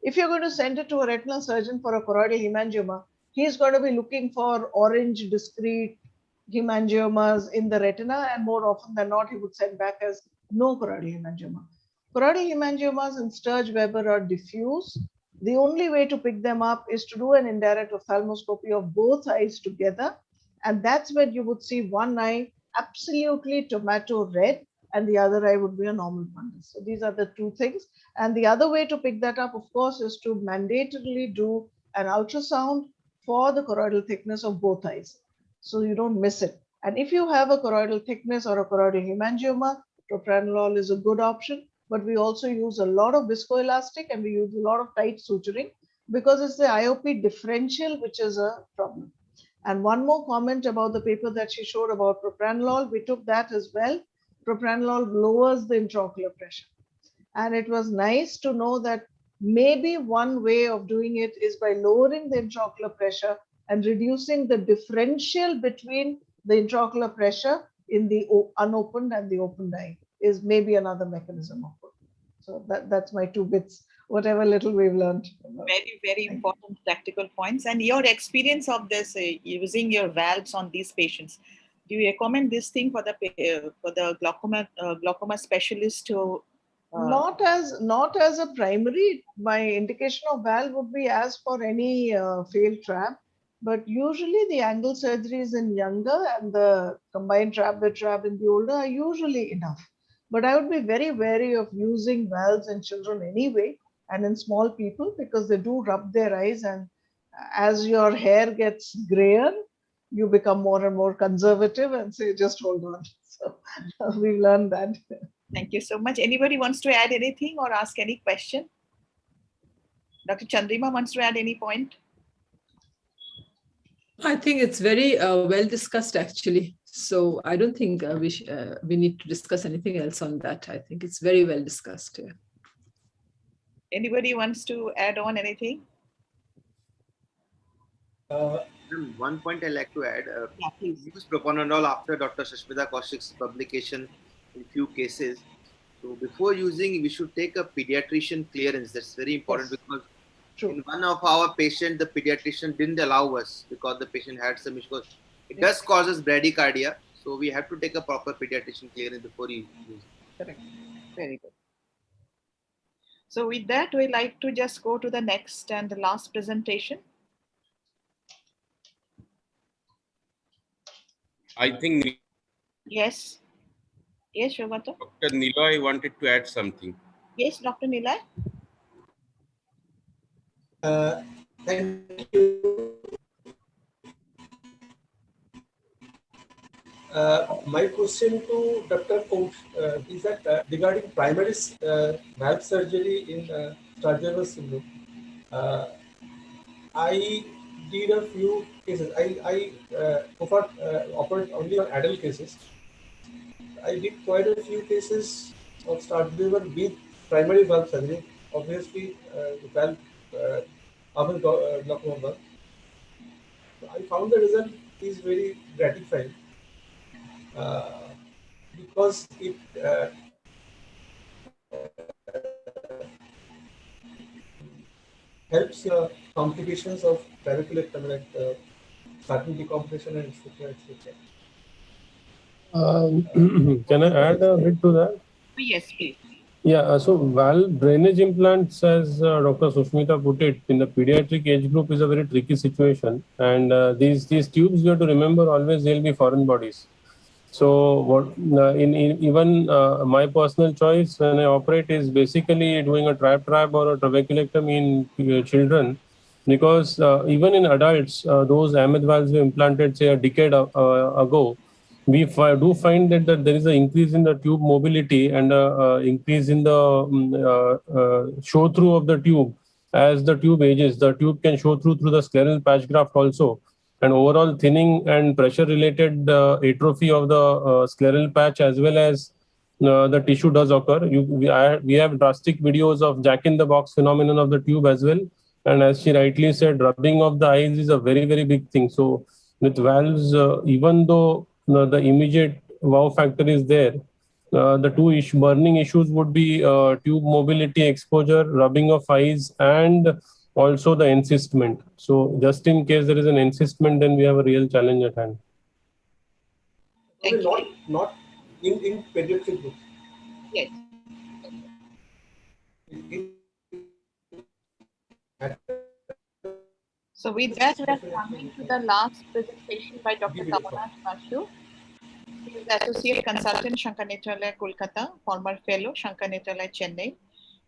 If you're going to send it to a retinal surgeon for a choroidal hemangioma, he's going to be looking for orange discrete hemangiomas in the retina, and more often than not, he would send back as no choroidal hemangioma. Choroidal hemangiomas in Sturge-Weber are diffuse. The only way to pick them up is to do an indirect ophthalmoscopy of both eyes together. And that's when you would see one eye absolutely tomato red and the other eye would be a normal fundus. So these are the two things. And the other way to pick that up, of course, is to mandatorily do an ultrasound for the choroidal thickness of both eyes, so you don't miss it. And if you have a choroidal thickness or a choroidal hemangioma, propranolol is a good option. But we also use a lot of viscoelastic and we use a lot of tight suturing because it's the IOP differential which is a problem. And one more comment about the paper that she showed about propranolol, we took that as well. Propranolol lowers the intraocular pressure. And it was nice to know that maybe one way of doing it is by lowering the intraocular pressure and reducing the differential between the intraocular pressure in the unopened and the opened eye is maybe another mechanism of work. So that's my 2 bits, whatever little we've learned. Very, very important practical points. And your experience of this, using your valves on these patients, do you recommend this thing for the glaucoma specialist to? Not as a primary. My indication of valve would be as for any failed trap. But usually the angle surgeries in younger and the combined trap with trap in the older are usually enough. But I would be very wary of using valves in children anyway and in small people because they do rub their eyes, and as your hair gets grayer, you become more and more conservative and say, just hold on. So we've learned that. Thank you so much. Anybody wants to add anything or ask any question? Dr. Chandrima wants to add any point? I think it's very well discussed, actually. So I don't think we need to discuss anything else on that. I think it's very well discussed here. Anybody wants to add on anything? One point I like to add. Yeah, please. Use propranolol after Dr. Sushmita Kaushik's publication in few cases. So before using, we should take a pediatrician clearance. That's very important. Yes. Because True. In one of our patients, the pediatrician didn't allow us because the patient had some issues. It does causes bradycardia, so we have to take a proper pediatrician clearance before you use it. Correct. Very good. So with that, we like to just go to the next and the last presentation. I think. Yes. Yes, Shobhata. Dr. Niloy wanted to add something. Yes, Dr. Niloy. Thank you. My question to Dr. Koush is that regarding primary valve surgery in Sturge-Weber syndrome, I did a few cases. I operate only on adult cases. I did quite a few cases of Sturge-Weber with primary valve surgery. Obviously, the valve glaucoma valve. I found the result is very gratifying because it helps complications of trabeculectomy like starting decompression and etc. Can I add a bit to that? Yes, please. Yeah, so valve drainage implants, as Dr. Sushmita put it, in the pediatric age group is a very tricky situation. And these tubes, you have to remember always they'll be foreign bodies. So what even my personal choice when I operate is basically doing a trap or a trabeculectomy in children, because even in adults, those ameth valves we implanted say a decade ago, we do find that there is an increase in the tube mobility and increase in the show through of the tube. As the tube ages, the tube can show through the scleral patch graft also. And overall thinning and pressure related atrophy of the scleral patch, as well as the tissue does occur. We have drastic videos of jack-in-the-box phenomenon of the tube as well. And as she rightly said, rubbing of the eyes is a very, very big thing. So with valves, even though the immediate wow factor is there, the two burning issues would be tube mobility, exposure, rubbing of eyes, and also the encystment. So just in case there is an encystment, then we have a real challenge at hand. Thank you. Not in pediatric groups. Yes. So with that, we are coming to the last presentation by Dr. Tamonash Bashu. He is Associate Consultant, Shankar Nethralaya, Kolkata, former Fellow, Shankar Nethralaya, Chennai.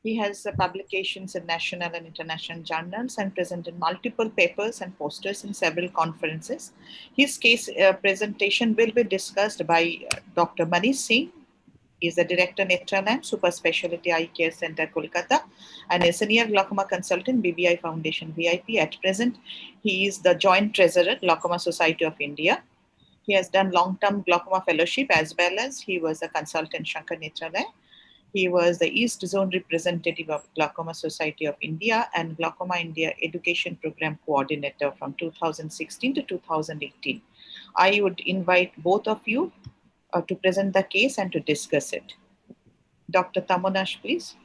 He has publications in national and international journals and presented multiple papers and posters in several conferences. His case presentation will be discussed by Dr. Manish Singh. He is the Director, Netraland, Super Specialty Eye Care Center, Kolkata, and a Senior Glaucoma Consultant, BBI Foundation VIP. At present, he is the Joint Treasurer, Glaucoma Society of India. He has done long-term glaucoma fellowship as well as he was a consultant Shankar Nethralaya. He was the East Zone representative of Glaucoma Society of India and Glaucoma India Education Program Coordinator from 2016 to 2018. I would invite both of you to present the case and to discuss it. Dr. Tamonash, please.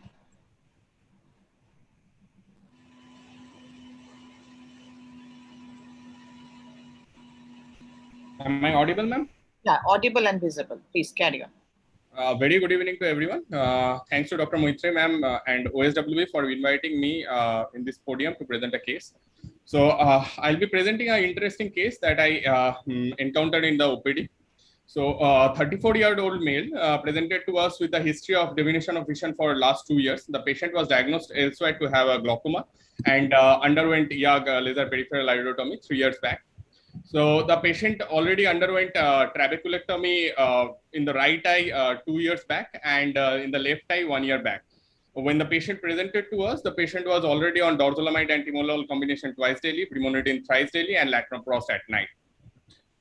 Am I audible, ma'am? Yeah, audible and visible. Please carry on. Very good evening to everyone. Thanks to Dr. Moitre ma'am and OSWB for inviting me in this podium to present a case. So I'll be presenting an interesting case that I encountered in the OPD. So 34-year-old male presented to us with a history of diminution of vision for last 2 years. The patient was diagnosed elsewhere to have a glaucoma and underwent YAG laser peripheral iridotomy 3 years back. So the patient already underwent trabeculectomy in the right eye 2 years back and in the left eye 1 year back. When the patient presented to us, the patient was already on dorzolamide and timolol combination twice daily, brimonidine thrice daily, and latroprost at night.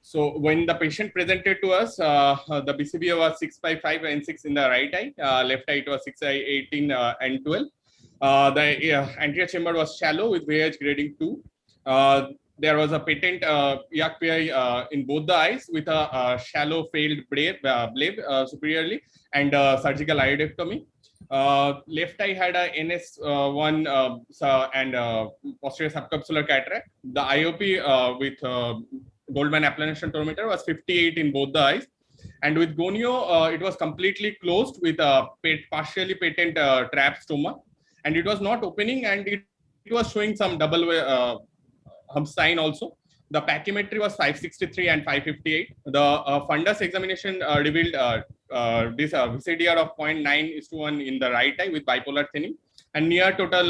So when the patient presented to us, the BCVA was 6/5 and 6 in the right eye, left eye it was 6/18 and 12. The anterior chamber was shallow with VH grading 2. There was a patent YAG-PI in both the eyes with a shallow failed blade superiorly and surgical iodectomy. Left eye had a NS1 and posterior subcapsular cataract. The IOP with Goldman applanation tonometer was 58 in both the eyes. And with gonio, it was completely closed with a partially patent trap stoma. And it was not opening and it was showing some double hub sign also. The pachymetry was 563 and 558. The fundus examination revealed this VCDR of 0.9:1 in the right eye with bipolar thinning and near total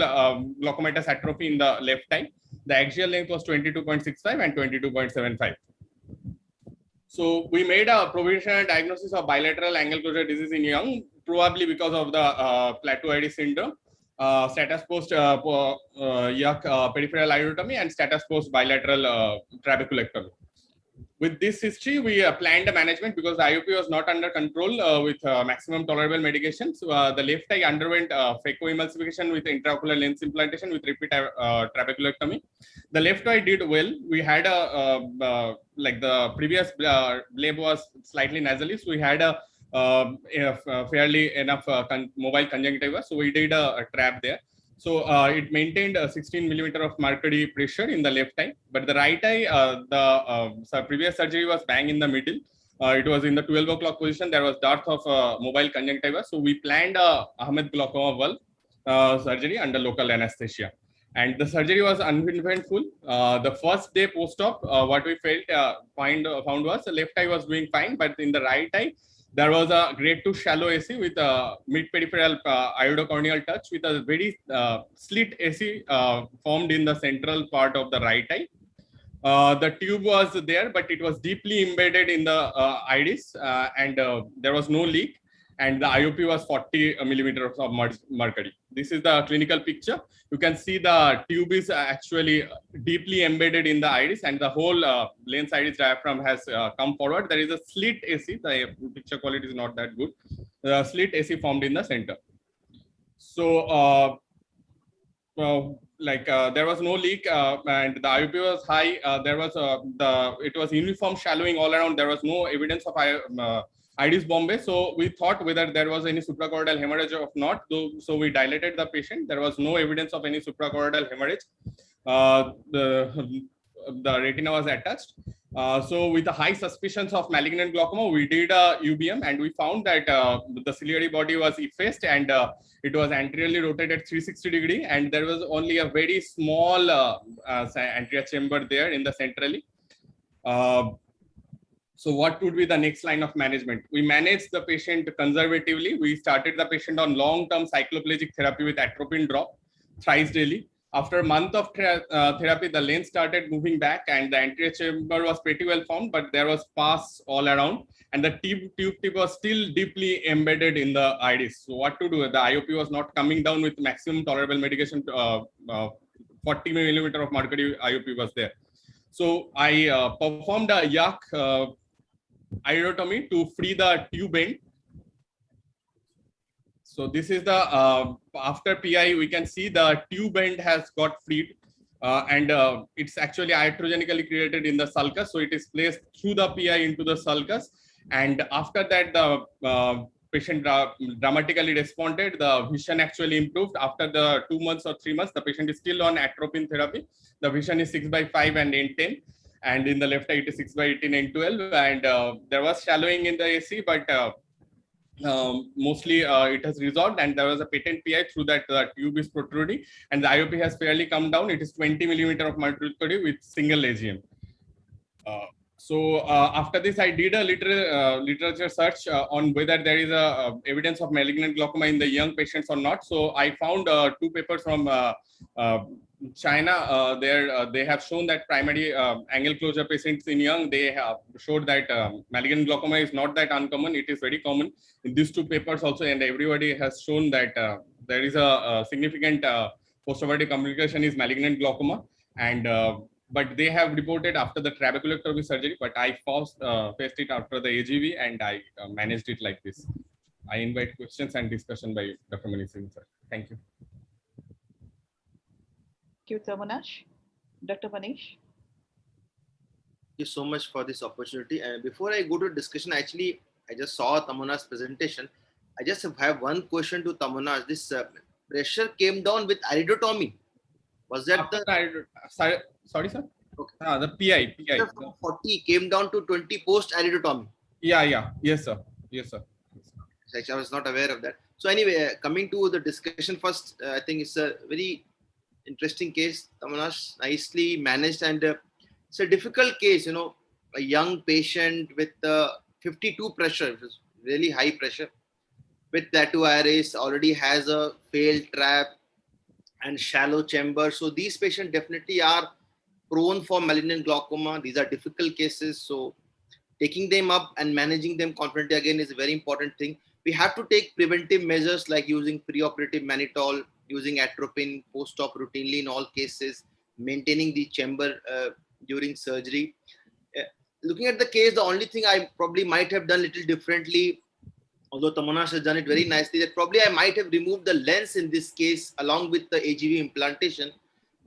glaucomatous atrophy in the left eye. The axial length was 22.65 and 22.75. So we made a provisional diagnosis of bilateral angle closure disease in young, probably because of the plateau ID syndrome. Status post YAG peripheral iridotomy and status post bilateral trabeculectomy. With this history, we planned a management because the IOP was not under control with maximum tolerable medication. So the left eye underwent phacoemulsification with intraocular lens implantation with repeat trabeculectomy. The left eye did well. We had a like the previous bleb was slightly nasally, so we had a fairly enough mobile conjunctiva. So we did a trap there. So it maintained 16 millimeter of mercury pressure in the left eye, but the right eye, the previous surgery was bang in the middle. It was in the 12 o'clock position. There was dearth of mobile conjunctiva. So we planned Ahmed glaucoma valve surgery under local anesthesia. And the surgery was uneventful. The first day post-op, what we found was the left eye was doing fine, but in the right eye, there was a grade 2 shallow AC with a mid-peripheral iodocorneal touch with a very slit AC formed in the central part of the right eye. The tube was there, but it was deeply embedded in the iris and there was no leak. And the IOP was 40 millimeters of mercury. This is the clinical picture. You can see the tube is actually deeply embedded in the iris and the whole lens iris diaphragm has come forward. There is a slit AC. The picture quality is not that good. slit AC formed in the center. So there was no leak and the IOP was high. There was it was uniform shallowing all around. There was no evidence of IDS Bombay. So we thought whether there was any suprachoroidal hemorrhage or not. So we dilated the patient. There was no evidence of any suprachoroidal hemorrhage. The retina was attached. So with the high suspicions of malignant glaucoma, we did a UBM and we found that the ciliary body was effaced and it was anteriorly rotated 360-degree, and there was only a very small anterior chamber there in the centrally. So what would be the next line of management? We managed the patient conservatively. We started the patient on long-term cycloplegic therapy with atropine drop thrice daily. After a month of therapy, the lens started moving back and the anterior chamber was pretty well formed, but there was pus all around and the tube tip was still deeply embedded in the iris. So what to do? The IOP was not coming down with maximum tolerable medication. 40 millimeter of mercury IOP was there. So I performed a YAC iridotomy to free the tube end. So this is the after PI, we can see the tube end has got freed and it's actually iatrogenically created in the sulcus. So it is placed through the PI into the sulcus. And after that, the patient dramatically responded. The vision actually improved. After the 2 months or 3 months, the patient is still on atropine therapy. The vision is 6/5 and N10. And in the left eye, it is 6/18 and 12. And there was shallowing in the AC, but mostly it has resolved, and there was a patent PI through that the tube is protruding, and the IOP has fairly come down. It is 20 millimeter of mercury with single AGM. So after this, I did a literature search on whether there is a evidence of malignant glaucoma in the young patients or not. So I found 2 papers from China. They have shown that primary angle closure patients in young, they have showed that malignant glaucoma is not that uncommon. It is very common in these 2 papers also, and everybody has shown that there is a significant postoperative complication is malignant glaucoma, and but they have reported after the trabeculectomy surgery, but I faced it after the AGV and I managed it like this. I invite questions and discussion by Dr. Manish Singh, sir. Thank you. Thank you, Tamunash. Dr. Manish. Thank you so much for this opportunity. And before I go to discussion, actually, I just saw Tamunash's presentation. I just have one question to Tamunash. This pressure came down with iridotomy. Was that sorry, sir? Okay. The PI. From 40 came down to 20 post iridotomy. Yeah. Yes, sir. Actually, I was not aware of that. So anyway, coming to the discussion first, I think it's a very interesting case. Tamunash nicely managed, and it's a difficult case. You know, a young patient with 52 pressure, which is really high pressure, with tattoo iris, already has a failed trap and shallow chamber. So these patients definitely are prone for malignant glaucoma. These are difficult cases. So taking them up and managing them confidently again is a very important thing. We have to take preventive measures like using preoperative mannitol, using atropine post-op routinely in all cases, maintaining the chamber during surgery. Looking at the case, the only thing I probably might have done a little differently, although Tamunash has done it very nicely, that probably I might have removed the lens in this case along with the AGV implantation,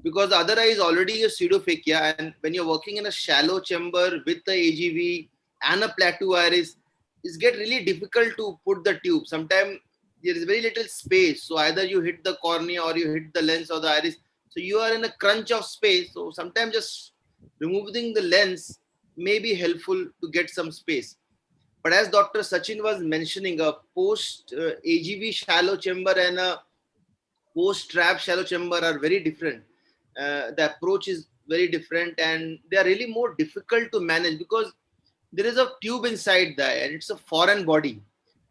because the other eye is already a pseudophakia, and when you're working in a shallow chamber with the AGV and a plateau iris, it's get really difficult to put the tube. Sometimes there is very little space, so either you hit the cornea or you hit the lens or the iris, so you are in a crunch of space. So sometimes just removing the lens may be helpful to get some space. But as Dr. Sachin was mentioning, a post AGV shallow chamber and a post trap shallow chamber are very different. The approach is very different, and they are really more difficult to manage because there is a tube inside there and it's a foreign body.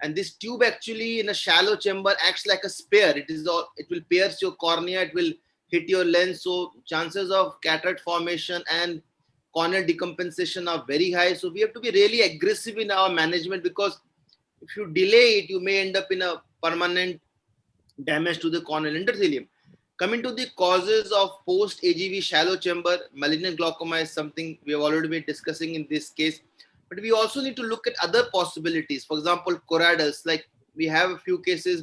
And this tube actually in a shallow chamber acts like a spear. It will pierce your cornea, it will hit your lens. So chances of cataract formation and corneal decompensation are very high. So we have to be really aggressive in our management, because if you delay it, you may end up in a permanent damage to the corneal endothelium. Coming to the causes of post-AGV shallow chamber, malignant glaucoma is something we have already been discussing in this case. But we also need to look at other possibilities. For example, choroidals, like we have a few cases.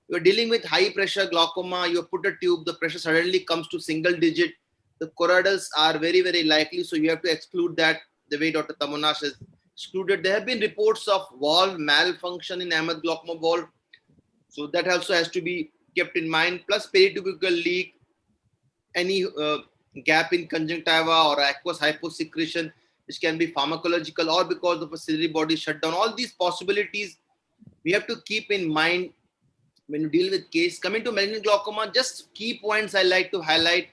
You're dealing with high pressure glaucoma, you put a tube, the pressure suddenly comes to single digit. The choroidals are very, very likely. So you have to exclude that the way Dr. Tamonash has excluded. There have been reports of valve malfunction in Ahmed glaucoma valve. So that also has to be kept in mind. Plus peritubercle leak, any gap in conjunctiva or aqueous hyposecretion, which can be pharmacological or because of a ciliary body shutdown. All these possibilities we have to keep in mind when you deal with case. Coming to malignant glaucoma, just key points I like to highlight.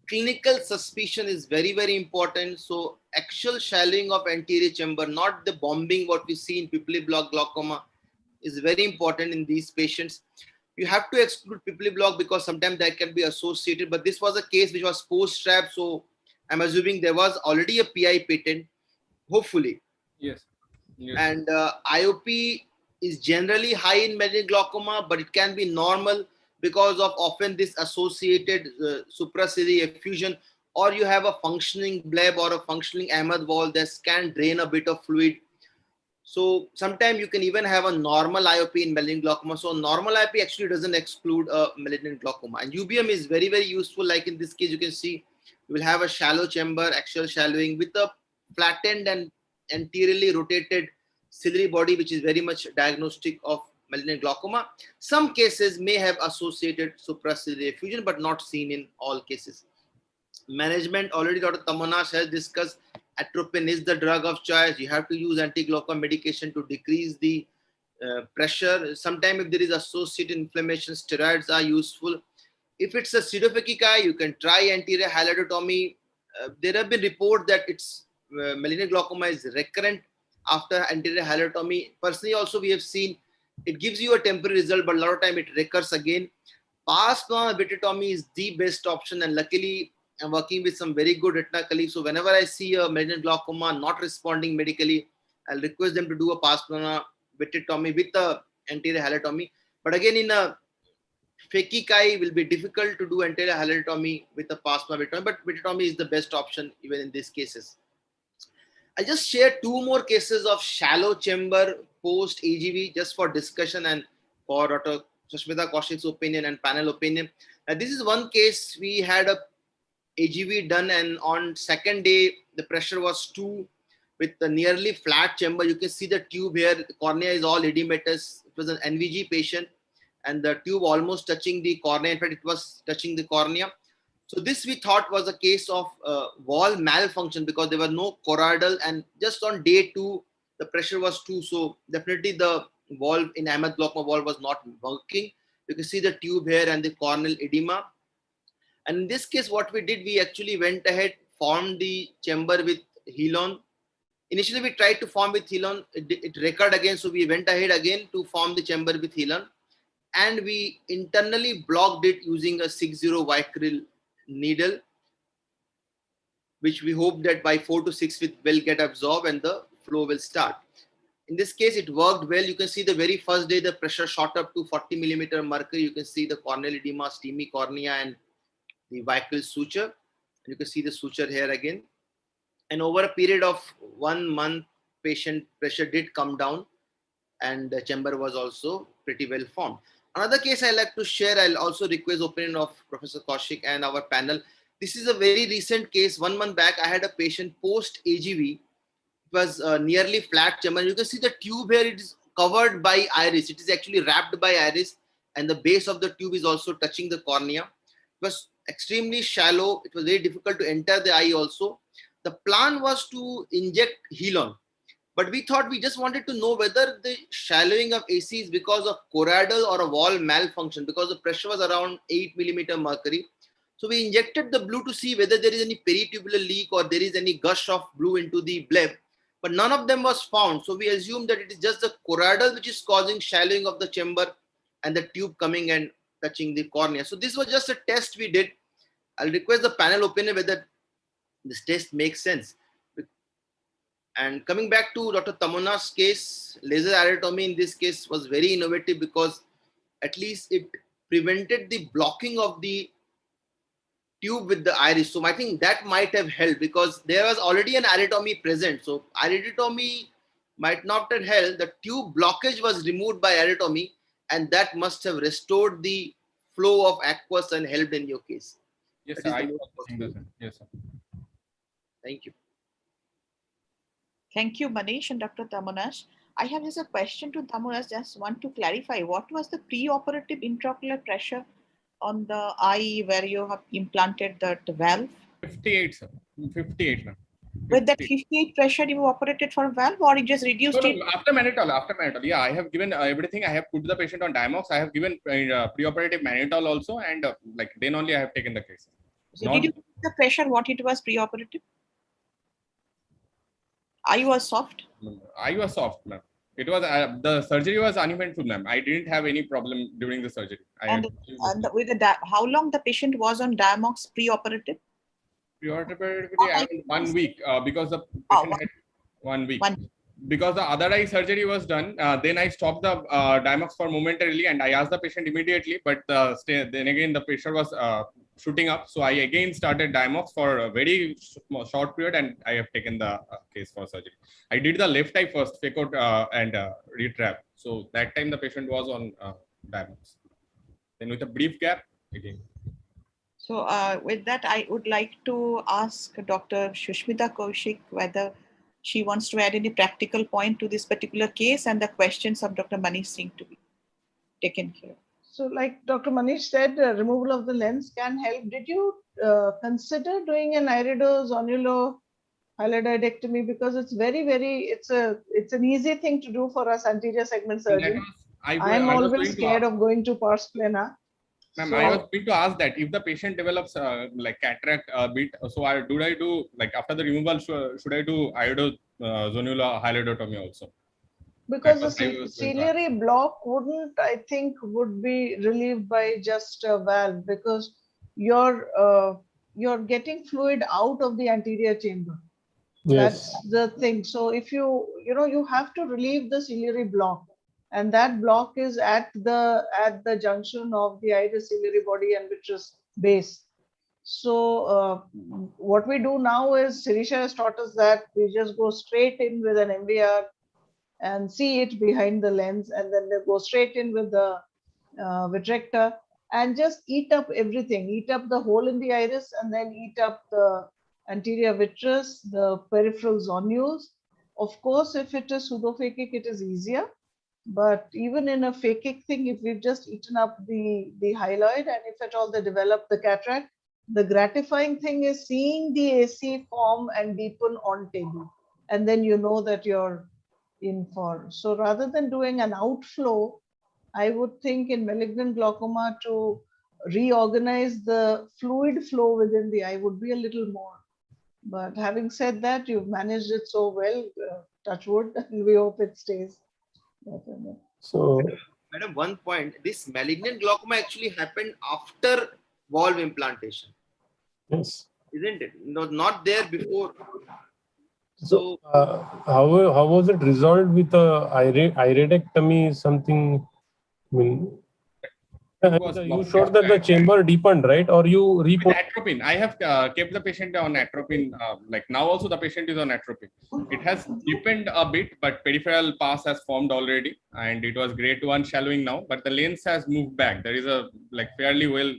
Clinical suspicion is very, very important. So axial shallowing of anterior chamber, not the bombing what we see in pupillary block glaucoma, is very important in these patients. You have to exclude pupillary block because sometimes that can be associated, but this was a case which was post-strap, so I'm assuming there was already a PI patent, hopefully. Yes. Yes. And IOP is generally high in malignant glaucoma, but it can be normal because of often this associated supraciliary effusion, or you have a functioning bleb or a functioning Ahmed valve that can drain a bit of fluid. So sometimes you can even have a normal IOP in malignant glaucoma. So normal IOP actually doesn't exclude a malignant glaucoma. And UBM is very, very useful. Like in this case, you can see you will have a shallow chamber, axial shallowing with a flattened and anteriorly rotated ciliary body, which is very much diagnostic of malignant glaucoma. Some cases may have associated supraciliary effusion, but not seen in all cases. Management, already Dr. Tamonash has discussed. Atropine is the drug of choice. You have to use anti-glaucoma medication to decrease the pressure. Sometimes if there is associated inflammation, steroids are useful. If it's a pseudophakic eye, you can try anterior hyalotomy. There have been reports that it's malignant glaucoma is recurrent after anterior hyalotomy. Personally, also we have seen it gives you a temporary result, but a lot of time it recurs again. Past vitrectomy is the best option, and luckily I'm working with some very good retina colleagues. So whenever I see a malignant glaucoma not responding medically, I'll request them to do a pars-plana vitrectomy with a anterior hyalotomy. But again, in a phakic eye, will be difficult to do anterior hyalotomy with a pars-plana vitrectomy, but vitrectomy is the best option even in these cases. I'll just share two more cases of shallow chamber post AGV just for discussion and for Dr. Sushmita Kaushik's opinion and panel opinion. This is one case we had a AGV done, and on second day the pressure was 2 with the nearly flat chamber. You can see the tube here. The cornea is all edematous. It was an NVG patient and the tube almost touching the cornea. In fact, it was touching the cornea. So this we thought was a case of valve malfunction because there were no choroidal, and just on day 2 the pressure was 2. So definitely the valve in Ahmed glaucoma valve was not working. You can see the tube here and the corneal edema. And in this case, what we did, we actually went ahead, formed the chamber with Helon. Initially, we tried to form with Helon. It recurred again. So we went ahead again to form the chamber with Helon. And we internally blocked it using a 60 Vicryl needle, which we hope that by 4 to 6 weeks will get absorbed and the flow will start. In this case, it worked well. You can see the very first day, the pressure shot up to 40 millimeter mercury. You can see the corneal edema, steamy cornea, and the Vicryl suture. You can see the suture here again. And over a period of 1 month, patient pressure did come down and the chamber was also pretty well formed. Another case I like to share, I'll also request opinion of Professor Kaushik and our panel. This is a very recent case. 1 month back, I had a patient post AGV. It was nearly flat chamber. You can see the tube here, it is covered by iris. It is actually wrapped by iris, and the base of the tube is also touching the cornea. It was extremely shallow. It was very difficult to enter the eye also. The plan was to inject Helon, but we thought we just wanted to know whether the shallowing of AC is because of choroidal or a valve malfunction, because the pressure was around 8 millimeter mercury. So we injected the blue to see whether there is any peritubular leak or there is any gush of blue into the bleb, but none of them was found. So we assumed that it is just the choroidal which is causing shallowing of the chamber and the tube coming and touching the cornea. So this was just a test we did. I'll request the panel opinion whether this test makes sense. And coming back to Dr. Tamonash's case, laser iridotomy in this case was very innovative because at least it prevented the blocking of the tube with the iris. So I think that might have helped because there was already an iridotomy present. So iridotomy might not have held, the tube blockage was removed by iridotomy, and that must have restored the flow of aqueous and helped in your case. Yes, That sir. is I the most also think the possible. same. Yes, sir. Thank you. Thank you, Manish and Dr. Tamunas. I have just a question to Tamunas. Just want to clarify, what was the pre-operative intraocular pressure on the eye where you have implanted that valve? 58, sir. 58, ma'am. With that 58 pressure, you operated for a valve, or you just reduced No, it? no, after mannitol. Yeah, I have given everything. I have put the patient on Diamox. I have given preoperative mannitol also, and like then only I have taken the case. So did you put the pressure what it was pre-operative? Eye was soft? Eye was soft, ma'am. It was the surgery was uneventful, ma'am. I didn't have any problem during the surgery. And with the how long the patient was on Diamox pre-operative? Pre-operative, around 1 week because the patient had 1 week. Because the other eye surgery was done, then I stopped the Diamox for momentarily, and I asked the patient immediately, but then again the pressure was shooting up. So I again started Diamox for a very short period, and I have taken the case for surgery. I did the left eye first, fake out and retrap. So that time the patient was on Diamox. Then with a brief gap, again. So with that, I would like to ask Dr. Shushmita Kaushik whether she wants to add any practical point to this particular case, and the questions of Dr. Manish seem to be taken care of. So like Dr. Manish said, removal of the lens can help. Did you consider doing an iridozonular hyaloidectomy? Because it's it's an easy thing to do for us anterior segment surgeons. I'm always scared of going to pars plana. Ma'am, I was going to ask that if the patient develops like cataract a bit, so do I do like after the removal should I do iridozonular hyaloidotomy also? Because the ciliary block wouldn't, I think, would be relieved by just a valve, because you're getting fluid out of the anterior chamber. Yes. That's the thing. So if you have to relieve the ciliary block, and that block is at the junction of the iris, ciliary body, and vitreous base. So what we do now is, Sirisha has taught us that we just go straight in with an MVR and see it behind the lens, and then they go straight in with the vitrector and just eat up everything, eat up the hole in the iris, and then eat up the anterior vitreous, the peripheral zonules. Of course, if it is pseudophakic, it is easier. But even in a phakic thing, if we've just eaten up the hyaloid, and if at all they develop the cataract, the gratifying thing is seeing the AC form and deepen on table. And then you know that you're in for. So rather than doing an outflow, I would think in malignant glaucoma to reorganize the fluid flow within the eye would be a little more. But having said that, you've managed it so well, touch wood, and we hope it stays. So, Madam, one point, this malignant glaucoma actually happened after valve implantation. yes. Isn't it? No, not there before. So, how was it resolved with iridectomy? Something. I mean, you showed that the chamber deepened, right? Or you with atropine. I have kept the patient on atropine. Like now, also the patient is on atropine. It has deepened a bit, but peripheral pass has formed already, and it was grade 1 shallowing now. But the lens has moved back. There is a fairly well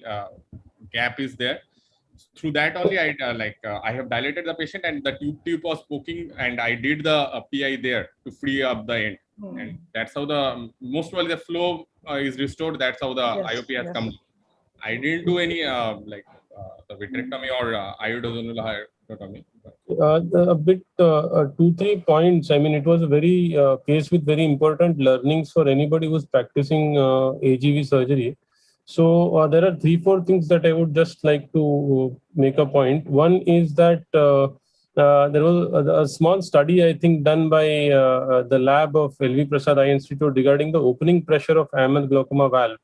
gap is there. Through that only, I have dilated the patient, and the tube was poking, and I did the PI there to free up the end, and that's how the most probably the flow is restored. That's how the IOP has come. I didn't do any the vitrectomy or iridozonular hyaloidotomy. A bit 2-3 points. I mean, it was a very case with very important learnings for anybody who's practicing AGV surgery. So there are 3-4 things that I would just like to make a point. One is that there was a small study, I think, done by the lab of LV Prasad Eye Institute regarding the opening pressure of AML glaucoma valve.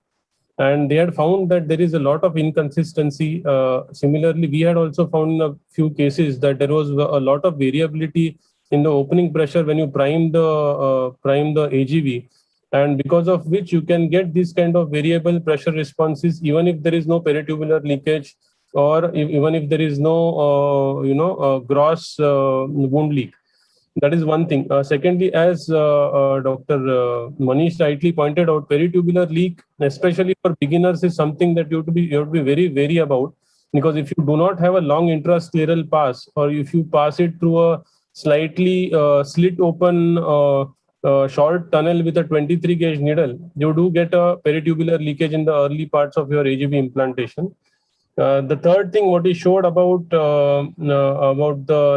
And they had found that there is a lot of inconsistency. Similarly, we had also found in a few cases that there was a lot of variability in the opening pressure when you prime the AGV. And because of which you can get this kind of variable pressure responses, even if there is no peritubular leakage, or even if there is no, gross wound leak. That is one thing. Secondly, as Dr. Manish rightly pointed out, peritubular leak, especially for beginners, is something that you have to be very wary about, because if you do not have a long intrascleral pass, or if you pass it through a slightly slit open short tunnel with a 23 gauge needle, you do get a peritubular leakage in the early parts of your AGV implantation. The third thing, what he showed about the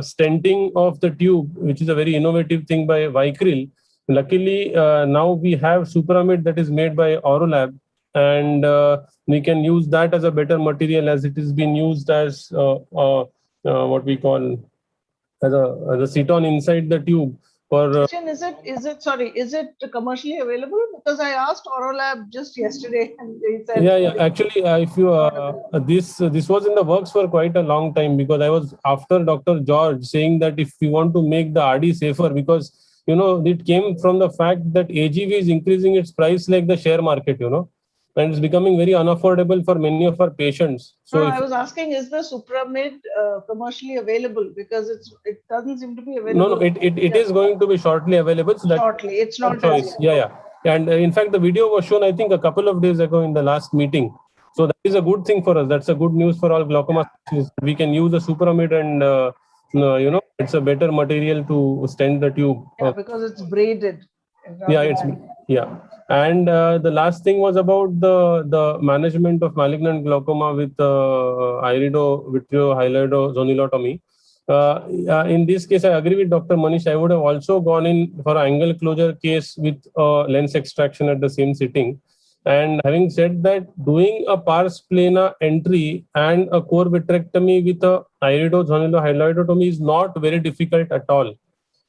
stenting of the tube, which is a very innovative thing by Vicryl. Luckily, now we have Supramid that is made by OSWB, and we can use that as a better material, as it is being used as what we call as a ceton inside the tube. For is it commercially available? Because I asked OSWB just yesterday and they said yeah. Actually, if you this was in the works for quite a long time, because I was after Dr. George saying that if we want to make the RD safer, because it came from the fact that AGV is increasing its price like the share market, and it's becoming very unaffordable for many of our patients. So I was asking, is the Supramid commercially available? Because it doesn't seem to be available. No, it is going to be shortly available. So shortly, it's not choice. Yeah. And in fact, the video was shown, I think, a couple of days ago in the last meeting. So that is a good thing for us. That's a good news for all glaucoma specialists. We can use the Supramid, and it's a better material to stent the tube. Yeah, because it's braided. Yeah. And the last thing was about the management of malignant glaucoma with irido-vitreohyalozonulotomy. In this case, I agree with Dr. Manish. I would have also gone in for an angle closure case with lens extraction at the same sitting. And having said that, doing a pars plana entry and a core vitrectomy with a irido-zonulohyalotomy is not very difficult at all.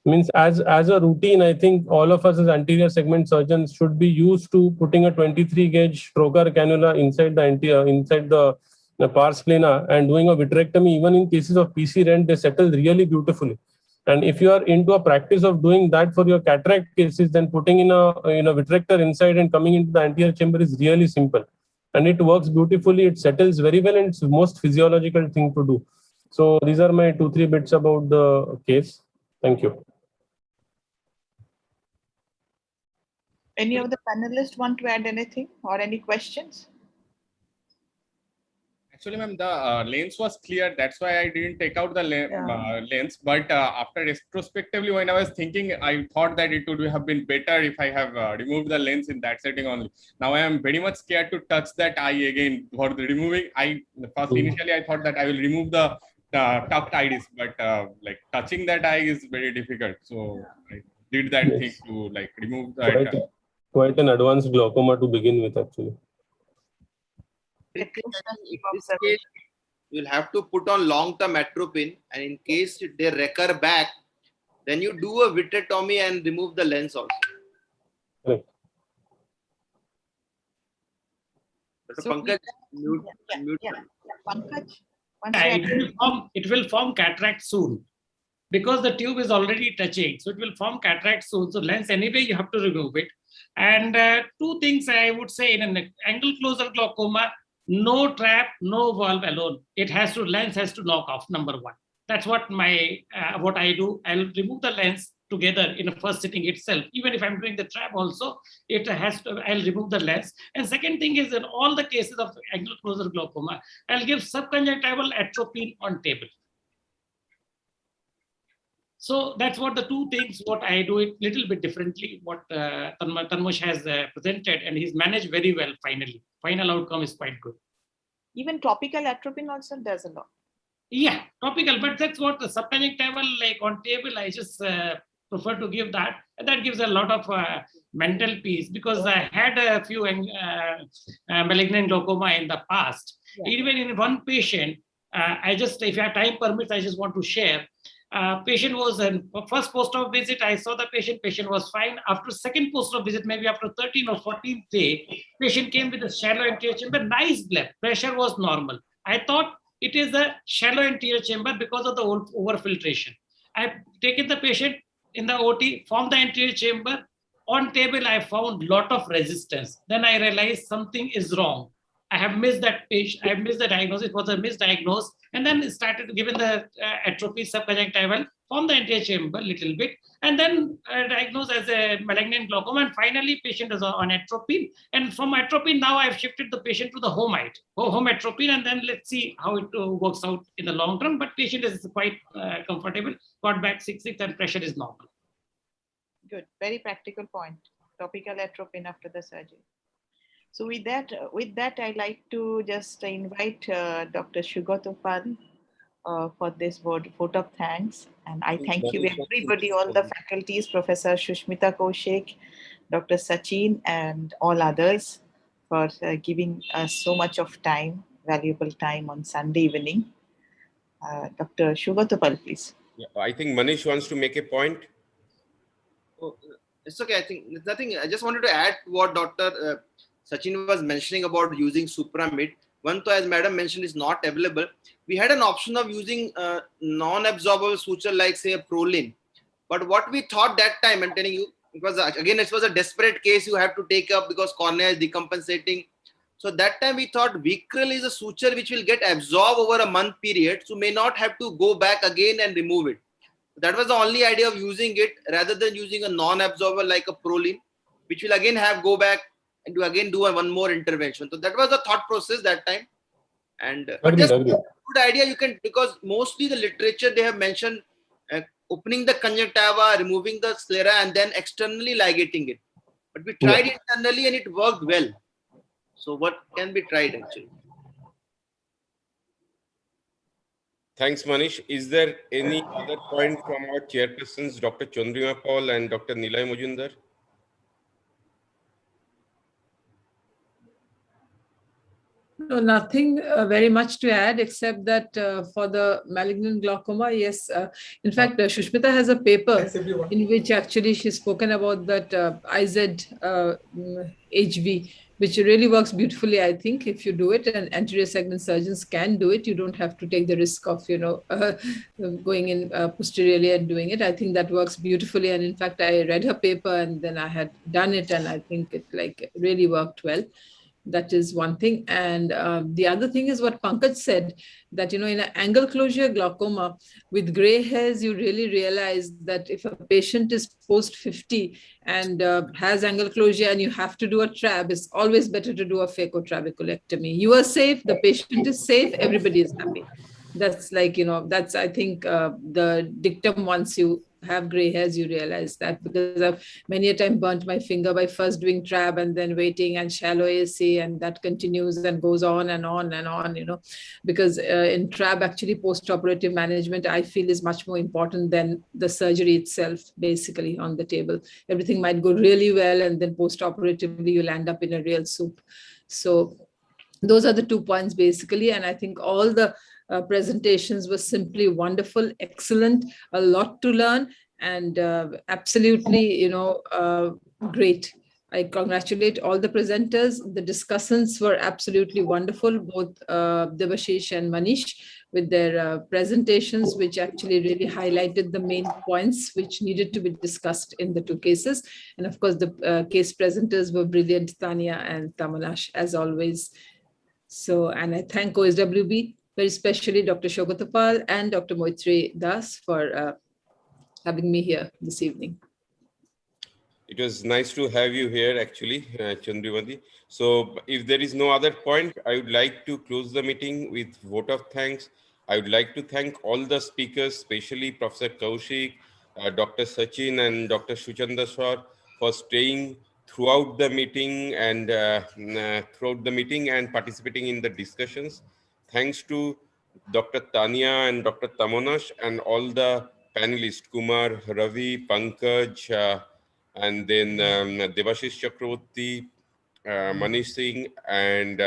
Means as a routine, I think all of us as anterior segment surgeons should be used to putting a 23 gauge trocar cannula inside the pars plana and doing a vitrectomy. Even in cases of PC rent, they settle really beautifully. And if you are into a practice of doing that for your cataract cases, then putting in a vitrector inside and coming into the anterior chamber is really simple, and it works beautifully. It settles very well, and it's the most physiological thing to do. So these are my 2-3 bits about the case. Thank you. Any of the panelists want to add anything or any questions? Actually, ma'am, the lens was clear. That's why I didn't take out the lens. But after retrospectively, when I was thinking, I thought that it would have been better if I have removed the lens in that setting only. Now I am very much scared to touch that eye again for the removing. Initially I thought that I will remove the tucked iris, but like touching that eye is very difficult. So I did that thing to like remove that. Quite an advanced glaucoma to begin with, actually. In this case, you'll have to put on long-term atropine, and in case they recur back, then you do a vitrectomy and remove the lens also. Right. So Pankaj, Pankaj. It will form cataract soon, because the tube is already touching. So it will form cataract soon. So lens anyway, you have to remove it. And two things I would say in an angle closure glaucoma: no trap, no valve alone. Lens has to knock off, number one. That's what what I do. I'll remove the lens together in a first sitting itself. Even if I'm doing the trap also, I'll remove the lens. And second thing is, in all the cases of angle closure glaucoma, I'll give subconjunctival atropine on table. So that's what the two things, what I do it little bit differently, what Tanmosh has presented, and he's managed very well finally. Final outcome is quite good. Even topical atropine also does a lot. Yeah, topical, but that's what the subconjunctival, like on table, I just prefer to give that. And that gives a lot of mental peace, because I had a few malignant glaucoma in the past. Yeah. Even in one patient, if you have time permits, I just want to share. Patient was in first post-op visit. I saw the patient was fine. After second post-op visit, maybe after 13th or 14th day, patient came with a shallow anterior chamber, nice blood, pressure was normal. I thought it is a shallow anterior chamber because of the overfiltration. I've taken the patient in the OT, formed the anterior chamber. On table, I found lot of resistance. Then I realized something is wrong. I have missed that patient. I have missed the diagnosis. It was a misdiagnosis. And then started giving the atropine subconjunctival. from the antechamber little bit, and then diagnosed as a malignant glaucoma. And finally, patient is on atropine. And from atropine, now I've shifted the patient to the home atropine, and then let's see how it works out in the long term. But patient is quite comfortable, got back 6/6 and pressure is normal. Good, very practical point. Topical atropine after the surgery. So with that, I like to just invite Dr. Shugotopal for this vote of thanks. And I thank you everybody, all the faculties, Professor Shushmita Kaushik, Dr. Sachin, and all others for giving us so much of time, valuable time on Sunday evening. Dr. Shugotopal, please. Yeah, I think Manish wants to make a point. Oh, it's okay. I think there's nothing. I just wanted to add what Dr. Sachin was mentioning about using Supramid. One, though, as Madam mentioned, is not available. We had an option of using non-absorbable suture like, say, a Prolin. But what we thought that time, I'm telling you, because again, it was a desperate case you have to take up because cornea is decompensating. So that time we thought Vicryl is a suture which will get absorbed over a month period, so may not have to go back again and remove it. That was the only idea of using it rather than using a non-absorber like a Prolin, which will again have go back and to again do one more intervention. So that was the thought process that time. And but just Agreed. good idea you can, because mostly the literature they have mentioned opening the conjunctiva, removing the sclera, and then externally ligating it. But we tried it internally and it worked well. So what can be tried actually? Thanks, Manish. Is there any other point from our chairpersons, Dr. Chandrima Paul and Dr. Nilay Majumdar? No, nothing very much to add except that for the malignant glaucoma, yes. In fact, Shushmita has a paper in which actually she's spoken about that HV, which really works beautifully, I think, if you do it. And anterior segment surgeons can do it. You don't have to take the risk of, going in posteriorly and doing it. I think that works beautifully. And in fact, I read her paper and then I had done it and I think it really worked well. That is one thing. And the other thing is what Pankaj said, that, in an angle closure glaucoma with gray hairs, you really realize that if a patient is post 50 and has angle closure and you have to do a trab, it's always better to do a phacotrabeculectomy. You are safe, the patient is safe, everybody is happy. That's that's, I think, the dictum. Once you have gray hairs, you realize that, because I've many a time burnt my finger by first doing trab and then waiting and shallow AC, and that continues and goes on and on and on, because in trab, actually post-operative management, I feel, is much more important than the surgery itself, basically on the table. Everything might go really well and then post-operatively you'll end up in a real soup. So those are the 2 points basically. And I think all the presentations were simply wonderful, excellent, a lot to learn, and absolutely, great. I congratulate all the presenters. The discussants were absolutely wonderful, both Debashish and Manish, with their presentations, which actually really highlighted the main points which needed to be discussed in the 2 cases. And of course, the case presenters were brilliant, Tanya and Tamanash, as always. So, and I thank OSWB, very especially Dr. Shogotapal and Dr. Moitri Das for having me here this evening. It was nice to have you here, actually, Chandrimati. So if there is no other point, I would like to close the meeting with vote of thanks. I would like to thank all the speakers, especially Professor Kaushik, Dr. Sachin and Dr. Shuchandaswar, for staying throughout the meeting and participating in the discussions. Thanks to Dr. Tanya and Dr. Tamonash and all the panelists, Kumar, Ravi, Pankaj, and then Debashish Chakravarti, Manish Singh, and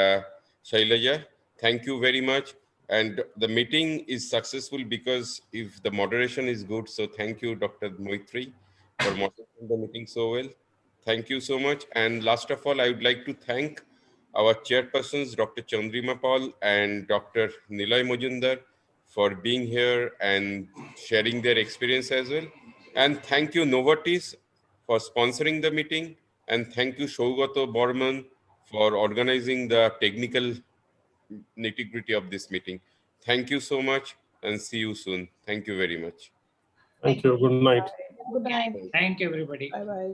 Shailaja. Thank you very much. And the meeting is successful because if the moderation is good. So thank you, Dr. Moitri, for moderating the meeting so well. Thank you so much. And last of all, I would like to thank our chairpersons, Dr. Chandrima Paul and Dr. Nilay Majumdar, for being here and sharing their experience as well. And thank you, Novartis, for sponsoring the meeting. And thank you, Shogato Borman, for organizing the technical nitty-gritty of this meeting. Thank you so much and see you soon. Thank you very much. Thank you. Good night. Good night. Thank you, everybody. Bye bye.